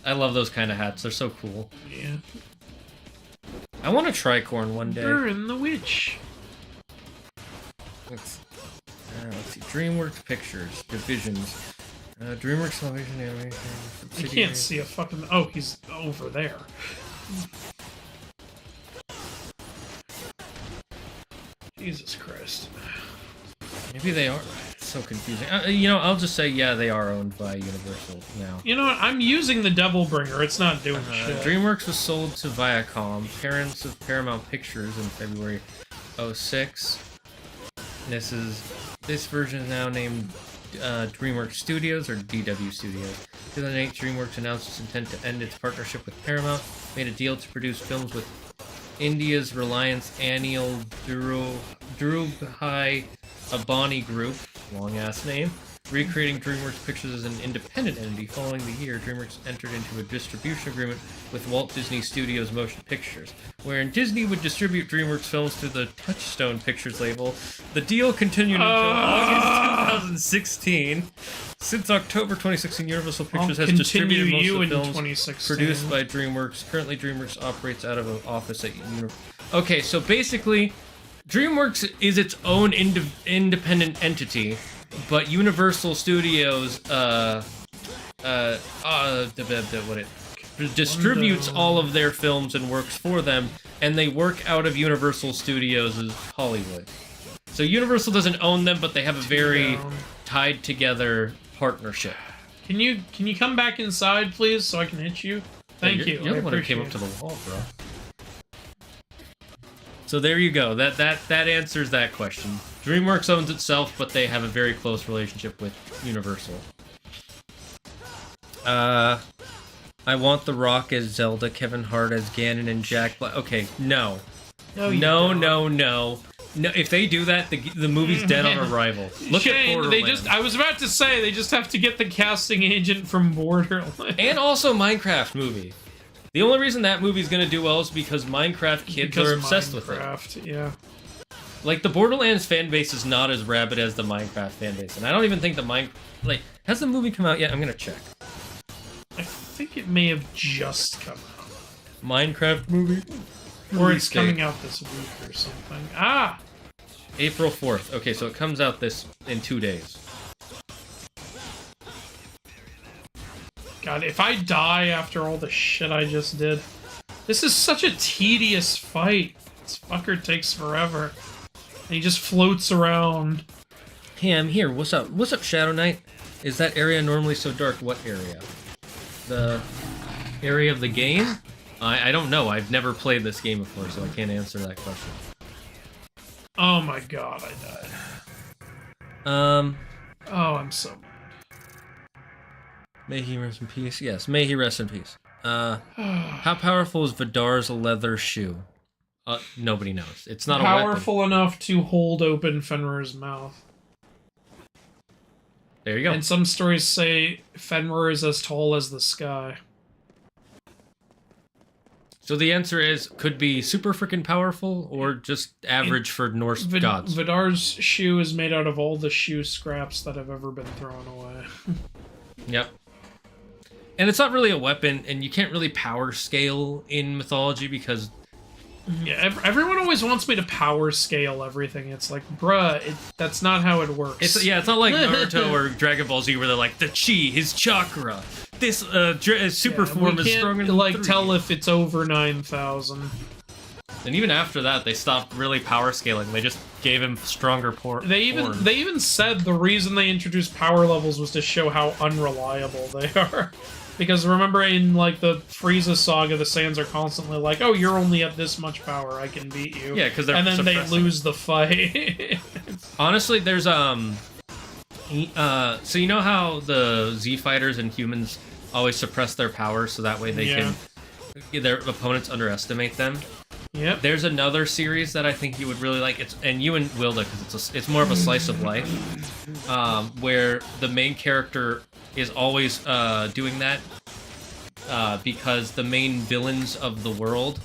I love those kind of hats. They're so cool. Yeah. I want a tricorn one day. Burn the witch. Let's see. DreamWorks Pictures divisions. DreamWorks Television Animation. I can't see a fucking. Oh, he's over there. Jesus Christ. Maybe they are. It's so confusing. I'll just say, yeah, they are owned by Universal now. You know what? I'm using the Devil Bringer. It's not doing shit. DreamWorks was sold to Viacom, parents of Paramount Pictures, in February 2006. This version is now named DreamWorks Studios, or DW Studios. 2008, DreamWorks announced its intent to end its partnership with Paramount, made a deal to produce films with India's Reliance Anil Dhirubhai Ambani Group, long-ass name, recreating DreamWorks Pictures as an independent entity. Following the year, DreamWorks entered into a distribution agreement with Walt Disney Studios Motion Pictures, wherein Disney would distribute DreamWorks films through the Touchstone Pictures label. The deal continued until August 2016. Since October 2016, Universal Pictures has distributed most of the films produced by DreamWorks. Currently, DreamWorks operates out of an office at Universal. Okay, so basically, DreamWorks is its own independent entity, but Universal Studios distributes all of their films and works for them, and they work out of Universal Studios' Hollywood. So Universal doesn't own them, but they have a very tied together partnership. Can you come back inside, please, so I can hit you? Thank you. You're the one who came up to the wall, bro. So there you go. That answers that question. DreamWorks owns itself, but they have a very close relationship with Universal. I want The Rock as Zelda, Kevin Hart as Ganon, and Jack Black. Okay, no. No. If they do that, the movie's dead on arrival. Look Shane, at Borderlands. I was about to say, they just have to get the casting agent from Borderlands. And also Minecraft movie. The only reason that movie's gonna do well is because Minecraft kids are obsessed with it. Yeah. Like, the Borderlands fan base is not as rabid as the Minecraft fan base. And I don't even think has the movie come out yet? I'm gonna check. I think it may have just come out. Minecraft movie? Or it's coming out this week or something. Ah! April 4th. Okay, so it comes out in 2 days. God, if I die after all the shit I just did, This is such a tedious fight. This fucker takes forever. And he just floats around. Hey, I'm here. What's up? What's up, Shadow Knight? Is that area normally so dark? What area? The area of the game? I don't know. I've never played this game before, so I can't answer that question. Oh my god, I died. Oh, I'm so mad. May he rest in peace. Yes, may he rest in peace. How powerful is Vidar's leather shoe? Nobody knows. It's not powerful enough to hold open Fenrir's mouth. There you go. And some stories say Fenrir is as tall as the sky. So the answer is, could be super freaking powerful or just average for Norse gods. Vidar's shoe is made out of all the shoe scraps that have ever been thrown away. Yep. And it's not really a weapon, and you can't really power scale in mythology because... Yeah, everyone always wants me to power scale everything. It's like, bruh, that's not how it works. It's not like Naruto or Dragon Ball Z where they're like, the chi, his chakra, this super form is stronger than like 3. Tell if it's over 9,000. And even after that, they stopped really power scaling. They just gave him stronger They even said the reason they introduced power levels was to show how unreliable they are. Because remember in, like, the Frieza saga, the Saiyans are constantly like, oh, you're only at this much power, I can beat you. Yeah, because they're And then suppressing. they lose the fight. Honestly, there's, so you know how the Z fighters and humans always suppress their power so that way they can... Their opponents underestimate them? Yep. There's another series that I think you would really like, and you and Wilda, because it's more of a slice of life, where the main character is always doing that because the main villains of the world,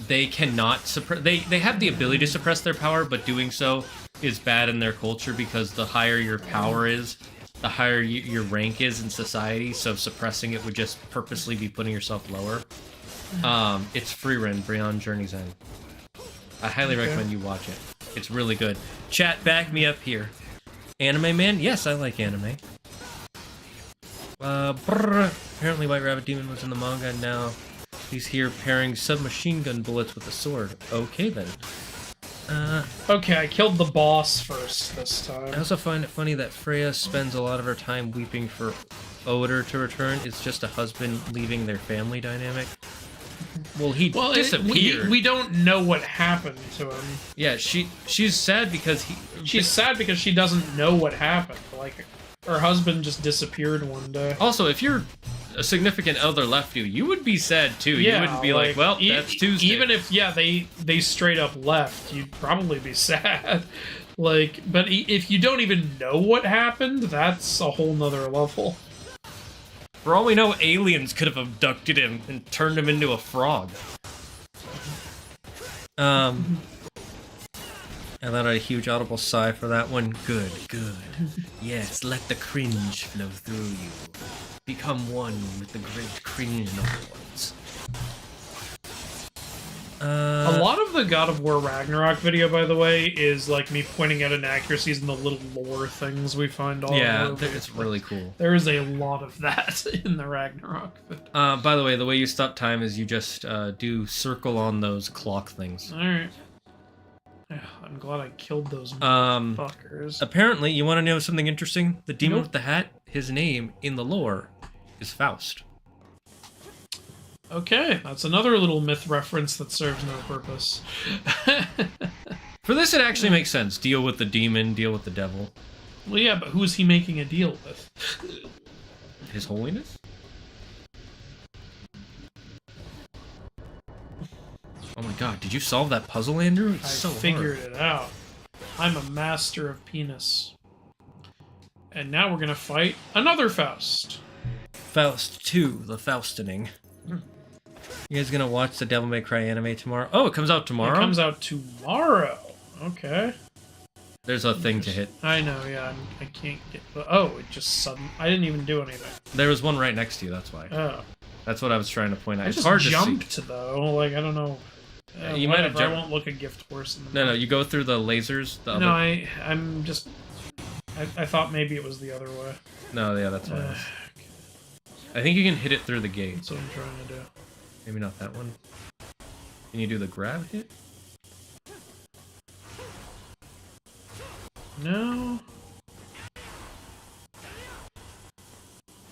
they cannot suppress. They have the ability to suppress their power, but doing so is bad in their culture because the higher your power is, the higher your rank is in society. So suppressing it would just purposely be putting yourself lower. It's Freerun, Beyond Journey's End. I highly recommend you watch it. It's really good. Chat, back me up here. Anime man? Yes, I like anime. Apparently White Rabbit Demon was in the manga, and now he's here pairing submachine gun bullets with a sword. Okay, then. Okay, I killed the boss first this time. I also find it funny that Freya spends a lot of her time weeping for Oder to return. It's just a husband leaving their family dynamic. Well, he disappeared. We don't know what happened to him. Yeah, she's sad because She's sad because she doesn't know what happened. Like, her husband just disappeared one day. Also, if your significant other left you, you would be sad too. Yeah, you wouldn't be like, well, that's Tuesday. Even if, they straight up left, you'd probably be sad. Like, but if you don't even know what happened, that's a whole nother level. For all we know, aliens could have abducted him and turned him into a frog. I let out a huge audible sigh for that one. Good, good. Yes, let the cringe flow through you. Become one with the great cringe lords. A lot of the God of War Ragnarok video, by the way, is like me pointing out inaccuracies in the little lore things we find all over. It's really cool. There is a lot of that in the Ragnarok video. By the way, the way you stop time is you just do circle on those clock things. Alright. I'm glad I killed those fuckers. Apparently, you want to know something interesting? The demon with the hat, his name in the lore is Faust. Okay, that's another little myth reference that serves no purpose. For this, it actually makes sense. Deal with the demon, deal with the devil. Well, yeah, but who is he making a deal with? His Holiness? Oh my god, did you solve that puzzle, Andrew? It's so figured hard. it out. I'm a master of penis. And now we're gonna fight another Faust. Faust 2, the Faustining. You guys gonna watch the Devil May Cry anime tomorrow? Oh, it comes out tomorrow? It comes out tomorrow. Okay. There's a thing to hit. I know, yeah. I can't get... Oh, it just suddenly... I didn't even do anything. There was one right next to you, that's why. Oh. That's what I was trying to point out. I It's just hard jumped, to see. though. Like, I don't know. You might have I jumped. won't look a gift horse in the No, you go through the lasers. The No, other... I'm just... I thought maybe it was the other way. No, yeah, that's what it was. I think you can hit it through the gate. That's what I'm trying to do. Maybe not that one. Can you do the grab hit? No.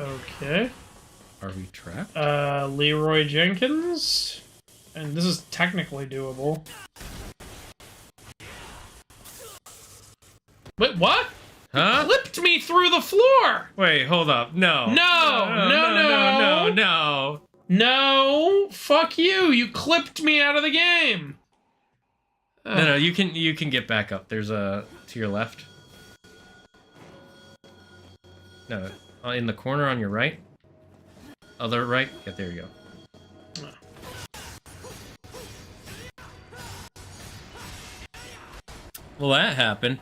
Okay. Are we trapped? Leroy Jenkins. And this is technically doable. Wait, what? Huh? Clipped me through the floor! Wait, hold up. No. No. No, fuck you. You clipped me out of the game. No, you can get back up. There's a to your left. No, in the corner on your right. Other right. Yeah, there you go. Well, that happened.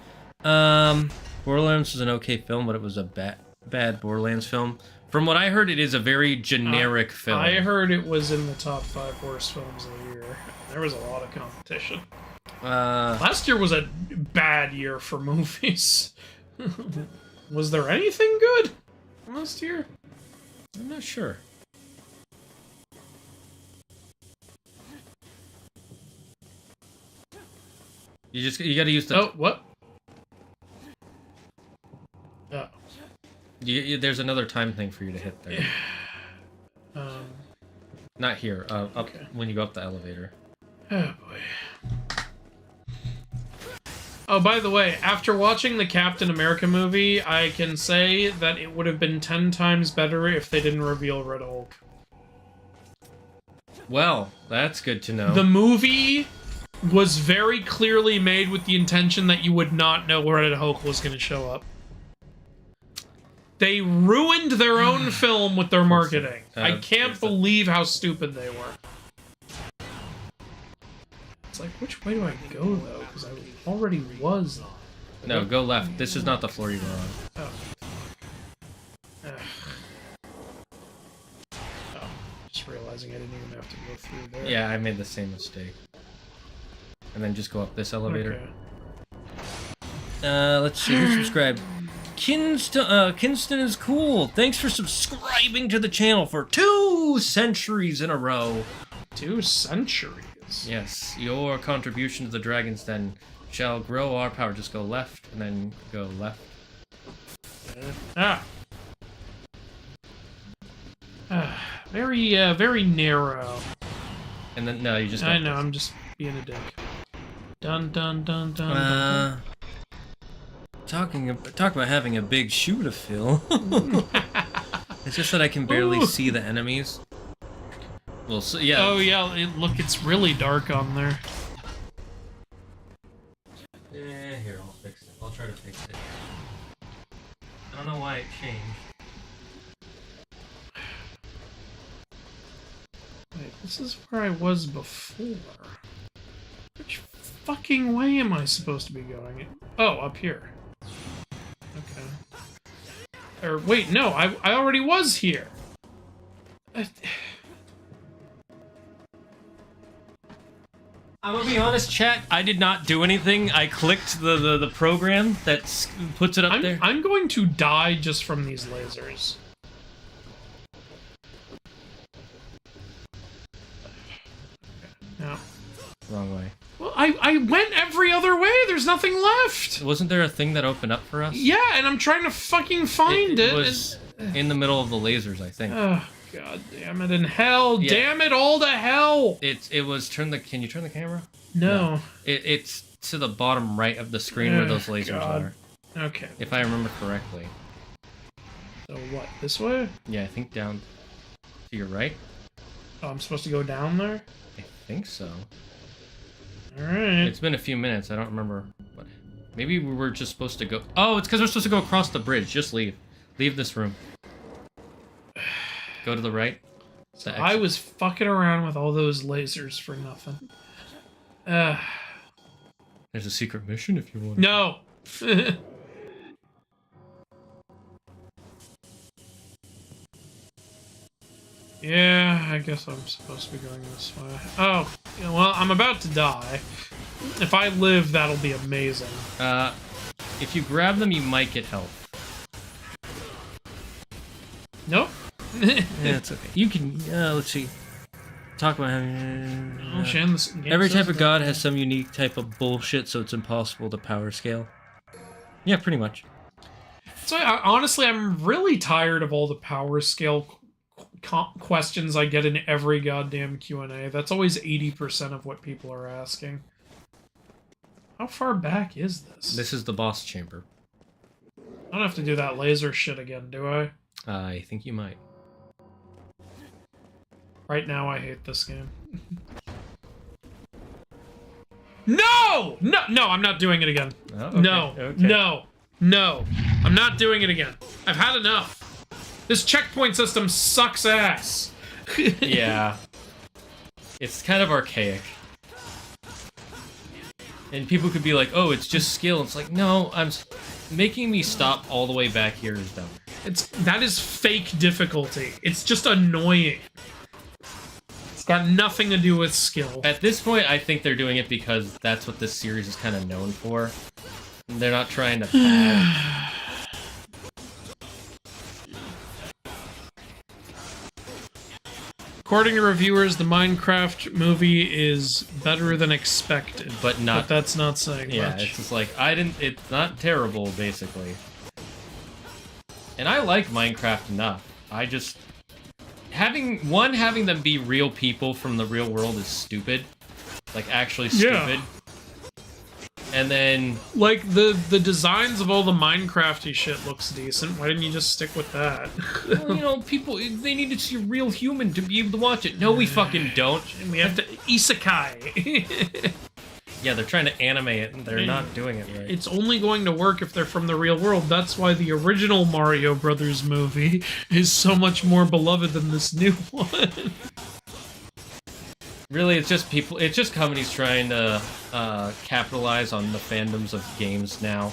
Borderlands was an okay film, but it was a bad Borderlands film. From what I heard, it is a very generic film. I heard it was in the top 5 worst films of the year. There was a lot of competition. Last year was a bad year for movies. Was there anything good last year? I'm not sure. You gotta use the... Oh, what? Oh. There's another time thing for you to hit there. Not here. Up okay. When you go up the elevator. Oh, boy. Oh, by the way, after watching the Captain America movie, I can say that it would have been 10 times better if they didn't reveal Red Hulk. Well, that's good to know. The movie was very clearly made with the intention that you would not know Red Hulk was going to show up. They ruined their own film with their marketing. I can't believe how stupid they were. It's like, which way do I go, though? Because I already was. No, go left. This is not the floor you were on. Oh. Oh, just realizing I didn't even have to go through there. Yeah, I made the same mistake. And then just go up this elevator. Okay. Let's see, who subscribed? Kinston is cool. Thanks for subscribing to the channel for 2 centuries in a row. 2 centuries? Yes, your contribution to the Dragon's Den shall grow our power. Just go left, and then go left. Very narrow. And then, no, you just... I know, I'm just being a dick. Dun dun dun dun dun. Talk about having a big shoe to fill. It's just that I can barely see the enemies. Well, so, yeah. Oh yeah, look, it's really dark on there. Here, I'll fix it. I'll try to fix it. I don't know why it changed. Wait, this is where I was before. Which fucking way am I supposed to be going? Oh, up here. Okay. Or wait, no, I already was here. I'm gonna be honest, chat. I did not do anything. I clicked the program that puts it up there. I'm going to die just from these lasers. No. Wrong way. Well, I went every other way. There's nothing left. Wasn't there a thing that opened up for us? Yeah, and I'm trying to fucking find it. It was in the middle of the lasers, I think. Oh, god damn it in hell. Yeah. Damn it all to hell. It was can you turn the camera? No. It's to the bottom right of the screen where those lasers God. are. Okay. If I remember correctly. So what, this way? Yeah, I think down to your right. Oh, I'm supposed to go down there? I think so. Alright. It's been a few minutes. I don't remember what. Maybe we were just supposed to go. Oh, it's because we're supposed to go across the bridge. Just leave. Leave this room. Go to the right. I was fucking around with all those lasers for nothing. There's a secret mission if you want. No. Yeah, I guess I'm supposed to be going this way. Oh, yeah, well, I'm about to die. If I live, that'll be amazing. If you grab them, you might get health. Nope. Yeah, it's okay. You can, let's see. talk about Oh, Shan, this game every says type of that. god has some unique type of bullshit, so it's impossible to power scale. Yeah, pretty much. So honestly, I'm really tired of all the power scale questions I get in every goddamn Q&A. That's always 80% of what people are asking. How far back is this? This is the boss chamber. I don't have to do that laser shit again, do I? I think you might. Right now, I hate this game. No! No! No, I'm not doing it again. Oh, okay, No. okay. No. No. I'm not doing it again. I've had enough. This checkpoint system sucks ass. Yeah. It's kind of archaic. And people could be like, oh, it's just skill. It's like, no, making me stop all the way back here is dumb. That is fake difficulty. It's just annoying. It's got nothing to do with skill. At this point, I think they're doing it because that's what this series is kind of known for. They're not trying to pad. According to reviewers, the Minecraft movie is better than expected. But not... But that's not saying Yeah, much. it's just like, it's not terrible, basically. And I like Minecraft enough. I just... Having them be real people from the real world is stupid. Like, actually stupid. Yeah. And then... Like, the designs of all the Minecrafty shit looks decent. Why didn't you just stick with that? Well, you know, people, they need to see a real human to be able to watch it. No, we fucking don't. We have to isekai. Yeah, they're trying to animate it, and they're not doing it right. It's only going to work if they're from the real world. That's why the original Mario Brothers movie is so much more beloved than this new one. Really, it's just companies trying to capitalize on the fandoms of games now.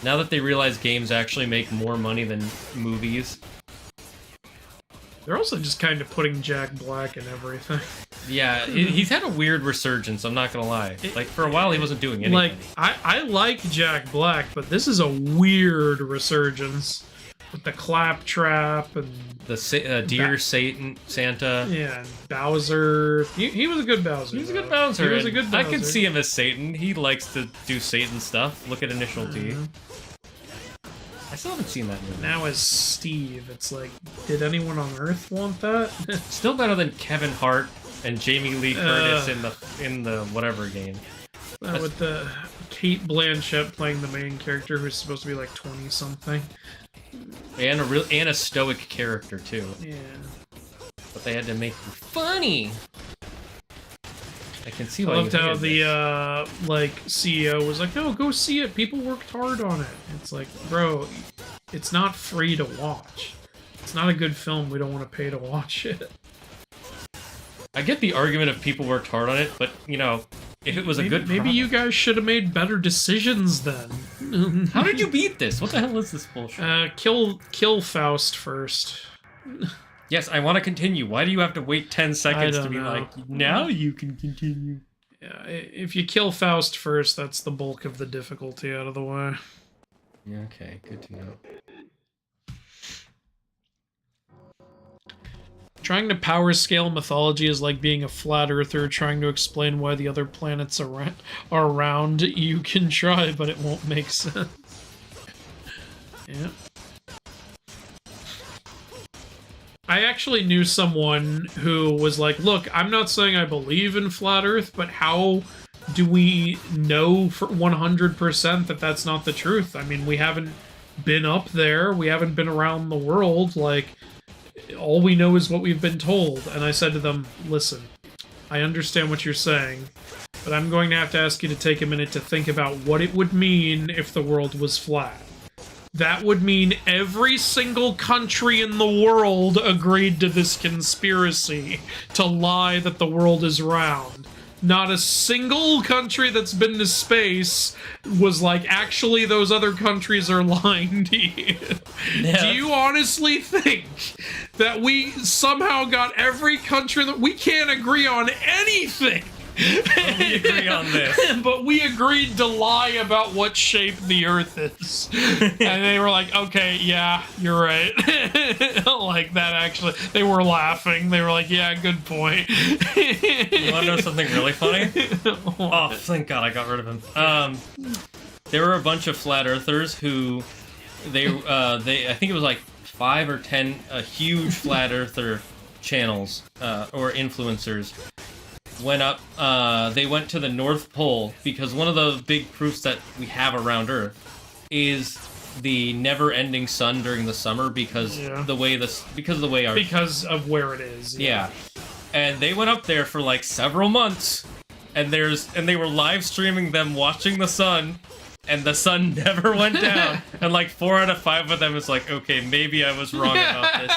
Now that they realize games actually make more money than movies. They're also just kind of putting Jack Black in everything. Yeah, he's had a weird resurgence, I'm not gonna lie. Like, for a while he wasn't doing anything. Like, I like Jack Black, but this is a weird resurgence. With the claptrap and... The deer Santa. Yeah, and Bowser. He was a good Bowser. He's a good Bowser. He was a good Bowser. I could see him as Satan. He likes to do Satan stuff. Look at Initial D. I still haven't seen that movie. Now as Steve, it's like, did anyone on Earth want that? Still better than Kevin Hart and Jamie Lee Curtis in the whatever game. With the Kate Blanchett playing the main character, who's supposed to be like 20-something. And a stoic character too. Yeah. But they had to make her funny. I can see I why loved you how hated the this. CEO was like, "No, go see it. People worked hard on it." It's like, bro, it's not free to watch. It's not a good film. We don't want to pay to watch it. I get the argument of people worked hard on it, but you know, if it was a good maybe you guys should have made better decisions then. How did you beat this? What the hell is this bullshit? Kill Faust first. Yes, I want to continue. Why do you have to wait 10 seconds to don't be know. like, now you can continue? Yeah, if you kill Faust first, that's the bulk of the difficulty out of the way. Yeah, okay, good to know. Trying to power scale mythology is like being a flat earther trying to explain why the other planets are round. You can try, but it won't make sense. Yeah. I actually knew someone who was like, look, I'm not saying I believe in flat earth, but how do we know for 100% that that's not the truth? I mean, we haven't been up there. We haven't been around the world. Like, all we know is what we've been told. And I said to them, listen, I understand what you're saying, but I'm going to have to ask you to take a minute to think about what it would mean if the world was flat. That would mean every single country in the world agreed to this conspiracy to lie that the world is round. Not a single country that's been to space was like, actually, those other countries are lying to you. Yeah. Do you honestly think that we somehow got every country that we can't agree on anything? We agree on this. But we agreed to lie about what shape the Earth is. And they were like, okay, yeah, you're right. Like that, actually. They were laughing. They were like, yeah, good point. You want to know something really funny? Oh, thank God I got rid of him. There were a bunch of flat earthers who they I think it was like 5 or 10 huge flat earther channels or influencers went up. They went to the North Pole because one of the big proofs that we have around Earth is the never-ending sun during the summer because of the way of where it is. Yeah. And they went up there for like several months, and they were live streaming them watching the sun, and the sun never went down. And like 4 out of 5 of them is like, okay, maybe I was wrong about this.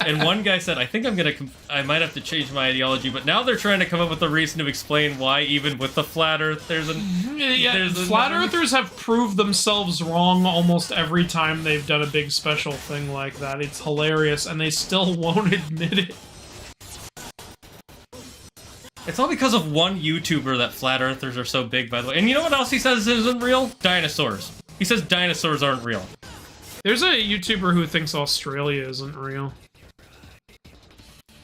And one guy said, I think I might have to change my ideology, but now they're trying to come up with a reason to explain why even with the flat Earth flat earthers have proved themselves wrong almost every time they've done a big special thing like that. It's hilarious, and they still won't admit it. It's all because of one YouTuber that flat earthers are so big, by the way. And you know what else he says isn't real? Dinosaurs. He says dinosaurs aren't real. There's a YouTuber who thinks Australia isn't real.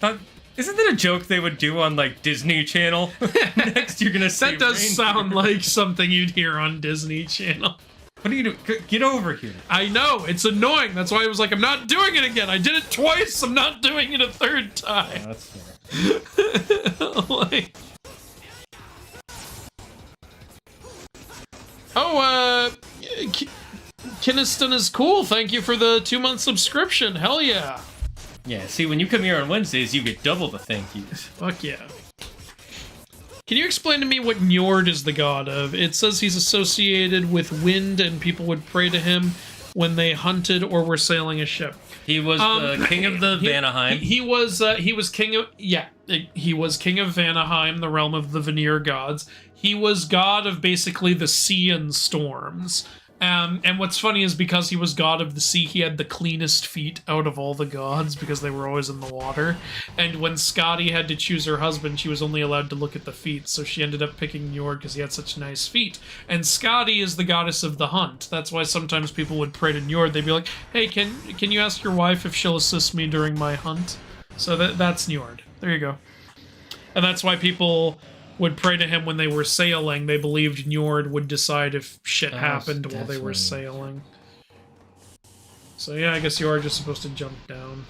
Isn't that a joke they would do on, like, Disney Channel? Next, you're gonna say That does reindeer. sound like something you'd hear on Disney Channel. What are you doing? Get over here. I know, it's annoying. That's why I was like, I'm not doing it again. I did it twice. I'm not doing it a third time. Oh, that's fair. Like... Kiniston is cool. Thank you for the 2-month subscription. Hell yeah. Yeah, see, when you come here on Wednesdays, you get double the thank yous. Fuck yeah. Can you explain to me what Njord is the god of? It says he's associated with wind and people would pray to him when they hunted or were sailing a ship. He was the king of the Vanaheim. He was king of he was king of Vanaheim, the realm of the Vanir gods. He was god of basically the sea and storms. And what's funny is because he was god of the sea, he had the cleanest feet out of all the gods because they were always in the water. And when Skadi had to choose her husband, she was only allowed to look at the feet, so she ended up picking Njord because he had such nice feet. And Skadi is the goddess of the hunt. That's why sometimes people would pray to Njord. They'd be like, hey, can you ask your wife if she'll assist me during my hunt? So that's Njord. There you go. And that's why people would pray to him when they were sailing. They believed Njord would decide if shit happened while they were sailing. So yeah, I guess you are just supposed to jump down.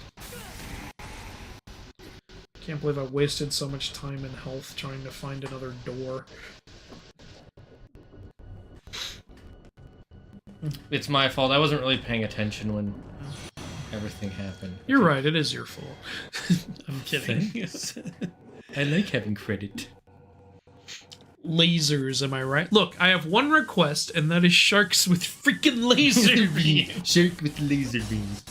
Can't believe I wasted so much time and health trying to find another door. It's my fault. I wasn't really paying attention when everything happened. You're right, it is your fault. I'm kidding. I like having credit. Lasers, am I right? Look, I have one request, and that is sharks with freaking laser beams. Shark with laser beams.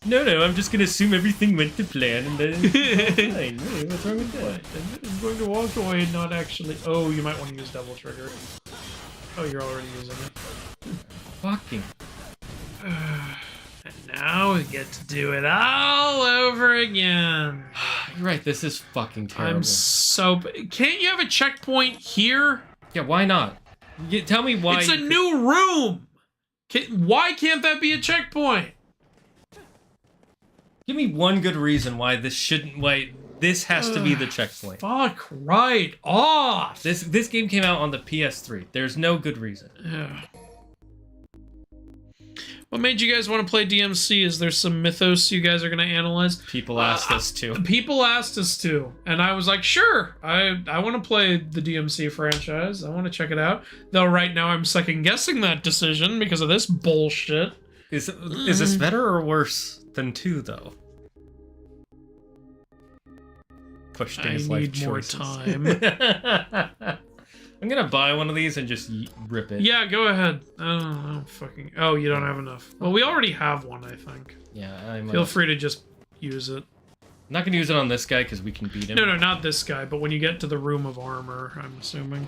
No, I'm just gonna assume everything went to plan and then fine. What's wrong with that? I'm going to walk away and not actually... Oh, you might want to use double trigger. Oh, you're already using it. Fucking. And now we get to do it all over again. You're right, this is fucking terrible. Can't you have a checkpoint here? Yeah, why not? Tell me why. It's a new room! Why can't that be a checkpoint? Give me one good reason why this shouldn't... Why this has to be the checkpoint. Fuck right off! This game came out on the PS3. There's no good reason. Yeah. What made you guys want to play DMC? Is there some mythos you guys are going to analyze? People asked us to. People asked us to. And I was like, sure. I want to play the DMC franchise. I want to check it out. Though right now I'm second guessing that decision because of this bullshit. Is this better or worse than 2, though? Push things I like need more choices. time. I'm gonna buy one of these and just rip it. Yeah, go ahead. I don't fucking... Oh, you don't have enough. Well, we already have one, I think. Yeah, I might. Feel free to just use it. I'm not gonna use it on this guy because we can beat him. No, not this guy, but when you get to the room of armor, I'm assuming.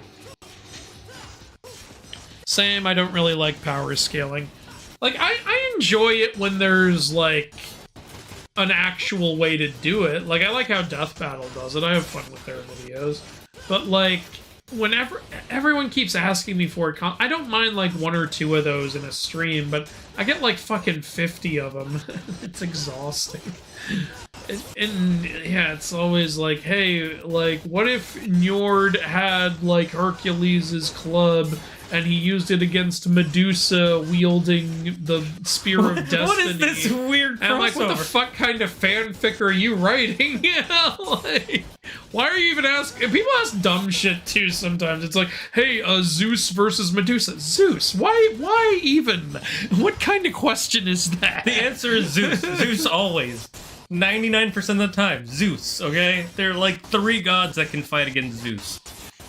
Same, I don't really like power scaling. Like, I enjoy it when there's, like, an actual way to do it. Like, I like how Death Battle does it. I have fun with their videos. but like whenever everyone keeps asking me for it, I don't mind like 1 or 2 of those in a stream, but I get like fucking 50 of them. It's exhausting. And yeah, it's always like, hey, like, what if Njord had like Hercules' club and he used it against Medusa wielding the Spear of Destiny? What is this weird crossover? And I'm like, what the fuck kind of fanfic are you writing? Yeah, like, why are you even asking? People ask dumb shit too sometimes. It's like, hey, Zeus versus Medusa. Zeus? Why even? What kind of question is that? The answer is Zeus. Zeus always. 99% of the time. Zeus, okay? There are like 3 gods that can fight against Zeus.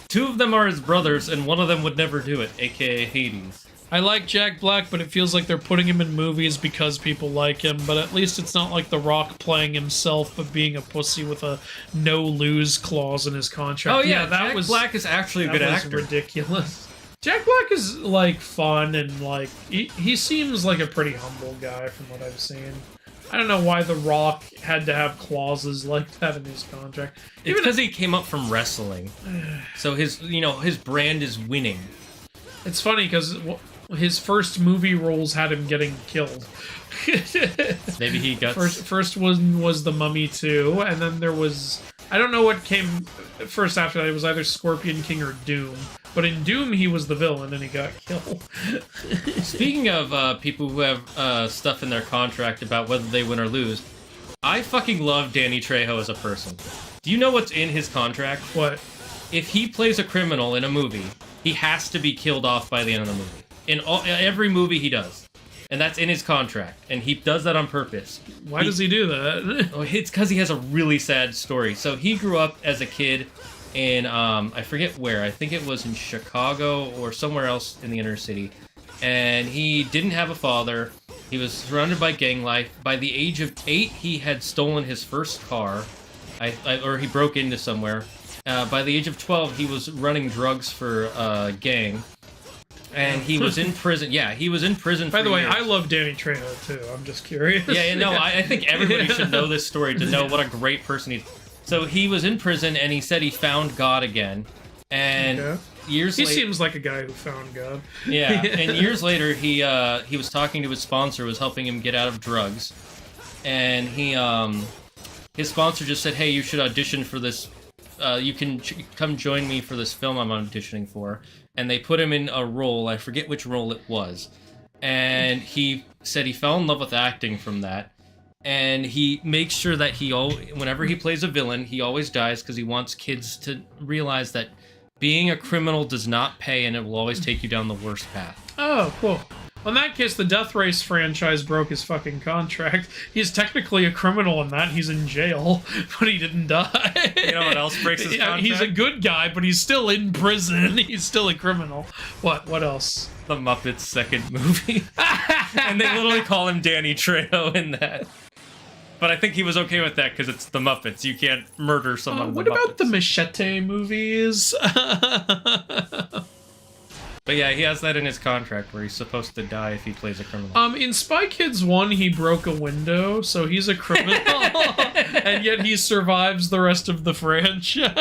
2 of them are his brothers, and one of them would never do it, aka Hades. I like Jack Black, but it feels like they're putting him in movies because people like him, but at least it's not like The Rock playing himself, but being a pussy with a no-lose clause in his contract. Oh yeah, Jack Black is actually a good actor. Ridiculous. Jack Black is, like, fun, and, like, he seems like a pretty humble guy from what I've seen. I don't know why The Rock had to have clauses like that in his contract. It's because he came up from wrestling. So his brand is winning. It's funny because his first movie roles had him getting killed. Maybe he got... First one was The Mummy 2, and then there was... I don't know what came first after that. It was either Scorpion King or Doom. But in Doom, he was the villain, and he got killed. Speaking of people who have stuff in their contract about whether they win or lose, I fucking love Danny Trejo as a person. Do you know what's in his contract? What? If he plays a criminal in a movie, he has to be killed off by the end of the movie. In every movie he does. And that's in his contract. And he does that on purpose. Why does he do that? It's because he has a really sad story. So he grew up as a kid in, I forget where. I think it was in Chicago or somewhere else in the inner city. And he didn't have a father. He was surrounded by gang life. By the age of 8, he had stolen his first car. Or he broke into somewhere. By the age of 12, he was running drugs for a gang. And he was in prison. Yeah, he was in prison for By the way, years. I love Danny Trejo, too. I'm just curious. Yeah, no, I think everybody should know this story to know what a great person he is. So he was in prison, and he said he found God again. And years later... He seems like a guy who found God. Yeah, and years later, he was talking to his sponsor, was helping him get out of drugs. And his sponsor just said, hey, you should audition for this. You can come join me for this film I'm auditioning for. And they put him in a role, I forget which role it was. And he said he fell in love with acting from that. And he makes sure that whenever he plays a villain, he always dies because he wants kids to realize that being a criminal does not pay and it will always take you down the worst path. Oh, cool. Well, in that case, the Death Race franchise broke his fucking contract. He's technically a criminal in that. He's in jail, but he didn't die. You know what else breaks his contract? He's a good guy, but he's still in prison. He's still a criminal. What? What else? The Muppets' second movie. And they literally call him Danny Trejo in that. But I think he was okay with that because it's the Muppets. You can't murder someone. What about the Machete movies? But yeah, he has that in his contract where he's supposed to die if he plays a criminal. In Spy Kids 1, he broke a window, so he's a criminal, and yet he survives the rest of the franchise.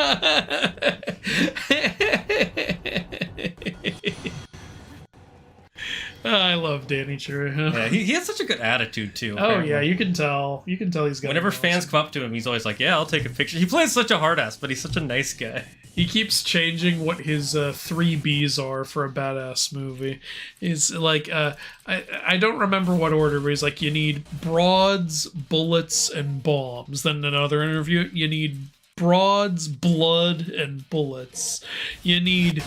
I love Danny Trejo. Yeah, he has such a good attitude too. Oh apparently. Yeah, you can tell. You can tell he's got. Whenever fans come up to him, he's always like, "Yeah, I'll take a picture." He plays such a hard ass, but he's such a nice guy. He keeps changing what his 3 Bs are for a badass movie. He's like, I don't remember what order, but he's like, you need broads, bullets, and bombs. Then in another interview, you need broads, blood, and bullets. You need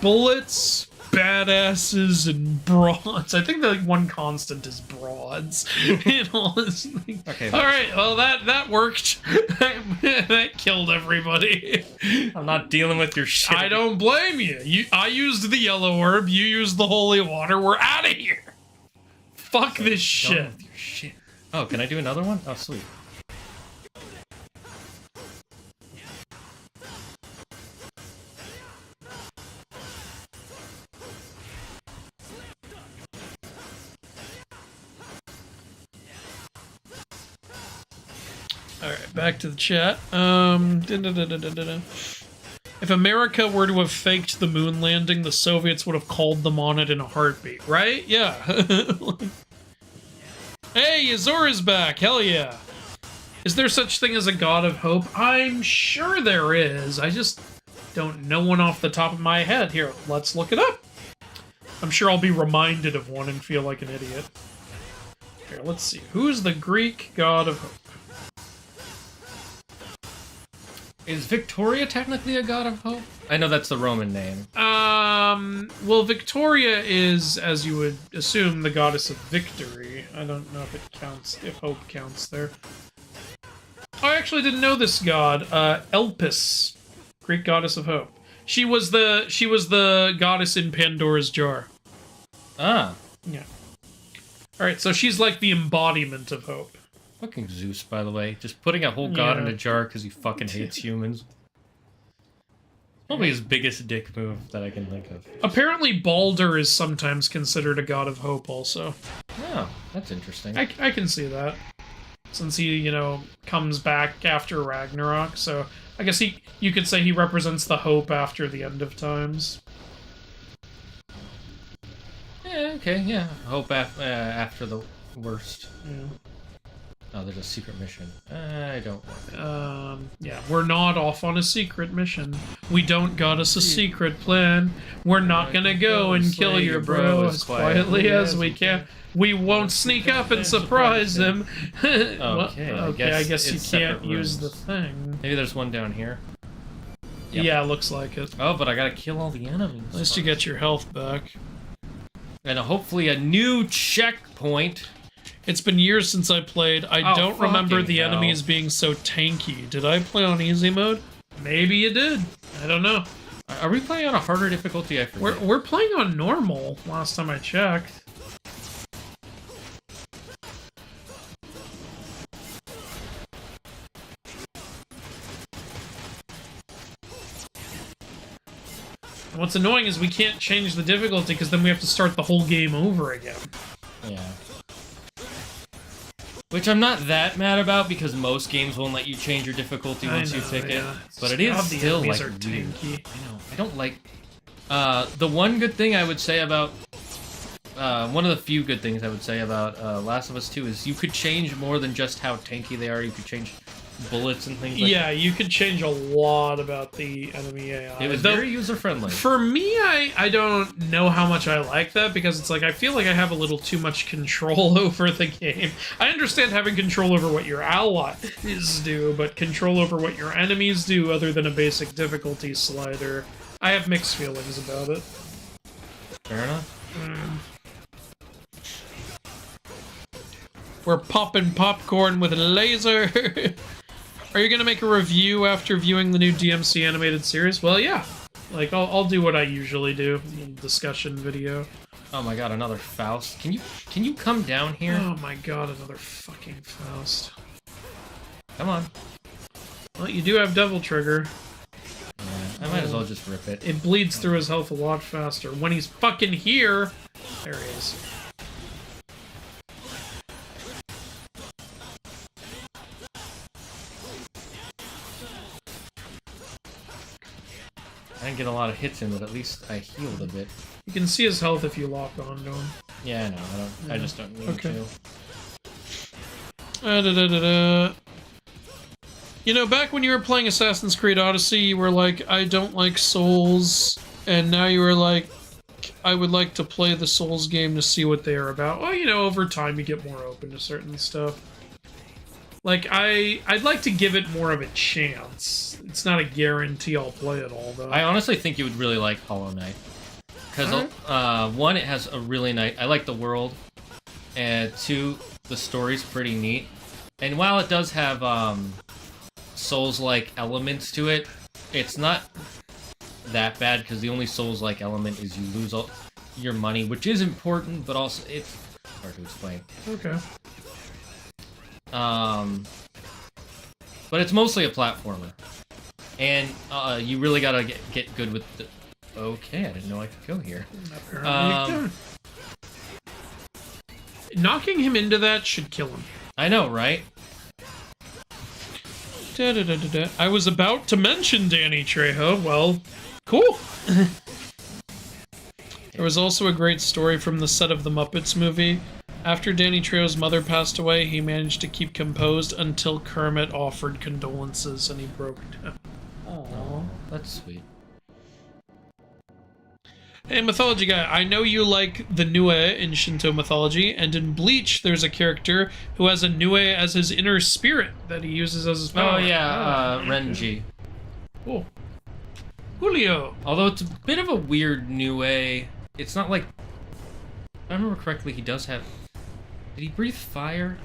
bullets, badasses, and broads. I think that like one constant is broads. In all this thing. Okay. All right. Well, that worked. That killed everybody. I'm not dealing with your shit. I don't blame you. I used the yellow herb. You used the holy water. We're out of here. Fuck this shit. Done with your shit. Oh, can I do another one? Oh, sweet. All right, back to the chat. If America were to have faked the moon landing, the Soviets would have called them on it in a heartbeat, right? Yeah. Hey, Azura's back. Hell yeah. Is there such thing as a god of hope? I'm sure there is. I just don't know one off the top of my head. Here, let's look it up. I'm sure I'll be reminded of one and feel like an idiot. Here, let's see. Who's the Greek god of hope? Is Victoria technically a god of hope? I know that's the Roman name. Well, Victoria is, as you would assume, the goddess of victory. I don't know if it counts, if hope counts there. I actually didn't know this god. Elpis, Greek goddess of hope. She was the goddess in Pandora's jar. Ah. Yeah. Alright, so she's like the embodiment of hope. Fucking Zeus, by the way. Just putting a whole god in Yeah. a jar because he fucking hates humans. Probably his biggest dick move that I can think of. Apparently Balder is sometimes considered a god of hope also. Oh, that's interesting. I can see that. Since he, you know, comes back after Ragnarok, so I guess you could say he represents the hope after the end of times. Yeah, okay, yeah. Hope after the worst. Yeah. Oh, there's a secret mission. I don't want it. Yeah, we're not off on a secret mission. We don't got us a secret plan. We're not gonna go and kill your bro as quietly as we can. We won't sneak up and surprise them. Okay, I guess you it's can't separate use the rooms. thing. Maybe there's one down here. Yep. Yeah, looks like it. Oh, but I gotta kill all the enemies. At least you get your health back. And hopefully a new checkpoint. It's been years since I played. I Oh, don't remember fucking the hell. enemies being so tanky. Did I play on easy mode? Maybe you did. I don't know. Are we playing on a harder difficulty? I forget. We're playing on normal, last time I checked. What's annoying is we can't change the difficulty because then we have to start the whole game over again. Yeah. Which I'm not that mad about because most games won't let you change your difficulty once you pick it. But it is God, the still enemies like are weird. tanky. I know. I don't like. The one good thing I would say about one of the few good things I would say about Last of Us 2 is you could change more than just how tanky they are. You could change bullets and things like Yeah, you could change a lot about the enemy AI. that. It was Though, very user-friendly. for me, I don't know how much I like that because it's like I feel like I have a little too much control over the game. I understand having control over what your allies do, but control over what your enemies do other than a basic difficulty slider, I have mixed feelings about it. Fair enough. We're popping popcorn with a laser. Are you gonna make a review after viewing the new DMC animated series? Well, yeah. Like, I'll do what I usually do. Discussion video. Oh my god, another Faust. Can you come down here? Oh my god, another fucking Faust. Come on. Well, you do have Devil Trigger. Yeah, I might as well just rip it. It bleeds through his health a lot faster. When he's fucking here... There he is. I didn't get a lot of hits in, but at least I healed a bit. You can see his health if you lock onto him. Yeah, I know. I just don't need Okay. to. You know, back when you were playing Assassin's Creed Odyssey, you were like, I don't like Souls, and now you were like, I would like to play the Souls game to see what they are about. Well, you know, over time you get more open to certain stuff. Like, I'd like to give it more of a chance. It's not a guarantee I'll play it all, though. I honestly think you would really like Hollow Knight. Because, one, it has a really nice... I like the world. And two, the story's pretty neat. And while it does have, Souls-like elements to it, it's not that bad, because the only Souls-like element is you lose all your money, which is important, but also it's hard to explain. Okay. But it's mostly a platformer. And, you really gotta get good with the... Okay, I didn't know I could go here. Apparently you can. Knocking him into that should kill him. I know, right? Da-da-da-da-da. I was about to mention Danny Trejo. Well, cool. There was also a great story from the set of the Muppets movie. After Danny Trejo's mother passed away, he managed to keep composed until Kermit offered condolences and he broke down. Oh, that's sweet. Hey, Mythology Guy, I know you like the Nue in Shinto mythology, and in Bleach, there's a character who has a Nue as his inner spirit that he uses as his power. Oh yeah, Renji. Cool. Julio. Although it's a bit of a weird Nue. It's not like... If I remember correctly, he does have... Did he breathe fire?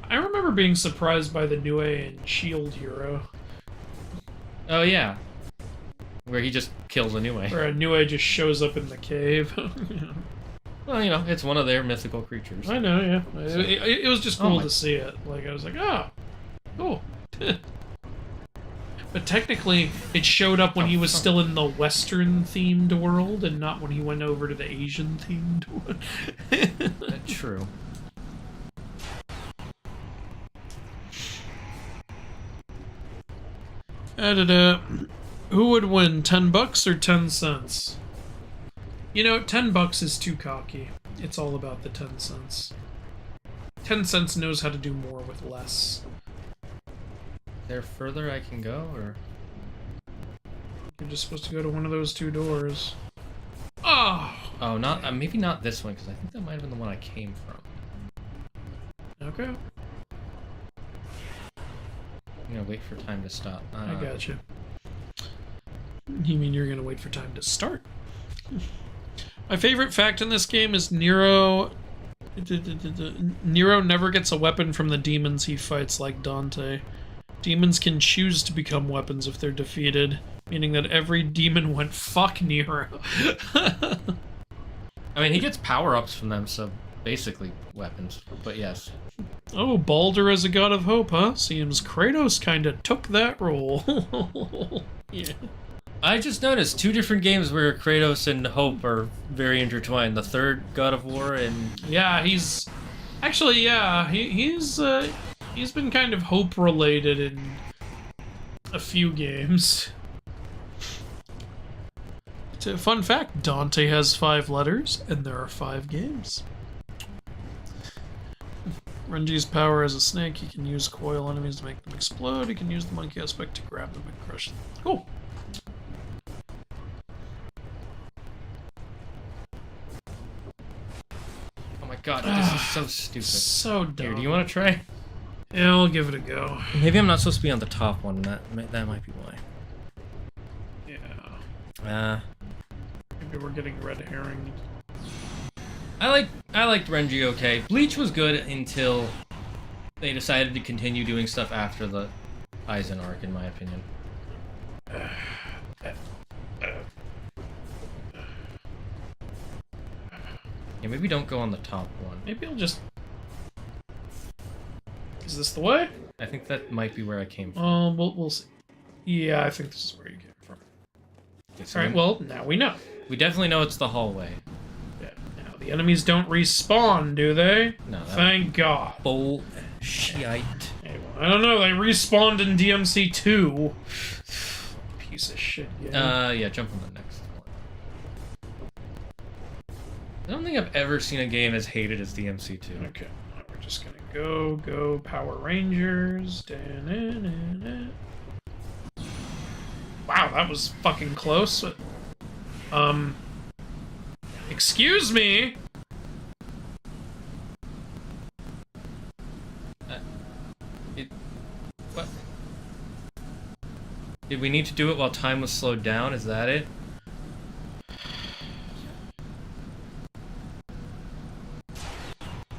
I remember being surprised by the Nue in Shield Hero. Oh yeah. Where he just kills a Nue. Where a Nue just shows up in the cave. Well, you know, it's one of their mythical creatures. I know, yeah. It was just cool my- to see it. Like, I was like, oh, cool. But technically, it showed up when he was still in the Western-themed world, and not when he went over to the Asian-themed one. That's true. Da-da-da. Who would win, $10 or 10 cents? You know, $10 is too cocky. It's all about the 10 cents. 10 cents knows how to do more with less. Is there further I can go, or...? You're just supposed to go to one of those two doors. Oh! Oh, not maybe not this one, because I think that might have been the one I came from. Okay. I'm gonna wait for time to stop. I gotcha. You mean you're gonna wait for time to start? My favorite fact in this game is Nero never gets a weapon from the demons he fights like Dante. Demons can choose to become weapons if they're defeated, meaning that every demon went fuck Nero. I mean, he gets power-ups from them, so basically weapons, but yes. Oh, Baldur as a god of hope, huh? Seems Kratos kinda took that role. Yeah. I just noticed 2 different games where Kratos and Hope are very intertwined. The third God of War and... Yeah, he's... Actually, yeah, he's been kind of hope-related in a few games. It's a fun fact, Dante has 5 letters, and there are 5 games. Renji's power as a snake, he can use coil enemies to make them explode, he can use the monkey aspect to grab them and crush them. Cool. Oh my god, this is so stupid. So dumb. Here, do you want to try? Yeah, I'll give it a go. Maybe I'm not supposed to be on the top one, that might be why. Yeah. Maybe we're getting red herring. I liked Renji okay. Bleach was good until they decided to continue doing stuff after the Aizen arc, in my opinion. Yeah, maybe don't go on the top one. Maybe I'll just... Is this the way? I think that might be where I came from. We'll see. Yeah, I think this is where you came from. Okay, so Alright, well, now we know. we definitely know it's the hallway. Yeah, now the enemies don't respawn, do they? No. Thank God. Bullshit. Hey, well, I don't know, they respawned in DMC 2. Piece of shit, yeah. Yeah, jump on the next one. I don't think I've ever seen a game as hated as DMC2. Okay, we're just gonna go Power Rangers. Da-na-na-na. Wow, that was fucking close. Excuse me? What? Did we need to do it while time was slowed down? Is that it?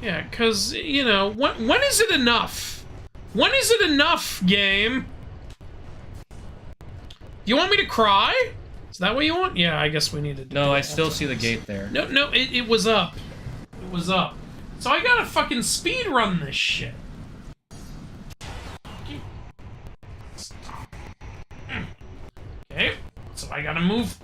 Yeah, because, you know, when is it enough? When is it enough, game? You want me to cry? Is that what you want? Yeah, I guess we need to do No, that I still see the multiple gate there. No, it was up. It was up. So I gotta fucking speed run this shit. Okay, so I gotta move.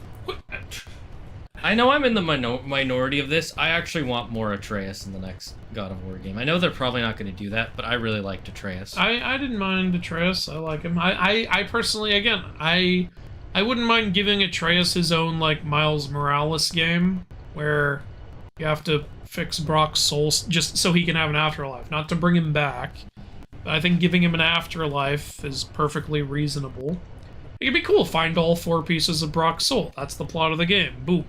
I know I'm in the minority of this. I actually want more Atreus in the next God of War game. I know they're probably not going to do that, but I really liked Atreus. I didn't mind Atreus. I like him. I personally, again, I wouldn't mind giving Atreus his own, like, Miles Morales game, where you have to fix Brock's soul just so he can have an afterlife. Not to bring him back. But I think giving him an afterlife is perfectly reasonable. It'd be cool. Find all 4 pieces of Brock's soul. That's the plot of the game. Boom.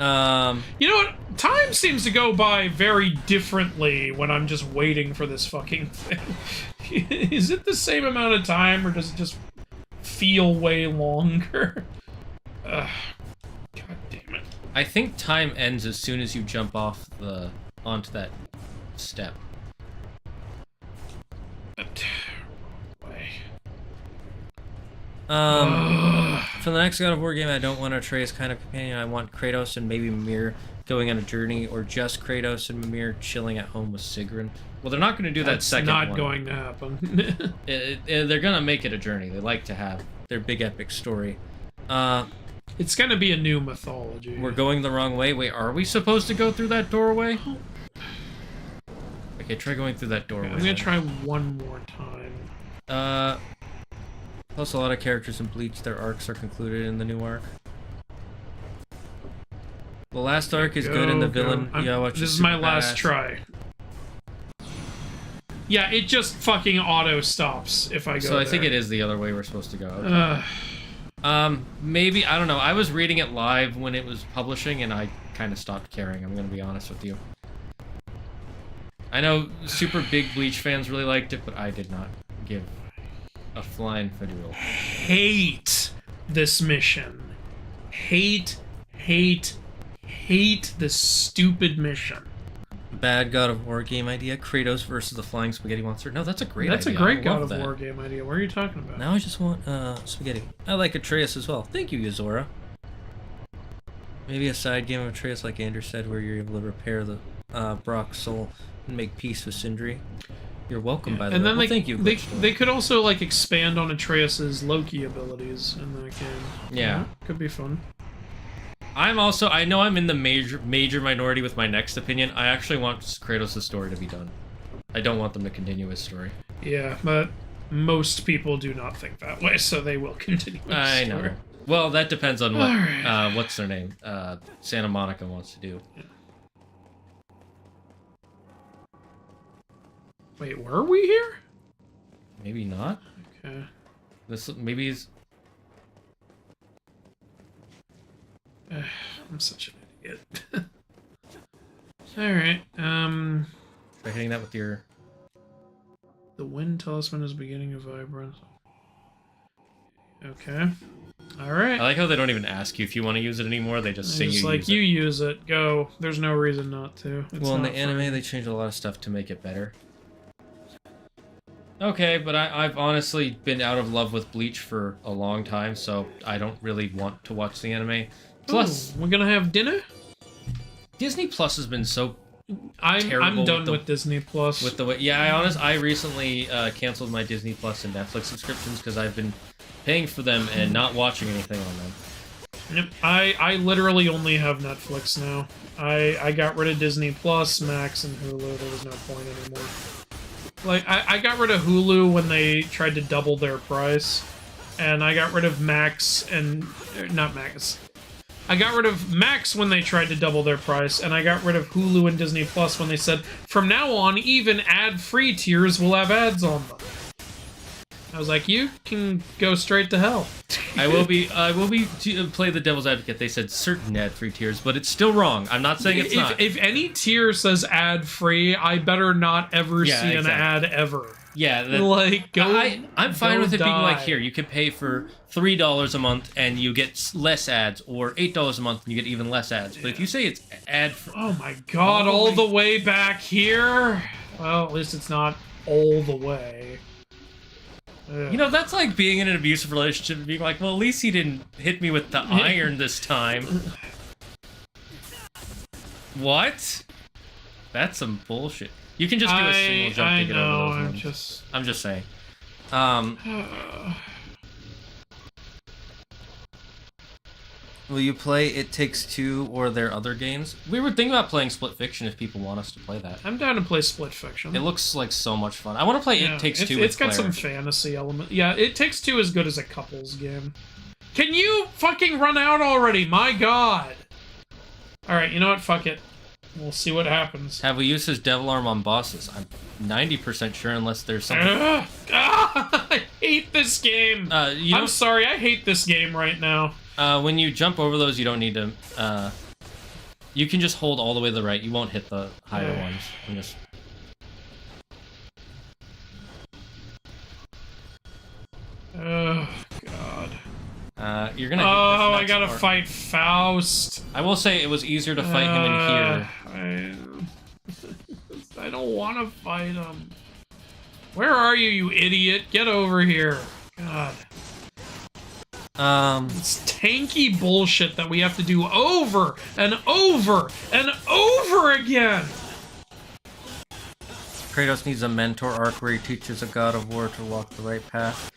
You know what? Time seems to go by very differently when I'm just waiting for this fucking thing. Is it the same amount of time, or does it just feel way longer? God damn it. I think time ends as soon as you jump off onto that step. For the next God of War game, I don't want Atreus kind of companion. I want Kratos and maybe Mimir going on a journey, or just Kratos and Mimir chilling at home with Sigrun. Well, they're not going to do that second one. That's not going to happen. They're going to make it a journey. They like to have their big epic story. It's going to be a new mythology. We're going the wrong way. Wait, are we supposed to go through that doorway? Okay, try going through that doorway. I'm going to try one more time. Plus, a lot of characters in Bleach, their arcs are concluded in the new arc. The last arc is good, and the villain. This is my last try. Yeah, it just fucking auto stops if I go. So I think it is the other way we're supposed to go. Okay. Maybe, I don't know. I was reading it live when it was publishing, and I kind of stopped caring. I'm gonna be honest with you. I know super big Bleach fans really liked it, but I did not give a flying fiddle. Hate this mission. Hate this stupid mission. Bad God of War game idea. Kratos versus the flying spaghetti monster. No, that's a great idea. That's a great God of War game idea. What are you talking about? Now I just want spaghetti. I like Atreus as well. Thank you, Yuzora. Maybe a side game of Atreus, like Andrew said, where you're able to repair the Brock's soul and make peace with Sindri. You're welcome, by the way. And then thank you. They could also like expand on Atreus's Loki abilities in that game. Yeah, could be fun. I know I'm in the major minority with my next opinion. I actually want Kratos' story to be done. I don't want them to continue his story. Yeah, but most people do not think that way, so they will continue his story. I know. Well, that depends on what, what's their name? Santa Monica wants to do. Yeah. Wait, were we here? Maybe not. Okay. Maybe he's... I'm such an idiot. Alright, Try hitting that with your... The wind talisman is beginning of vibrance. Okay. Alright. I like how they don't even ask you if you want to use it anymore, they just say you use it. You use it, go. There's no reason not to. Well, in the anime, they changed a lot of stuff to make it better. Okay, but I've honestly been out of love with Bleach for a long time, so I don't really want to watch the anime. Plus, we're gonna have dinner? Disney Plus has been so I'm done with Disney Plus. With the way, I recently canceled my Disney Plus and Netflix subscriptions because I've been paying for them and not watching anything on them. Yep, I literally only have Netflix now. I got rid of Disney Plus, Max, and Hulu. There was no point anymore. Like, I got rid of Hulu when they tried to double their price, and I got rid of Max and... not Max. I got rid of Max when they tried to double their price, and I got rid of Hulu and Disney Plus when they said, from now on, even ad-free tiers will have ads on them. I was like, you can go straight to hell. I will be to play the devil's advocate. They said certain ad-free tiers, but it's still wrong. I'm not saying it's not. If any tier says ad-free, I better not ever see an ad ever. Yeah, like I'm fine with it being like, here, you can pay for $3 a month and you get less ads, or $8 a month and you get even less ads. But if you say it's ad-free, oh my god, all the way back here. Well, at least it's not all the way. You know, that's like being in an abusive relationship and being like, well, at least he didn't hit me with the iron this time. What? That's some bullshit. You can just do a single jump to get over those ones. I'm just saying. Will you play It Takes Two or their other games? We were thinking about playing Split Fiction if people want us to play that. I'm down to play Split Fiction. It looks like so much fun. I want to play It Takes Two. It's got Claire. some fantasy element. Yeah, It Takes Two is good as a couples game. Can you fucking run out already? My god. Alright, you know what? Fuck it. We'll see what happens. Have we used his devil arm on bosses? I'm 90% sure unless there's something... I hate this game. I'm sorry, I hate this game right now. When you jump over those, you don't need to... you can just hold all the way to the right. You won't hit the higher ones. You just... Oh, God. You're gonna... Oh, I gotta fight Faust. I will say it was easier to fight him in here. I don't want to fight him. Where are you, you idiot? Get over here. God. It's tanky bullshit that we have to do over and over and over again. Kratos needs a mentor arc where he teaches a god of war to walk the right path.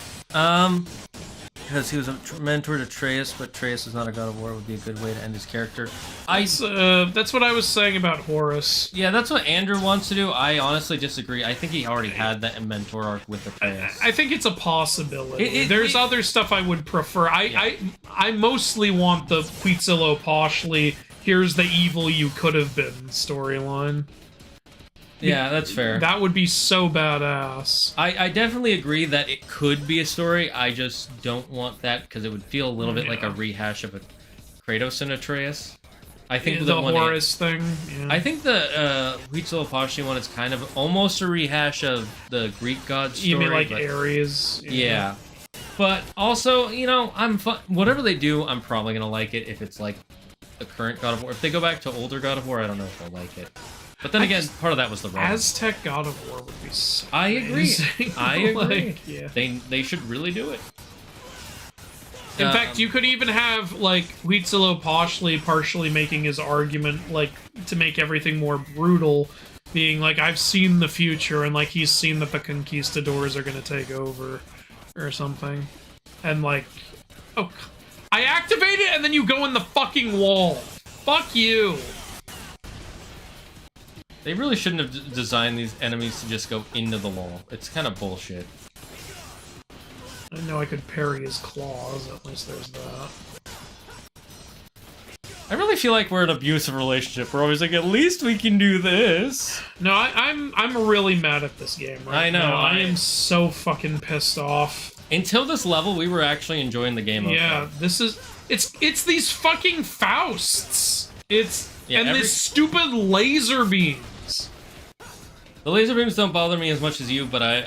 Because he was a mentor to Atreus, but Atreus is not a god of war. It would be a good way to end his character. That's what I was saying about Horus. Yeah, that's what Andrew wants to do. I honestly disagree. I think he already had that mentor arc with Atreus. I think it's a possibility. There's other stuff I would prefer. I mostly want the Huitzilo Poshli, here's the evil you could have been storyline. Yeah, that's fair. That would be so badass. I definitely agree that it could be a story. I just don't want that because it would feel a little bit like a rehash of a Kratos and Atreus. I think the Horus thing. Yeah. I think the Huitzilopochtli one is kind of almost a rehash of the Greek god story. You mean like Ares? Yeah. But also, you know, whatever they do, I'm probably gonna like it if it's like the current God of War. If they go back to older God of War, I don't know if I'll like it. But then again, part of that was the run. Aztec God of War would be so I agree. I agree. Like, yeah. They should really do it. In fact, you could even have, like, Huitzilopochtli partially making his argument, like, to make everything more brutal, being like, I've seen the future, and, like, he's seen that the conquistadors are gonna take over, or something. And, like, oh, I activate it, and then you go in the fucking wall. Fuck you. They really shouldn't have designed these enemies to just go into the wall. It's kind of bullshit. I know I could parry his claws, at least there's that. I really feel like we're in an abusive relationship. We're always like, at least we can do this. No, I'm really mad at this game right I know. now. I am so fucking pissed off. Until this level, we were actually enjoying the game. Yeah, this is... It's these fucking Fausts. This stupid laser beams. The laser beams don't bother me as much as you, but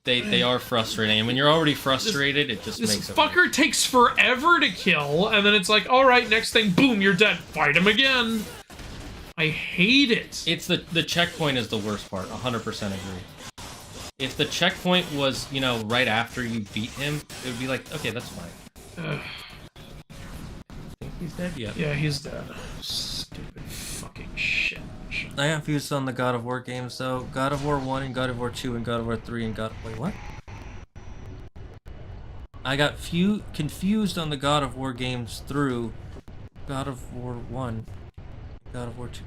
they are frustrating. And when you're already frustrated, it just makes it... This fucker takes forever to kill, and then it's like, alright, next thing, boom, you're dead. Fight him again. I hate it. It's the checkpoint is the worst part. 100% agree. If the checkpoint was, you know, right after you beat him, it would be like, okay, that's fine. Think he's dead? Yeah. Yeah, he's dead. Stupid fucking shit. I got confused on the God of War games, though. God of War 1 and God of War 2 and God of War 3 and Wait, what? I got confused on the God of War games through God of War 1, God of War 2.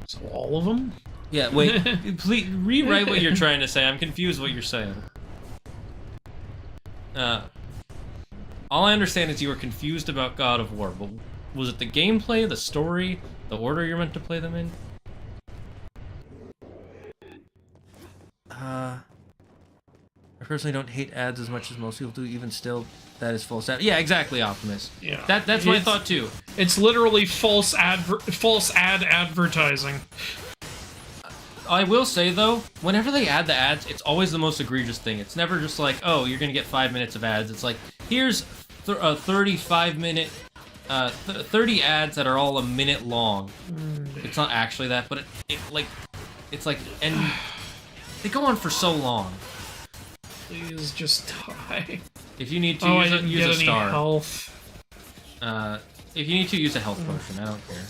So all of them? Yeah, wait. Please rewrite what you're trying to say. I'm confused what you're saying. All I understand is you were confused about God of War, but was it the gameplay, the story, the order you're meant to play them in? I personally don't hate ads as much as most people do, even still, that is false ad. Yeah, exactly, Optimus. Yeah. That's what I thought too. It's literally false ad advertising. I will say, though, whenever they add the ads, it's always the most egregious thing. It's never just like, oh, you're gonna get 5 minutes of ads. It's like, here's 35-minute, 30 ads that are all a minute long. It's not actually that, but it's like, and they go on for so long. Please just die. If you need to, use a star. Health. If you need to, use a health potion. I don't care.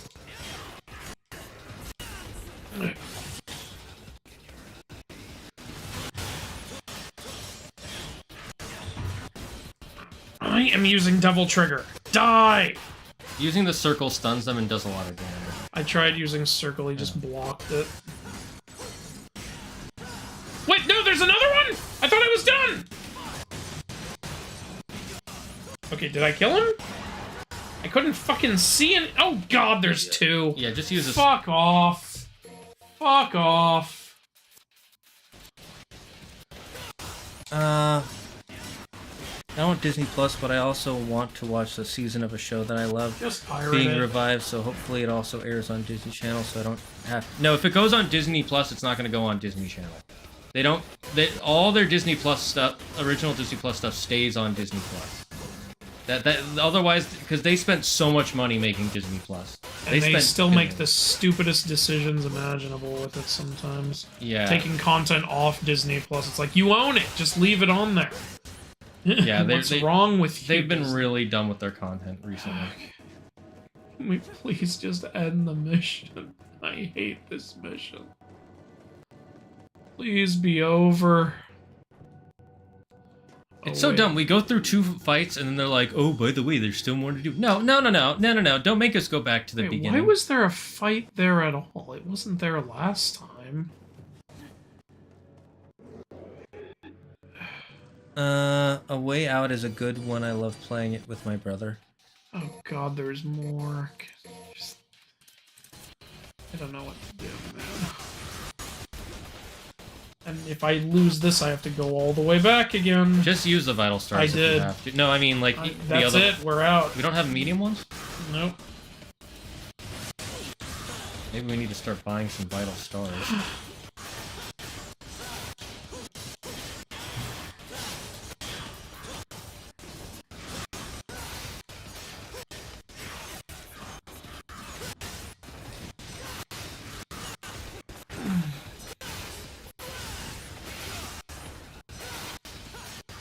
I am using double trigger. Die! Using the circle stuns them and does a lot of damage. I tried using circle, he just blocked it. Wait, no, there's another one! I thought I was done! Okay, did I kill him? I couldn't fucking see any— oh god, there's two! Yeah, just use this. Fuck off. Fuck off. I want Disney Plus, but I also want to watch the season of a show that I love Just pirate being it. revived, so hopefully it also airs on Disney Channel, so I don't have to. No, if it goes on Disney Plus, it's not going to go on Disney Channel. They don't. All their Disney Plus stuff, original Disney Plus stuff, stays on Disney Plus. Otherwise, because they spent so much money making Disney Plus, And they still make the stupidest decisions imaginable with it sometimes. Yeah. Taking content off Disney Plus, it's like, you own it, just leave it on there. Yeah, what's wrong with you? They've been Disney? really dumb with their content recently. Can we please just end the mission? I hate this mission. Please be over. It's so dumb. We go through 2 fights and then they're like, "Oh, by the way, there's still more to do." No. Don't make us go back to the beginning. Why was there a fight there at all? It wasn't there last time. A Way Out is a good one. I love playing it with my brother. Oh god, there's more. I don't know what to do, man. And if I lose this, I have to go all the way back again. Just use the vital stars. I if did. You have to. No, I mean like the that's other. it. We're out. We don't have medium ones. Nope. Maybe we need to start buying some vital stars.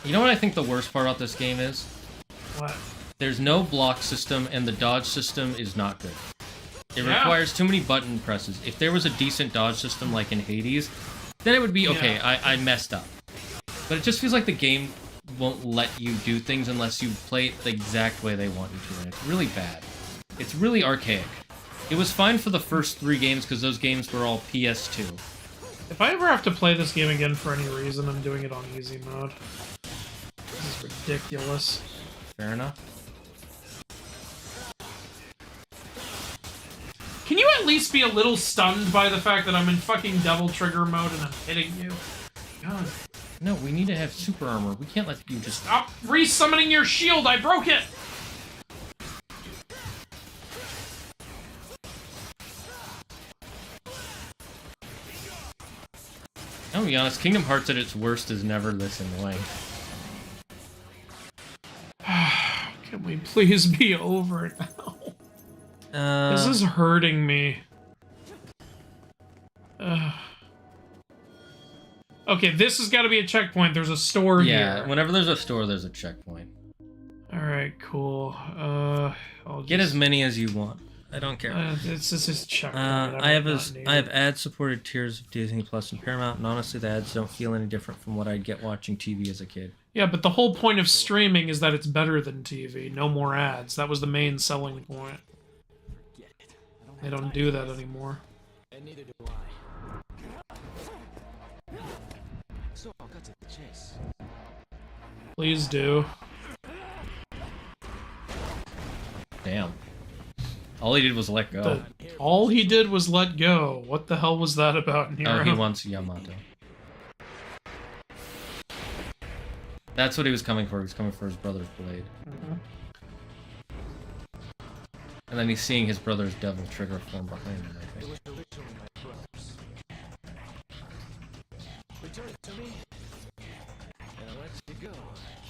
You know what I think the worst part about this game is? What? There's no block system, and the dodge system is not good. It Yeah. requires too many button presses. If there was a decent dodge system like in Hades, then it would be, okay, Yeah. I messed up. But it just feels like the game won't let you do things unless you play it the exact way they want you to, and it's really bad. It's really archaic. It was fine for the first 3 games because those games were all PS2. If I ever have to play this game again for any reason, I'm doing it on easy mode. This is ridiculous. Fair enough. Can you at least be a little stunned by the fact that I'm in fucking Devil Trigger mode and I'm hitting you? God. No, we need to have super armor. We can't let you just... Stop resummoning your shield! I broke it! I'll be honest, Kingdom Hearts at its worst is never this annoying. Can we please be over it now? This is hurting me. Okay, this has got to be a checkpoint. There's a store Yeah, here. whenever there's a store, there's a checkpoint. Alright, cool. I'll just... Get as many as you want. I don't care. It's just checkpoint. I have ad-supported tiers of Disney Plus and Paramount, and honestly, the ads don't feel any different from what I'd get watching TV as a kid. Yeah, but the whole point of streaming is that it's better than TV. No more ads. That was the main selling point. They don't do that anymore. And neither do I. So I'll cut to the chase. Please do. Damn. All he did was let go. All he did was let go. What the hell was that about, Nero? Oh, he wants Yamato. That's what he was coming for. He was coming for his brother's blade. And then he's seeing his brother's devil trigger form behind him, I think. Return it to me, and I'll let you go,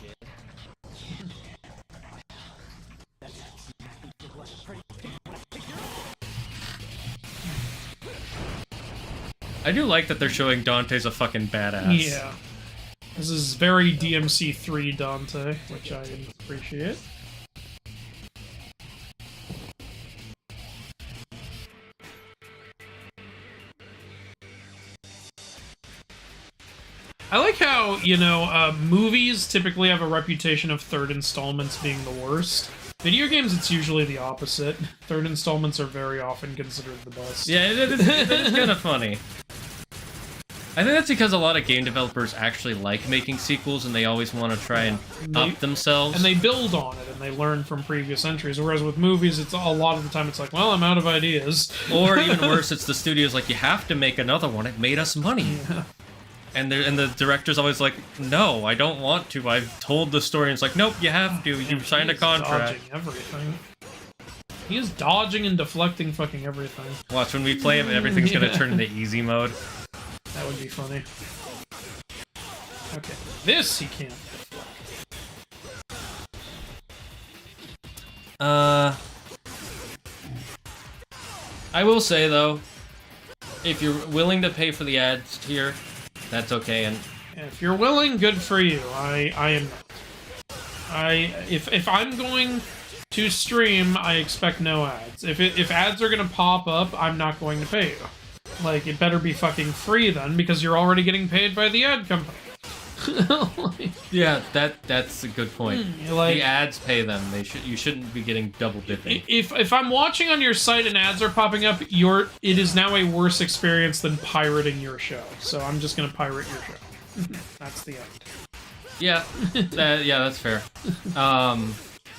kid. I do like that they're showing Dante's a fucking badass. Yeah. This is very DMC3 Dante, which I appreciate. I like how, you know, movies typically have a reputation of third installments being the worst. Video games, it's usually the opposite. Third installments are very often considered the best. Yeah, it is kind of funny. I think that's because a lot of game developers actually like making sequels, and they always want to try and up themselves. And they build on it, and they learn from previous entries. Whereas with movies, it's a lot of the time it's like, well, I'm out of ideas. Or even worse, it's the studio's like, you have to make another one. It made us money. Yeah. And the director's always like, no, I don't want to. I've told the story. And it's like, nope, you have to. You signed a contract. Dodging everything. He is dodging and deflecting fucking everything. Watch, when we play it, everything's gonna turn into easy mode. That would be funny. Okay, this he can't deflect. I will say, though, if you're willing to pay for the ads here, that's okay. And If you're willing, good for you. I am not. If I'm going to stream, I expect no ads. If ads are gonna pop up, I'm not going to pay you. Like, it better be fucking free then, because you're already getting paid by the ad company. Like, yeah, that's a good point. like, the ads pay them. You shouldn't be getting double dipping. if I'm watching on your site and ads are popping up, it is now a worse experience than pirating your show. So I'm just gonna pirate your show. That's the end. Yeah, that's fair.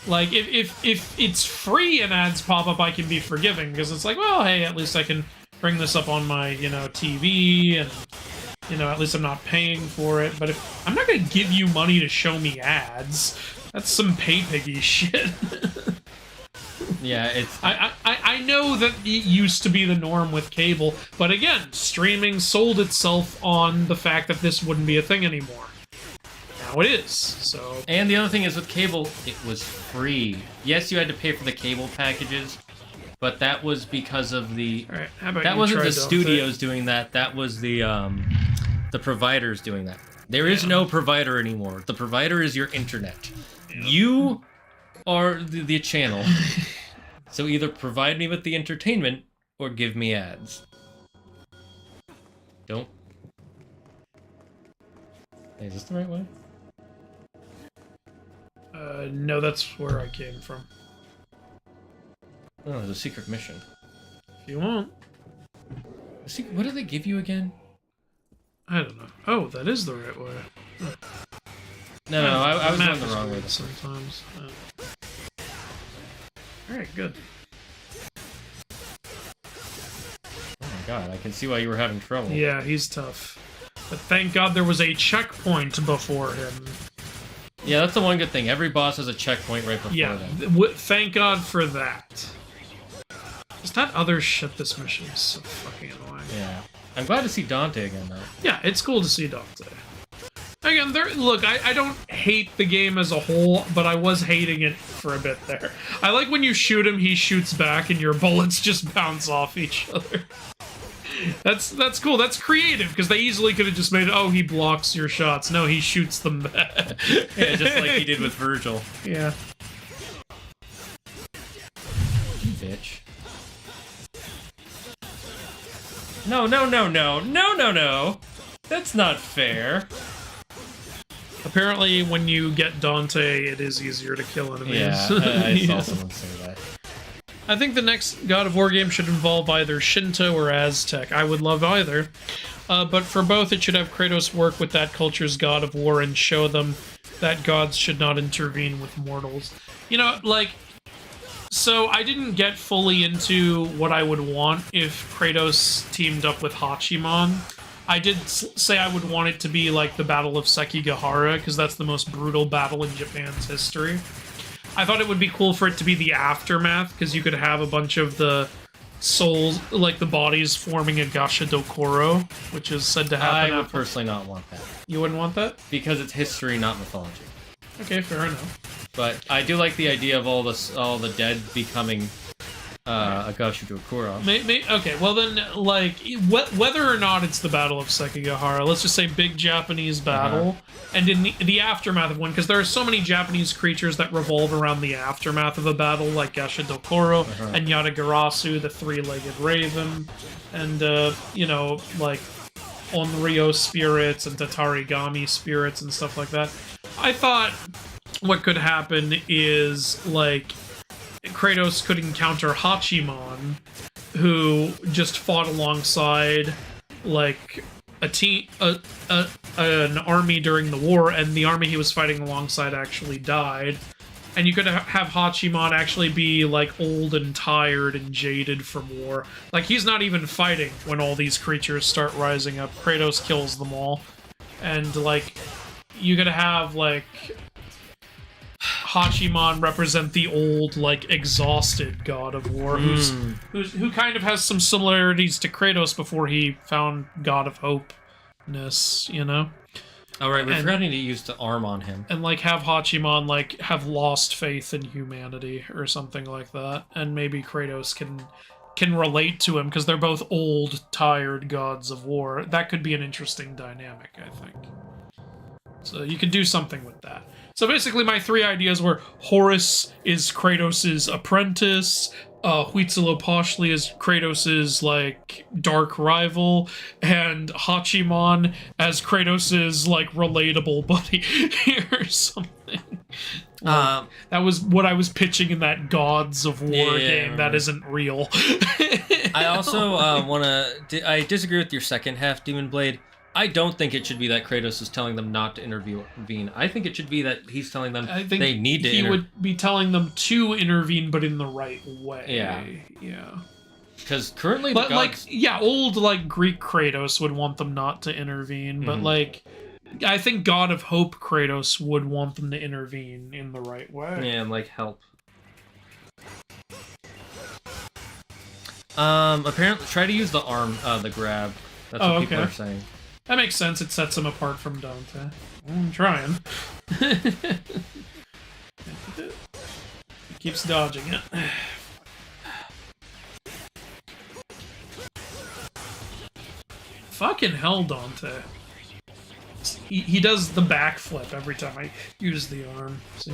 Like, if it's free and ads pop up, I can be forgiving, because it's like, well, hey, at least I can bring this up on my, TV, and, at least I'm not paying for it. But if I'm not gonna give you money to show me ads, that's some pay piggy shit. Yeah, it's... I know that it used to be the norm with cable, but again, streaming sold itself on the fact that this wouldn't be a thing anymore. Now it is, so... And the other thing is, with cable, it was free. Yes, you had to pay for the cable packages, but that was because of the... Alright, how about that you wasn't try the studios doing that, that was the providers doing that. There is no provider anymore. The provider is your internet. Yeah. You are the channel. So either provide me with the entertainment, or give me ads. Don't... Hey, is this the right way? No, that's where I came from. Oh, there's a secret mission. If you want. What do they give you again? I don't know. Oh, that is the right way. No, I was going the wrong way. Weird sometimes. Alright, good. Oh my god, I can see why you were having trouble. Yeah, he's tough. But thank God there was a checkpoint before him. Yeah, that's the one good thing. Every boss has a checkpoint right before Yeah, them. thank God for that. Is that other shit this mission is so fucking annoying. Yeah. I'm glad to see Dante again, though. Yeah, it's cool to see Dante. Again, look, I don't hate the game as a whole, but I was hating it for a bit there. I like when you shoot him, he shoots back, and your bullets just bounce off each other. That's cool. That's creative, because they easily could have just made, oh, he blocks your shots. No, he shoots them back. Yeah, just like he did with Virgil. Yeah. You bitch. No. That's not fair. Apparently, when you get Dante, it is easier to kill enemies. Yeah, I saw someone say that. I think the next God of War game should involve either Shinto or Aztec. I would love either. But for both, it should have Kratos work with that culture's God of War and show them that gods should not intervene with mortals. So I didn't get fully into what I would want if Kratos teamed up with Hachiman. I did say I would want it to be like the Battle of Sekigahara, because that's the most brutal battle in Japan's history. I thought it would be cool for it to be the aftermath, because you could have a bunch of the souls, like the bodies, forming a Gasha Dokoro, which is said to happen. I would personally not want that. You wouldn't want that? Because it's history, not mythology. Okay, fair enough. But I do like the idea of all the dead becoming a Gasha Dokoro. Okay, well then, like, whether or not it's the Battle of Sekigahara, let's just say big Japanese battle, and in the aftermath of one, because there are so many Japanese creatures that revolve around the aftermath of a battle, like Gasha Dokoro and Yatagarasu, the three-legged raven, and, like, Onryo spirits and Tatarigami spirits and stuff like that. I thought what could happen is, like, Kratos could encounter Hachiman, who just fought alongside like a team, an army during the war, and the army he was fighting alongside actually died. And you could have Hachiman actually be like old and tired and jaded from war. Like he's not even fighting when all these creatures start rising up. Kratos kills them all, and like you could have like Hachiman represent the old, like, exhausted god of war, who kind of has some similarities to Kratos before he found God of Hope-ness, you know? All right, we're forgetting to use the arm on him. And, like, have Hachiman, like, have lost faith in humanity or something like that, and maybe Kratos can relate to him, because they're both old, tired gods of war. That could be an interesting dynamic, I think. So you could do something with that. So basically my three ideas were Horus is Kratos' apprentice, Huitzilopochtli is Kratos' like dark rival, and Hachiman as Kratos' like relatable buddy or something. That was what I was pitching in that Gods of War game that isn't real. I also I disagree with your second half, Demon Blade. I don't think it should be that Kratos is telling them not to intervene. I think it should be that he's telling them they need to he would be telling them to intervene, but in the right way. Yeah. Because currently the gods... old, like, Greek Kratos would want them not to intervene, but, like, I think God of Hope Kratos would want them to intervene in the right way. Yeah, and, like, help. Apparently, try to use the arm, the grab. That's what people are saying. That makes sense. It sets him apart from Dante. I'm trying. He keeps dodging it. Fucking hell, Dante. He does the backflip every time I use the arm. See?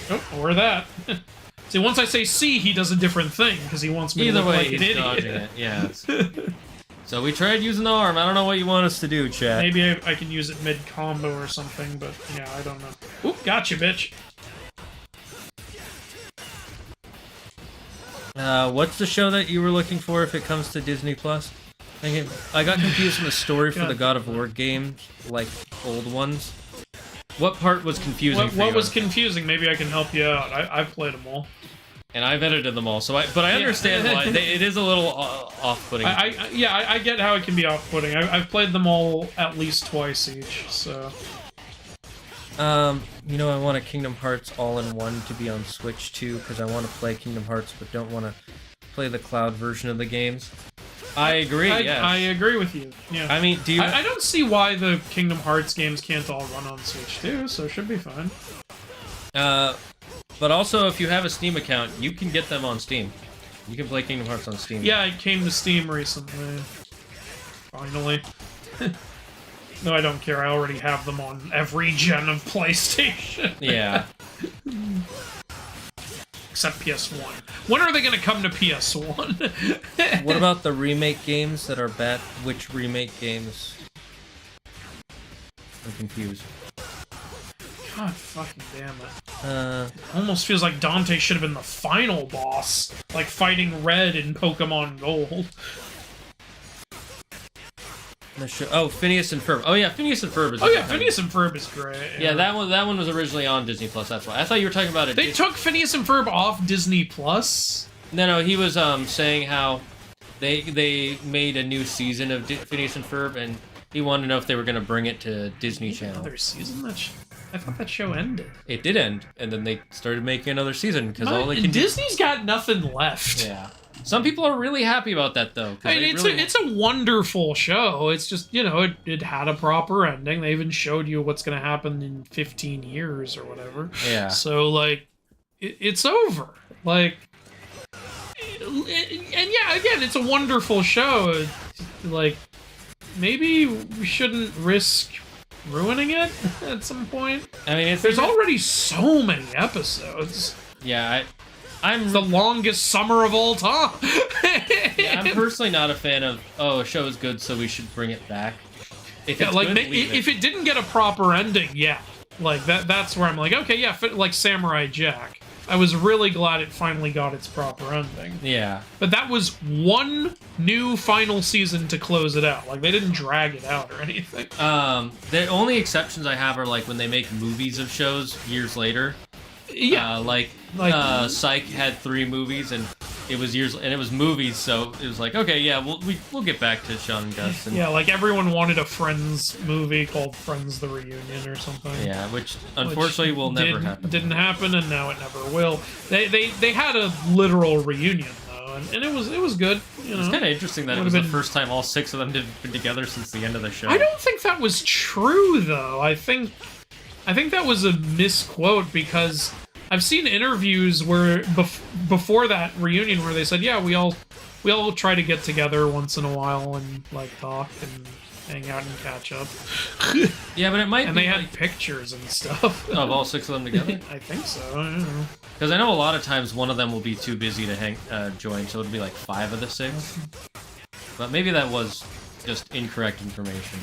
Oh, or that. See, once I say C, he does a different thing, because he wants me to look like an idiot. Dodging it. Yeah. So we tried using the arm. I don't know what you want us to do, chat. Maybe I can use it mid-combo or something, but yeah, I don't know. Oop, gotcha, bitch. What's the show that you were looking for if it comes to Disney Plus? I got confused from the story for the God of War games, like old ones. What part was confusing for you? What was confusing? Maybe I can help you out. I've played them all. And I've edited them all, so I understand why it is a little off-putting. I get how it can be off-putting. I've played them all at least twice each, so... You know, I want a Kingdom Hearts all-in-one to be on Switch too, because I want to play Kingdom Hearts, but don't want to play the cloud version of the games. I agree, yes. I agree with you, yeah. I mean, do you... I don't see why the Kingdom Hearts games can't all run on Switch too, so it should be fine. But also, if you have a Steam account, you can get them on Steam. You can play Kingdom Hearts on Steam. Yeah, it came to Steam recently. Finally. No, I don't care. I already have them on every gen of PlayStation. Yeah. Except PS1. When are they going to come to PS1? What about the remake games that are bad? Which remake games? I'm confused. God fucking damn it. Almost feels like Dante should have been the final boss. Like fighting Red in Pokemon Gold. Phineas and Ferb. Oh yeah, Phineas and Ferb is Phineas and Ferb is great. Yeah, that one was originally on Disney Plus, that's why. I thought you were talking about it. They took Phineas and Ferb off Disney Plus? No, he was saying how they made a new season of Phineas and Ferb, and he wanted to know if they were going to bring it to Disney Channel. Another season? I thought that show ended. It did end, and then they started making another season because all they can Disney's got nothing left. Yeah. Some people are really happy about that though. I mean, it's a wonderful show. It's just, you know, it had a proper ending. They even showed you what's going to happen in 15 years or whatever. Yeah. So like, it's over. Like, and yeah, again, it's a wonderful show. Like, maybe we shouldn't risk ruining it at some point. I mean, there's already so many episodes. Yeah, I'm the longest summer of all time. Yeah, I'm personally not a fan of, a show is good, so we should bring it back. If it didn't get a proper ending, yeah. Like, that's where I'm like, okay, yeah, like Samurai Jack. I was really glad it finally got its proper ending. Yeah. But that was one new final season to close it out. Like, they didn't drag it out or anything. The only exceptions I have are like when they make movies of shows years later. Yeah. Like Psych had 3 movies and it was years, and it was movies, so it was like, okay, yeah, we'll get back to Sean and Gus. And, yeah, like everyone wanted a Friends movie called Friends the Reunion or something. yeah, which unfortunately will never happen. Didn't happen, and now it never will. They had a literal reunion though, and it was good. You know? It's kind of interesting that it was the first time all 6 of them had been together since the end of the show. I don't think that was true though. I think that was a misquote because I've seen interviews where before that reunion where they said, yeah, we all try to get together once in a while and like talk and hang out and catch up. Yeah, but it might and be they had like, pictures and stuff of all 6 of them together. I think so. I don't know. Because I know a lot of times one of them will be too busy to join, so it'll be like 5 of the 6. But maybe that was just incorrect information.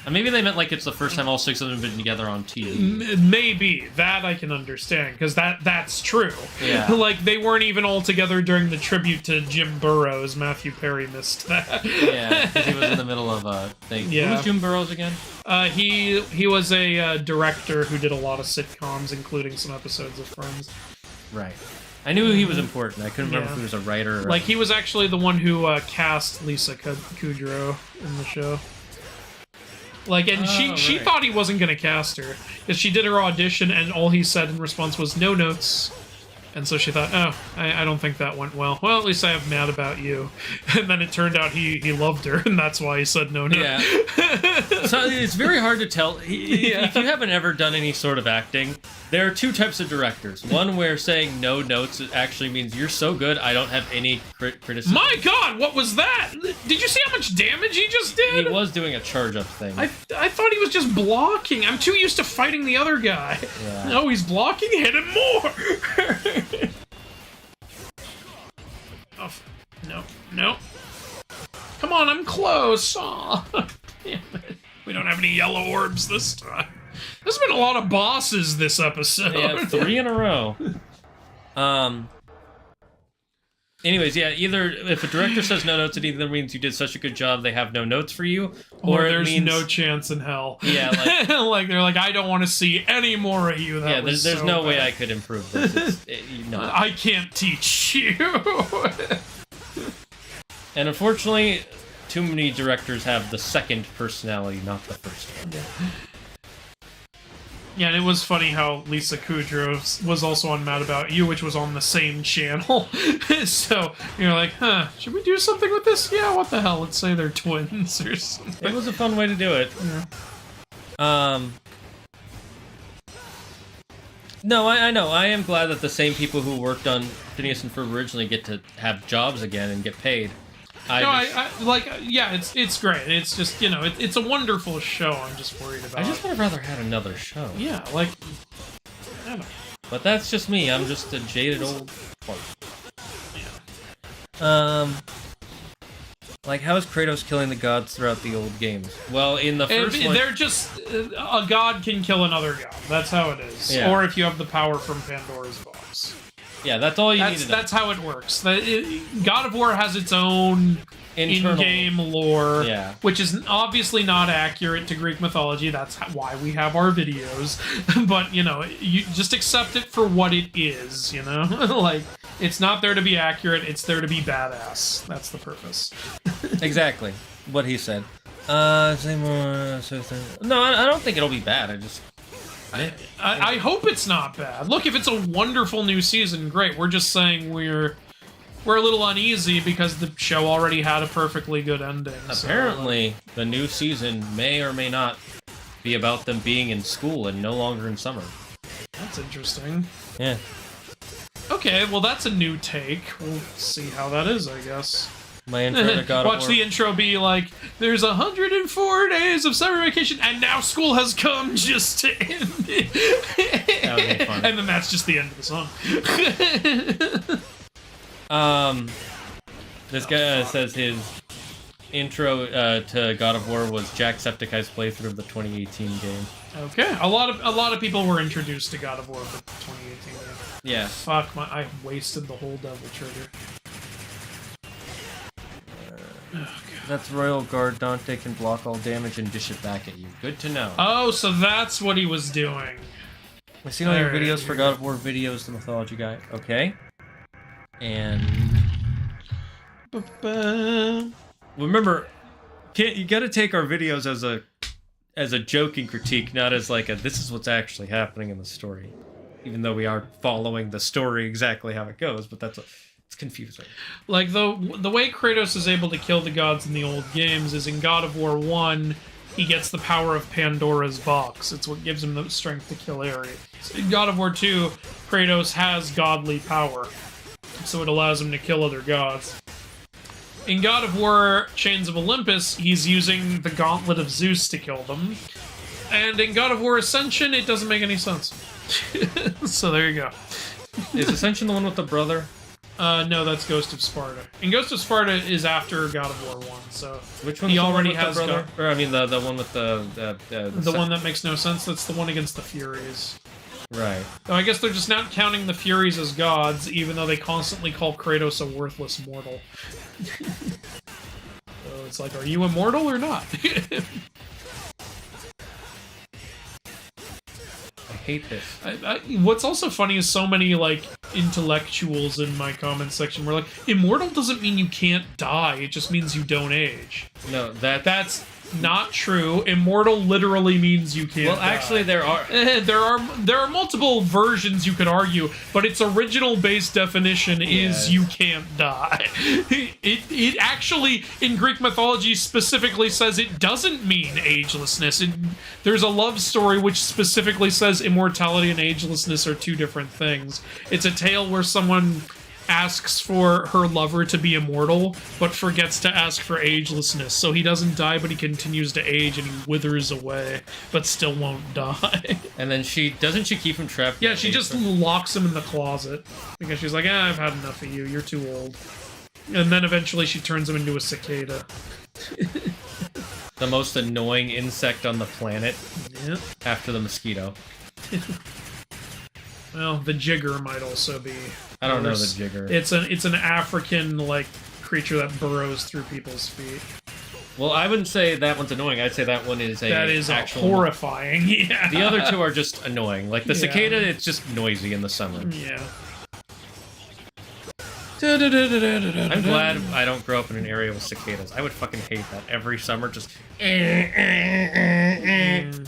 And maybe they meant like it's the first time all 6 of them have been together on TV. Maybe. That I can understand, because that's true. Yeah. Like, they weren't even all together during the tribute to Jim Burrows. Matthew Perry missed that. Yeah, because he was in the middle of a thing. Yeah. Who was Jim Burrows again? He was a director who did a lot of sitcoms, including some episodes of Friends. Right. I knew he was important. I couldn't remember if he was a writer or... Like, he was actually the one who cast Lisa Kudrow in the show. Like, and she thought he wasn't going to cast her, because she did her audition, and all he said in response was, no notes. And so she thought, oh, I don't think that went well. Well, at least I have Mad About You. And then it turned out he loved her, and that's why he said no notes. Yeah. So it's very hard to tell. If you haven't ever done any sort of acting, there are 2 types of directors. One where saying no notes actually means you're so good, I don't have any criticism. My God, what was that? Did you see how much damage he just did? He was doing a charge-up thing. I thought he was just blocking. I'm too used to fighting the other guy. Yeah. No, he's blocking. Hit him more. Oh, no. Come on, I'm close. Aw, damn it. We don't have any yellow orbs this time. There's been a lot of bosses this episode. Yeah, 3 in a row. Anyways, yeah, either if a director says no notes, it either means you did such a good job they have no notes for you, or there's it means no chance in hell. Yeah, like, like they're like, I don't want to see any more of you. That there's so no bad. way I could improve this. I can't teach you. And unfortunately, too many directors have the second personality, not the first one. Yeah, and it was funny how Lisa Kudrow was also on Mad About You, which was on the same channel. So you're like, huh, should we do something with this? Yeah, what the hell? Let's say they're twins or something. It was a fun way to do it. Yeah. No, I know. I am glad that the same people who worked on Phineas and Ferb originally get to have jobs again and get paid. It's great. It's just, it's a wonderful show. I'm just worried about. I just would have rather had another show. Yeah, like, I don't know. But that's just me. I'm just a jaded old fart. Yeah. Like, how is Kratos killing the gods throughout the old games? Well, in the first one... They're just... a god can kill another god. That's how it is. Yeah. Or if you have the power from Pandora's box. Yeah, that's all you need to know. That's how it works. God of War has its own in-game lore, which is obviously not accurate to Greek mythology. That's why we have our videos. But, you just accept it for what it is, Like, it's not there to be accurate, it's there to be badass. That's the purpose. Exactly. What he said. No, I don't think it'll be bad. I hope it's not bad. Look, if it's a wonderful new season, great. We're just saying we're a little uneasy because the show already had a perfectly good ending. Apparently, the new season may or may not be about them being in school and no longer in summer. That's interesting. Yeah. Okay, well that's a new take. We'll see how that is, I guess. My intro to God of War. Watch the intro be like, there's 104 days of summer vacation, and now school has come just to end it. That would be fun. And then that's just the end of the song. This guy says his intro to God of War was Jacksepticeye's playthrough of the 2018 game. Okay, a lot of people were introduced to God of War for the 2018 game. Yeah. Fuck, I wasted the whole devil trigger. That's Royal Guard. Dante can block all damage and dish it back at you. Good to know. Oh, so that's what he was doing. I've seen all your Alright, videos for here God of War videos, the Mythology Guy. Okay. And remember, you gotta take our videos as a joking critique, not as like a this is what's actually happening in the story. Even though we are following the story exactly how it goes, but it's confusing. Like, the way Kratos is able to kill the gods in the old games is in God of War 1, he gets the power of Pandora's box. It's what gives him the strength to kill Ares. In God of War 2, Kratos has godly power, so it allows him to kill other gods. In God of War Chains of Olympus, he's using the Gauntlet of Zeus to kill them. And in God of War Ascension, it doesn't make any sense. So there you go. Is Ascension the one with the brother? No, that's Ghost of Sparta. And Ghost of Sparta is after God of War 1, so... Which one? He the one already with has the brother? Or I mean the one with the one that makes no sense, that's the one against the Furies. Right. So I guess they're just not counting the Furies as gods, even though they constantly call Kratos a worthless mortal. So it's like, are you immortal or not? I hate this. What's also funny is so many, like, intellectuals in my comment section were like, immortal doesn't mean you can't die, it just means you don't age. No, That's not true. Immortal literally means you can't die. Actually, there are... There are multiple versions you could argue, but its original base definition is you can't die. It actually, in Greek mythology, specifically says it doesn't mean agelessness. There's a love story which specifically says immortality and agelessness are two different things. It's a tale where someone asks for her lover to be immortal, but forgets to ask for agelessness. So he doesn't die, but he continues to age and he withers away, but still won't die. And then doesn't she keep him trapped? Yeah, she just locks him in the closet because she's like, I've had enough of you. You're too old. And then eventually she turns him into a cicada. The most annoying insect on the planet. Yeah. After the mosquito. Well, the jigger might also be. I don't know worse. the jigger. It's an African like creature that burrows through people's feet. Well, I wouldn't say that one's annoying. I'd say that one is actual horrifying. Yeah. The other two are just annoying. Like the cicada, it's just noisy in the summer. Yeah. I'm glad I don't grow up in an area with cicadas. I would fucking hate that. Every summer, just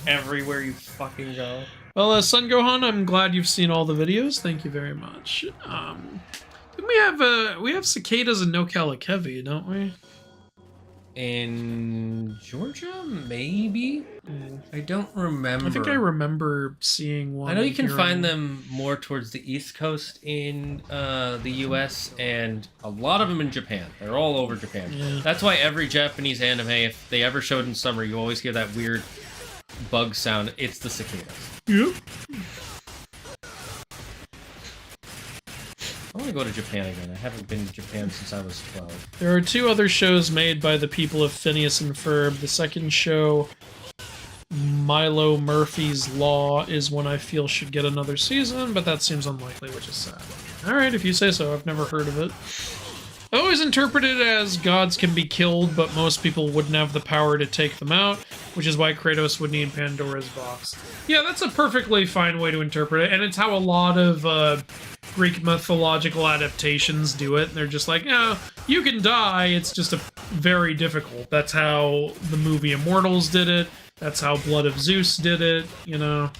everywhere you fucking go. Well, Sun Gohan, I'm glad you've seen all the videos. Thank you very much. We have cicadas in No Calicevi, don't we? In Georgia, maybe? I don't remember. I think I remember seeing one. I know you can find them more towards the East Coast in the US, and a lot of them in Japan. They're all over Japan. Yeah. That's why every Japanese anime, if they ever showed in summer, you always hear that weird bug sound. It's the cicadas. Yep. I want to go to Japan again. I haven't been to Japan since I was 12. There are two other shows made by the people of Phineas and Ferb. The second show, Milo Murphy's Law, is one I feel should get another season, but that seems unlikely, which is sad. Alright, if you say so. I've never heard of it. I always interpret it as gods can be killed, but most people wouldn't have the power to take them out, which is why Kratos would need Pandora's box. Yeah, that's a perfectly fine way to interpret it, and it's how a lot of Greek mythological adaptations do it. They're just like, yeah, you can die, it's just very difficult. That's how the movie Immortals did it, that's how Blood of Zeus did it, you know.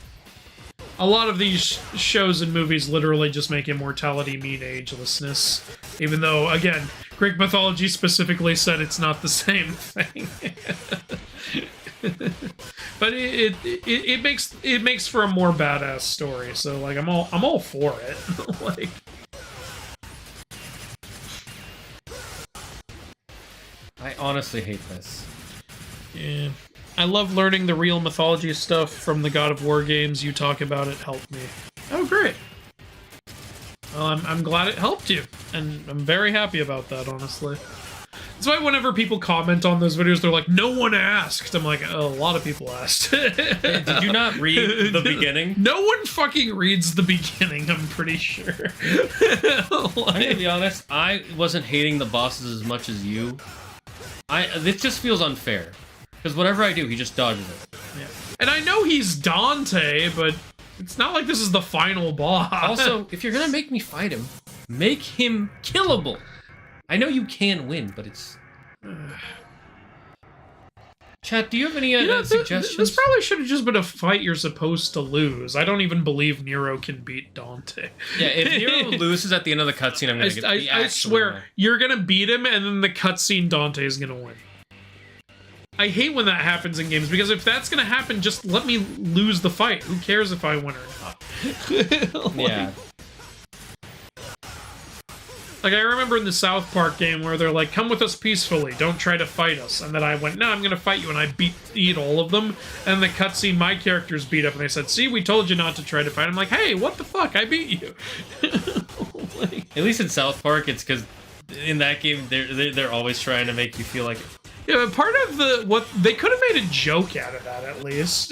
A lot of these shows and movies literally just make immortality mean agelessness, even though, again, Greek mythology specifically said it's not the same thing. But it makes for a more badass story. So like I'm all for it. Like, I honestly hate this. yeah. I love learning the real mythology stuff from the God of War games. You talk about it helped me. Oh, great. Well, I'm glad it helped you, and I'm very happy about that, honestly. That's why whenever people comment on those videos, they're like, "No one asked." I'm like, "Oh, a lot of people asked." Did you not read the beginning? No one fucking reads the beginning. I'm pretty sure. I'm gonna be honest. I wasn't hating the bosses as much as you. This just feels unfair because whatever I do, he just dodges it. Yeah. And I know he's Dante, but it's not like this is the final boss. Also, if you're gonna make me fight him, make him killable. I know you can win, but it's... Chat, do you have any suggestions? This probably should have just been a fight you're supposed to lose. I don't even believe Nero can beat Dante. Yeah, if Nero loses at the end of the cutscene, I'm gonna I swear, you're gonna beat him, and then the cutscene Dante is gonna win. I hate when that happens in games, because if that's gonna happen, just let me lose the fight. Who cares if I win or not? Yeah. Like, I remember in the South Park game where they're like, "Come with us peacefully, don't try to fight us." And then I went, "No, I'm gonna fight you," and I beat all of them. And the cutscene, my characters beat up, and they said, "See, we told you not to try to fight." I'm like, "Hey, what the fuck? I beat you." Like, at least in South Park, it's because in that game, they're always trying to make you feel like... Yeah, but part of what they could have made a joke out of that at least.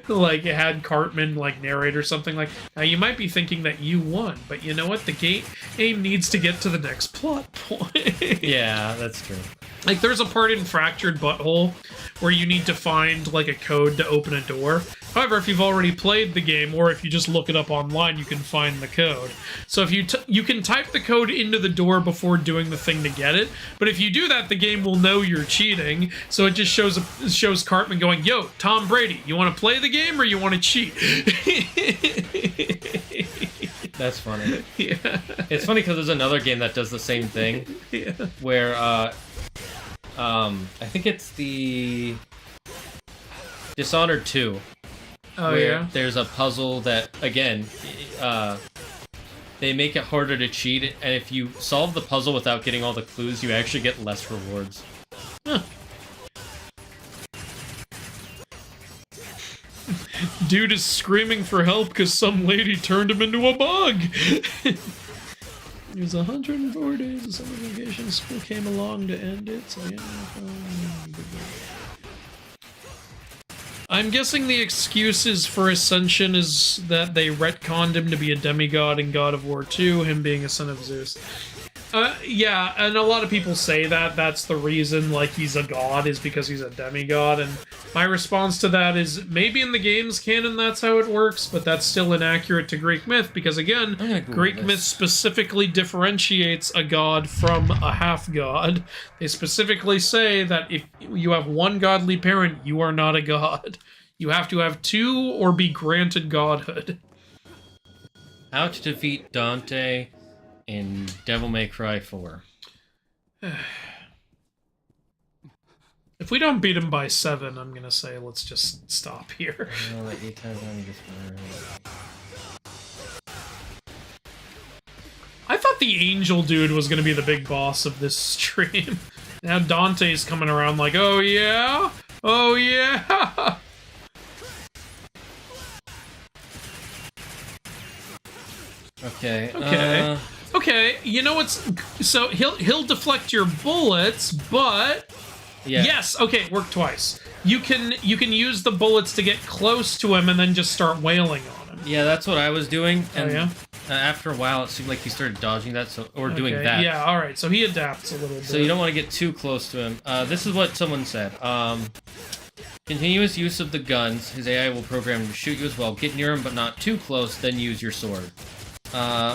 Like, it had Cartman like narrate or something like, "Now you might be thinking that you won, but you know what? The game needs to get to the next plot point." Yeah, that's true. Like, there's a part in Fractured Butthole where you need to find like a code to open a door. However, if you've already played the game, or if you just look it up online, you can find the code. So if you can type the code into the door before doing the thing to get it, but if you do that, the game will know you're cheating. So it just shows Cartman going, "Yo, Tom Brady, you want to play the game or you want to cheat?" That's funny. Yeah. It's funny because there's another game that does the same thing. Yeah. Where I think it's the Dishonored 2. Oh, where yeah? There's a puzzle that, again, they make it harder to cheat, and if you solve the puzzle without getting all the clues, you actually get less rewards. Huh. Dude is screaming for help because some lady turned him into a bug. It was 104 days of summer vacation. School came along to end it, so yeah. I'm guessing the excuses for Ascension is that they retconned him to be a demigod in God of War 2, him being a son of Zeus. Yeah, and a lot of people say that that's the reason, like, he's a god, is because he's a demigod, and my response to that is, maybe in the game's canon that's how it works, but that's still inaccurate to Greek myth, because again, Greek myth specifically differentiates a god from a half-god. They specifically say that if you have one godly parent, you are not a god. You have to have two or be granted godhood. How to defeat Dante in Devil May Cry 4. If we don't beat him by 7, I'm gonna say let's just stop here. I thought the angel dude was gonna be the big boss of this stream. Now Dante's coming around like, "Oh yeah? Oh yeah!" Okay. Okay. Okay, you know what's... So, he'll deflect your bullets, but... Yeah. Yes, okay, it worked twice. You can use the bullets to get close to him and then just start wailing on him. Yeah, that's what I was doing. And oh, yeah? After a while, it seemed like he started dodging that, or doing that. Yeah, alright, so he adapts a little bit. So you don't want to get too close to him. This is what someone said. Continuous use of the guns. His AI will program him to shoot you as well. Get near him, but not too close, then use your sword.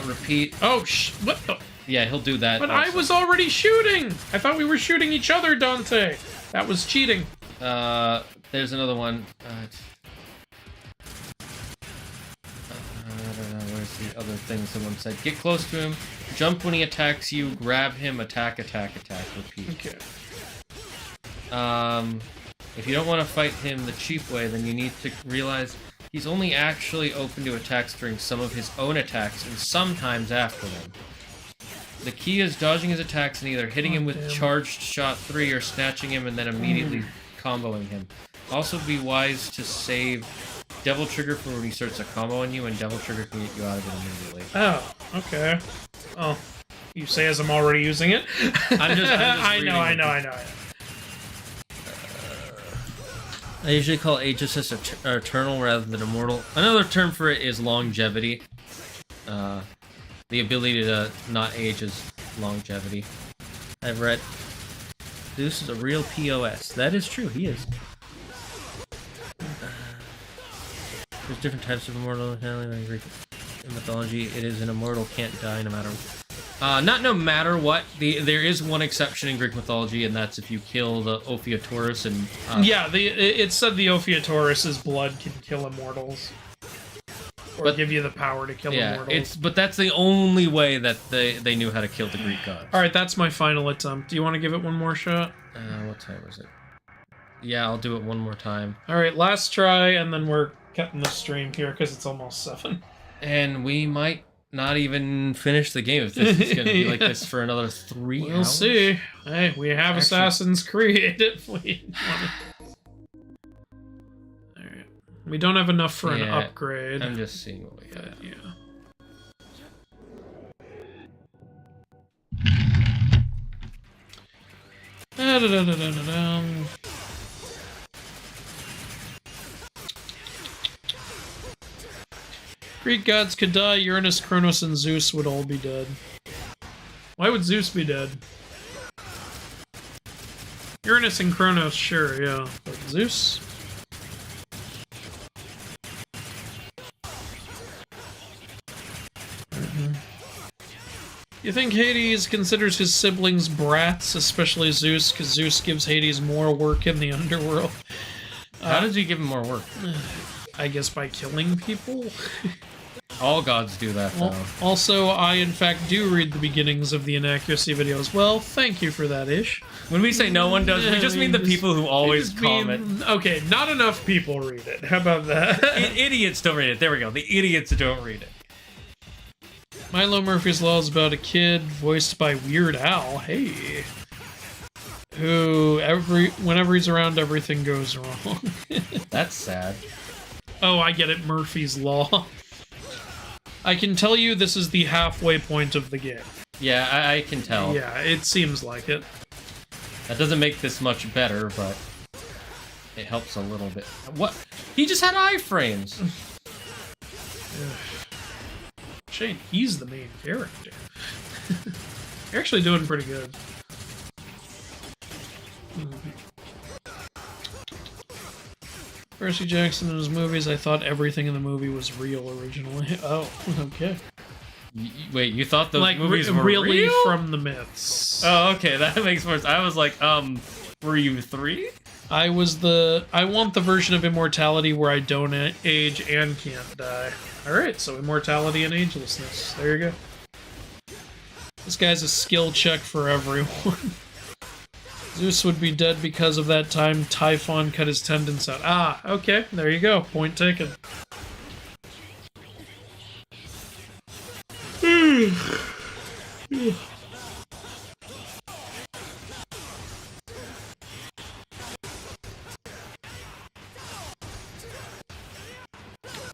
Repeat. Oh, what the... Yeah, he'll do that. But also. I was already shooting! I thought we were shooting each other, Dante! That was cheating. There's another one. I don't know, where's the other thing someone said? Get close to him, jump when he attacks you, grab him, attack, attack, attack, repeat. Okay. If you don't want to fight him the cheap way, then you need to realize he's only actually open to attacks during some of his own attacks, and sometimes after them. The key is dodging his attacks and either hitting him with charged shot 3 or snatching him and then immediately comboing him. Also be wise to save Devil Trigger for when he starts a combo on you, and Devil Trigger can get you out of it immediately. Oh, okay. Oh. You say as I'm already using it. I'm just I know. I usually call agelessness eternal rather than immortal. Another term for it is longevity. The ability to not age is longevity. I've read Zeus is a real POS. That is true, he is. There's different types of immortal in Greek mythology. It is an immortal, can't die no matter what. Not no matter what. There is one exception in Greek mythology, and that's if you kill the Ophiuchorus and... yeah, it said the Ophiuchorus's blood can kill immortals. Or give you the power to kill immortals. But that's the only way that they knew how to kill the Greek gods. Alright, that's my final attempt. Do you want to give it one more shot? What time is it? Yeah, I'll do it one more time. Alright, last try, and then we're cutting the stream here, because it's almost 7. And we might not even finish the game if this is going to be like this for another 3 hours. We'll see. Hey, we have Assassin's Creed if we want to. Alright. We don't have enough for an upgrade. I'm just seeing what we have. Yeah. Greek gods could die, Uranus, Kronos, and Zeus would all be dead. Why would Zeus be dead? Uranus and Kronos, sure, yeah. But Zeus? You think Hades considers his siblings brats, especially Zeus, because Zeus gives Hades more work in the underworld? How does he give him more work? I guess by killing people? All gods do that, though. Also, I in fact do read the beginnings of the inaccuracy videos. Well, thank you for that, Ish. When we say no one does, we just mean the people who always comment. Okay, not enough people read it. How about that? Idiots don't read it. There we go. The idiots don't read it. Milo Murphy's Law is about a kid voiced by Weird Al. Hey. Who, whenever he's around, everything goes wrong. That's sad. Oh, I get it. Murphy's Law. I can tell you this is the halfway point of the game. Yeah, I can tell. Yeah, it seems like it. That doesn't make this much better, but it helps a little bit. What? He just had iframes. Shane, he's the main character. You're actually doing pretty good. Percy Jackson in his movies, I thought everything in the movie was real originally. Oh, okay. Wait, you thought those like, movies were really real? From the myths. Oh, okay, that makes more sense. I was like, were you 3? I want the version of immortality where I don't age and can't die. Alright, so immortality and agelessness. There you go. This guy's a skill check for everyone. Zeus would be dead because of that time Typhon cut his tendons out. Ah, okay, there you go. Point taken.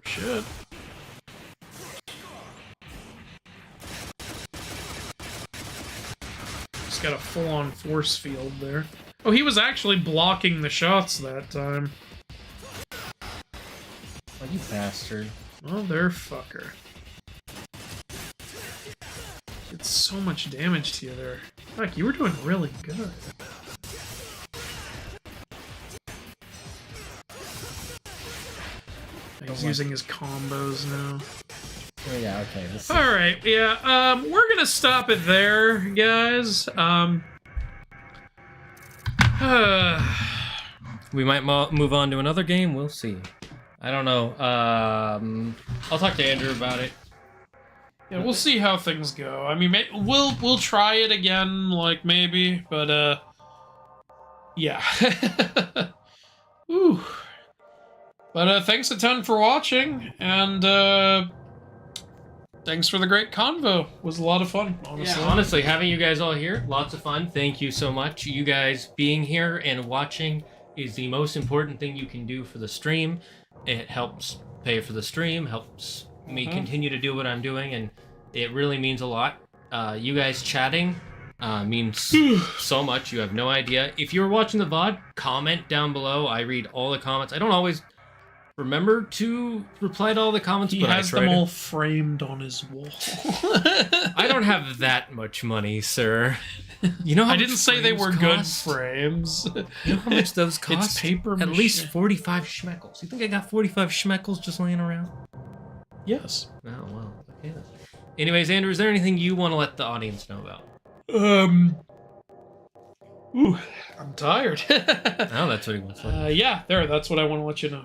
Shit. He's got a full-on force field there. Oh, he was actually blocking the shots that time. Oh, you bastard. Motherfucker. Did so much damage to you there. Fuck, you were doing really good. He's using his combos now. Oh, yeah, okay. Alright, yeah, we're gonna stop it there, guys. We might move on to another game, we'll see. I don't know, I'll talk to Andrew about it. Yeah, we'll see how things go. I mean, we'll try it again, like, maybe, but, yeah. Ooh. But, thanks a ton for watching, and, thanks for the great convo. It was a lot of fun, honestly. Yeah, honestly, having you guys all here, lots of fun. Thank you so much. You guys being here and watching is the most important thing you can do for the stream. It helps pay for the stream, helps me continue to do what I'm doing, and it really means a lot. You guys chatting means so much. You have no idea. If you're watching the VOD, comment down below. I read all the comments. I don't always remember to reply to all the comments, He but has I try them to. all framed on his wall. I don't have that much money, sir. You know how I didn't much say they frames were good cost? frames. You know how much those cost? It's paper At mache. least 45 schmeckles. You think I got 45 schmeckles just laying around? Yes. Oh, well. Okay. Then. Anyways, Andrew, is there anything you want to let the audience know about? Ooh, I'm tired. Oh, that's what he wants. Yeah, that's what I want to let you know.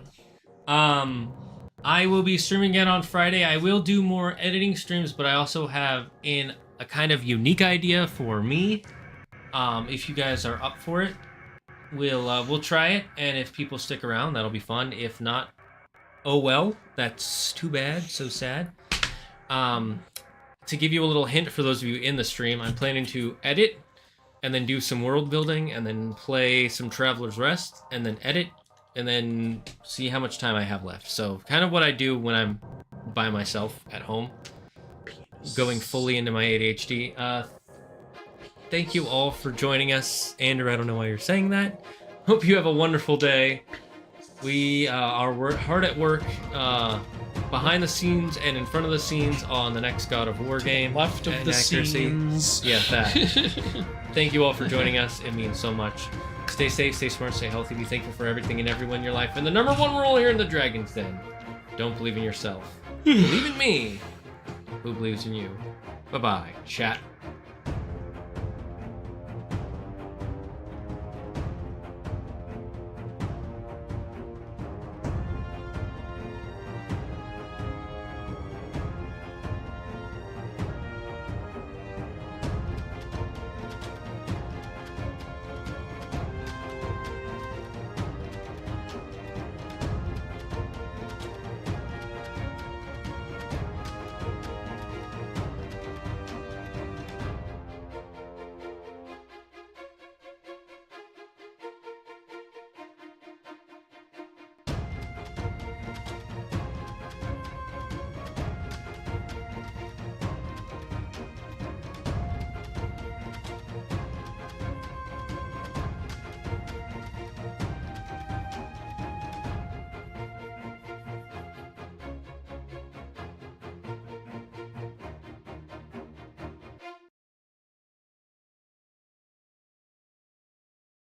I will be streaming again on Friday. I will do more editing streams, but I also have a kind of unique idea for me. If you guys are up for it, we'll try it, and if people stick around, that'll be fun. If not, oh well, that's too bad, so sad. To give you a little hint for those of you in the stream, I'm planning to edit, and then do some world building, and then play some Traveler's Rest, and then edit, and then see how much time I have left. So kind of what I do when I'm by myself at home, going fully into my ADHD. Thank you all for joining us. Andrew, I don't know why you're saying that. Hope you have a wonderful day. We are hard at work behind the scenes and in front of the scenes on the next God of War game. Left of and the accuracy. scenes. Yeah, that. Thank you all for joining us. It means so much. Stay safe, stay smart, stay healthy. Be thankful for everything and everyone in your life. And the number one rule here in the Dragon's Den: don't believe in yourself. Believe in me, who believes in you. Bye-bye, chat.